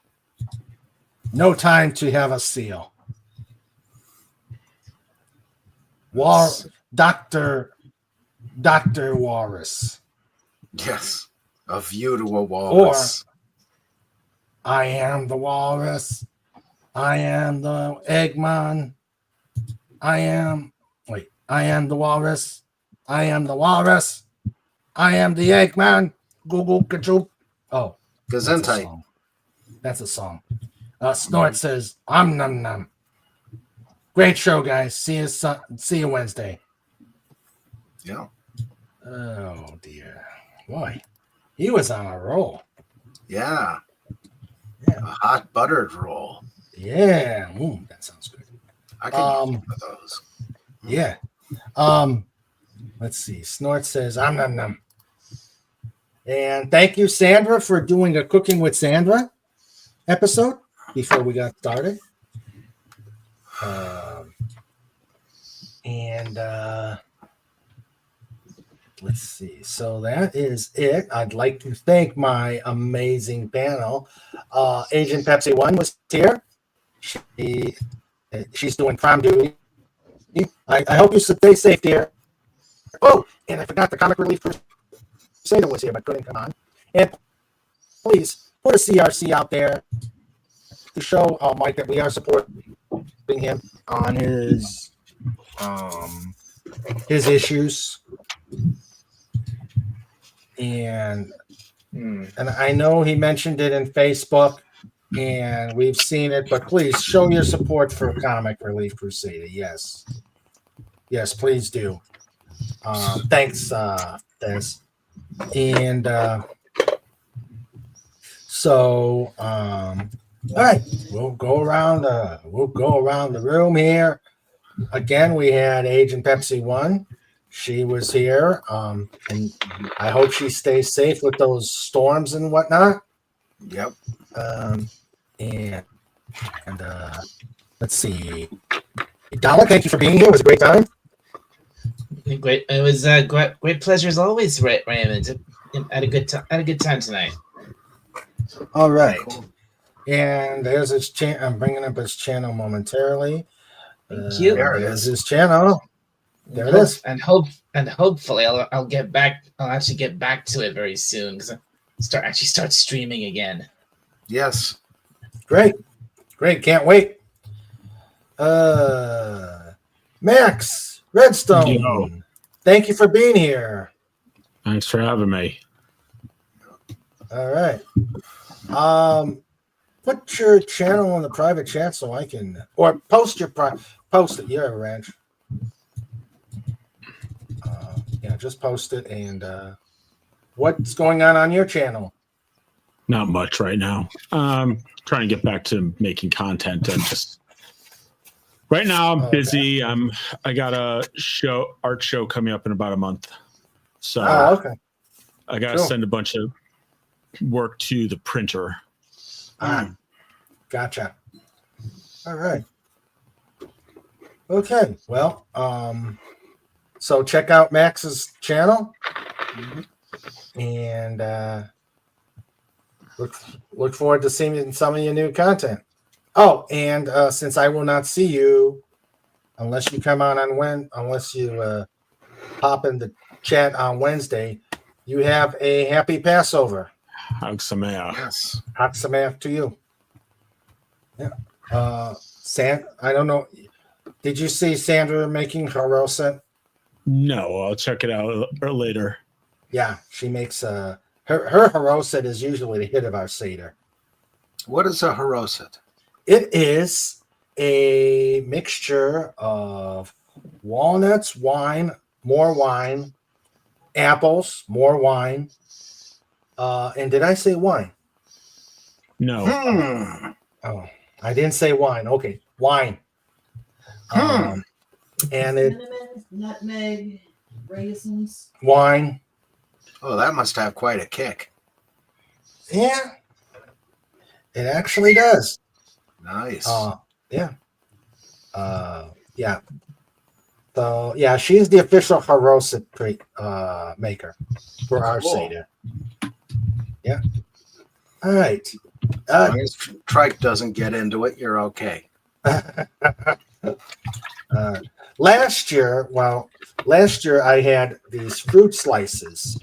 [SPEAKER 2] No time to have a seal. Dr. Walrus.
[SPEAKER 8] yes. A view to a walrus.
[SPEAKER 2] I am the walrus. I am the Eggman. I am the walrus. I am the walrus. I am the Eggman. Google Kachoop. Oh, that's a
[SPEAKER 8] Gesundheit.
[SPEAKER 2] song. That's a song. Snort says, "I'm num num." Great show, guys. See you Wednesday.
[SPEAKER 8] Yeah.
[SPEAKER 2] Oh dear, boy, he was on a roll.
[SPEAKER 8] Yeah.
[SPEAKER 2] Yeah.
[SPEAKER 8] A hot buttered roll.
[SPEAKER 2] Yeah, that sounds good.
[SPEAKER 8] I can use one of those.
[SPEAKER 2] Yeah. Let's see. Snort says, "I'm num num." And thank you, Sandra, for doing a Cooking with Sandra episode before we got started. Let's see. So that is it. I'd like to thank my amazing panel. Agent Pepsi One was here. She's doing prom duty. I hope you stay safe, dear. Oh, and I forgot the Comic Relief Crusader was here, but couldn't come on. And please put a CRC out there to show Mike that we are supporting him on his issues. And I know he mentioned it in Facebook, and we've seen it, but please show your support for Comic Relief Crusader. Yes, please do. Thanks, Des. And so, all right, we'll go around the room here. Again, we had Agent Pepsi One. She was here, and I hope she stays safe with those storms and whatnot.
[SPEAKER 8] Yep.
[SPEAKER 2] And let's see. Donna, thank you for being here. It was a great time.
[SPEAKER 5] Great. It was a great pleasure as always, Raymond. Had a good time tonight.
[SPEAKER 2] All right. And there's his channel. I'm bringing up his channel momentarily.
[SPEAKER 5] Thank you.
[SPEAKER 2] There's his channel. There it is.
[SPEAKER 5] And hopefully I'll get back. I'll actually get back to it very soon because I start streaming again.
[SPEAKER 8] Yes.
[SPEAKER 2] Great. Can't wait. Max Redstone.
[SPEAKER 6] Yo.
[SPEAKER 2] Thank you for being here.
[SPEAKER 6] Thanks for having me.
[SPEAKER 2] All right. Put your channel in the private chat so I can, or post it. You're a ranch. Just post it. And what's going on your channel?
[SPEAKER 6] Not much right now. Trying to get back to making content. And just right now I'm busy. I got a art show coming up in about a month. So
[SPEAKER 2] okay.
[SPEAKER 6] I got to send a bunch of work to the printer.
[SPEAKER 2] Gotcha. All right. Okay. Well, so check out Max's channel, and look forward to seeing some of your new content. Oh, and since I will not see you unless you come on unless you pop in the chat on Wednesday, you have a happy Passover.
[SPEAKER 6] Hag Sameach.
[SPEAKER 8] Yes.
[SPEAKER 2] Hag Sameach to you. Yeah. I don't know. Did you see Sandra making haroset?
[SPEAKER 6] No, I'll check it out later.
[SPEAKER 2] Yeah, she makes her haroset is usually the hit of our Seder.
[SPEAKER 8] What is a haroset?
[SPEAKER 2] It is a mixture of walnuts, wine, more wine, apples, more wine. And did I say wine?
[SPEAKER 6] No.
[SPEAKER 2] Oh, I didn't say wine. Okay, wine. And it
[SPEAKER 4] Cinnamon, nutmeg, raisins.
[SPEAKER 2] wine.
[SPEAKER 8] Oh, that must have quite a kick.
[SPEAKER 2] Yeah, it actually does.
[SPEAKER 8] Nice.
[SPEAKER 2] Yeah. Yeah. So yeah, she's the official haroset maker for our
[SPEAKER 8] Cool.
[SPEAKER 2] Seder. Yeah. All right.
[SPEAKER 8] As long as Trike doesn't get into it, you're okay.
[SPEAKER 2] Last year I had these fruit slices,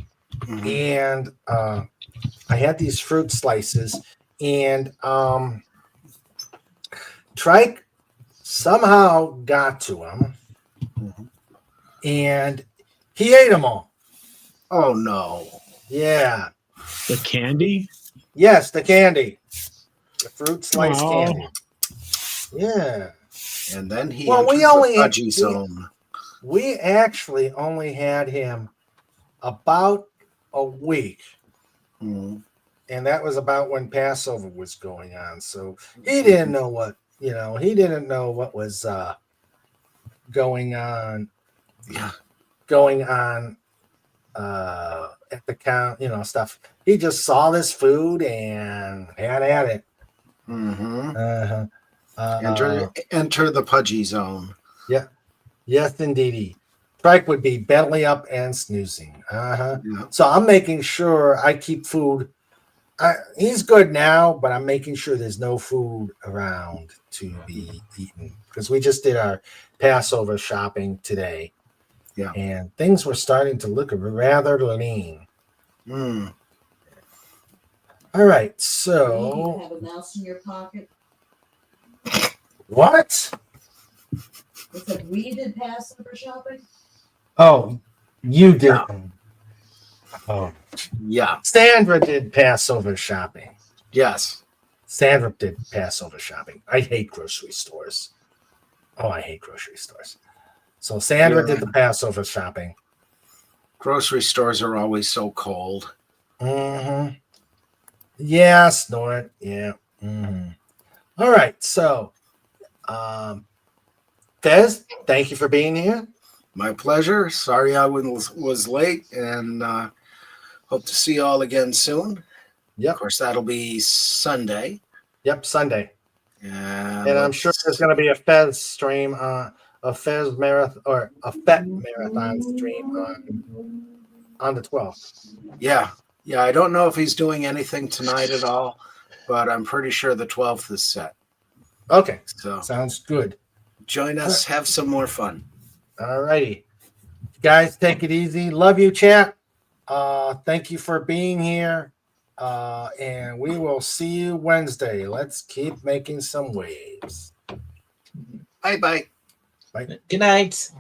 [SPEAKER 2] and Trike somehow got to him,
[SPEAKER 8] Mhm.
[SPEAKER 2] and he ate them all.
[SPEAKER 8] Oh no.
[SPEAKER 2] Yeah.
[SPEAKER 6] The candy?
[SPEAKER 2] Yes, the candy. The fruit slice
[SPEAKER 6] Oh.
[SPEAKER 2] candy. Yeah.
[SPEAKER 8] And then he
[SPEAKER 2] Well, we
[SPEAKER 8] entered
[SPEAKER 2] only-
[SPEAKER 8] the pudgy zone.
[SPEAKER 2] We actually only had him about a week,
[SPEAKER 8] Mhm.
[SPEAKER 2] and that was about when Passover was going on. So he didn't know what, he didn't know what was going on
[SPEAKER 8] Yeah.
[SPEAKER 2] At the count, stuff. He just saw this food and had at it.
[SPEAKER 8] Mm-hmm.
[SPEAKER 2] Uh-huh.
[SPEAKER 8] Enter the pudgy zone.
[SPEAKER 2] Yes, indeedy. Strike would be belly up and snoozing. Uh-huh.
[SPEAKER 8] Yeah.
[SPEAKER 2] So I'm making sure I keep food. He's good now, but I'm making sure there's no food around to be eaten because we just did our Passover shopping today.
[SPEAKER 8] Yeah.
[SPEAKER 2] And things were starting to look rather lean.
[SPEAKER 8] Mm.
[SPEAKER 2] All right.
[SPEAKER 4] You
[SPEAKER 2] So
[SPEAKER 4] have a mouse in your pocket.
[SPEAKER 2] what?
[SPEAKER 4] It said we did Passover shopping.
[SPEAKER 2] Oh, you did. Oh,
[SPEAKER 8] Yeah.
[SPEAKER 2] Sandra did Passover shopping.
[SPEAKER 8] Yes.
[SPEAKER 2] Sandra did Passover shopping. I hate grocery stores. Oh, I hate grocery stores. So Sandra
[SPEAKER 8] Yeah.
[SPEAKER 2] did the Passover shopping.
[SPEAKER 8] Grocery stores are always so cold.
[SPEAKER 2] Mm-hmm. Yeah, snort. Yeah. Mm-hmm. All right. So, Fez, thank you for being here.
[SPEAKER 8] My pleasure. Sorry I was late, and hope to see you all again soon.
[SPEAKER 2] Yep.
[SPEAKER 8] Of course, that'll be Sunday.
[SPEAKER 2] Yep, Sunday.
[SPEAKER 8] And
[SPEAKER 2] And I'm sure there's going to be a Fez stream, a Fez marathon or a FET marathon stream on the 12th.
[SPEAKER 8] Yeah. I don't know if he's doing anything tonight at all, but I'm pretty sure the 12th is set.
[SPEAKER 2] Okay,
[SPEAKER 8] So
[SPEAKER 2] sounds good.
[SPEAKER 8] join us. Have some more fun.
[SPEAKER 2] All righty. Guys, take it easy. Love you, chat. Thank you for being here. And we will see you Wednesday. Let's keep making some waves.
[SPEAKER 8] Bye-bye.
[SPEAKER 5] Good night.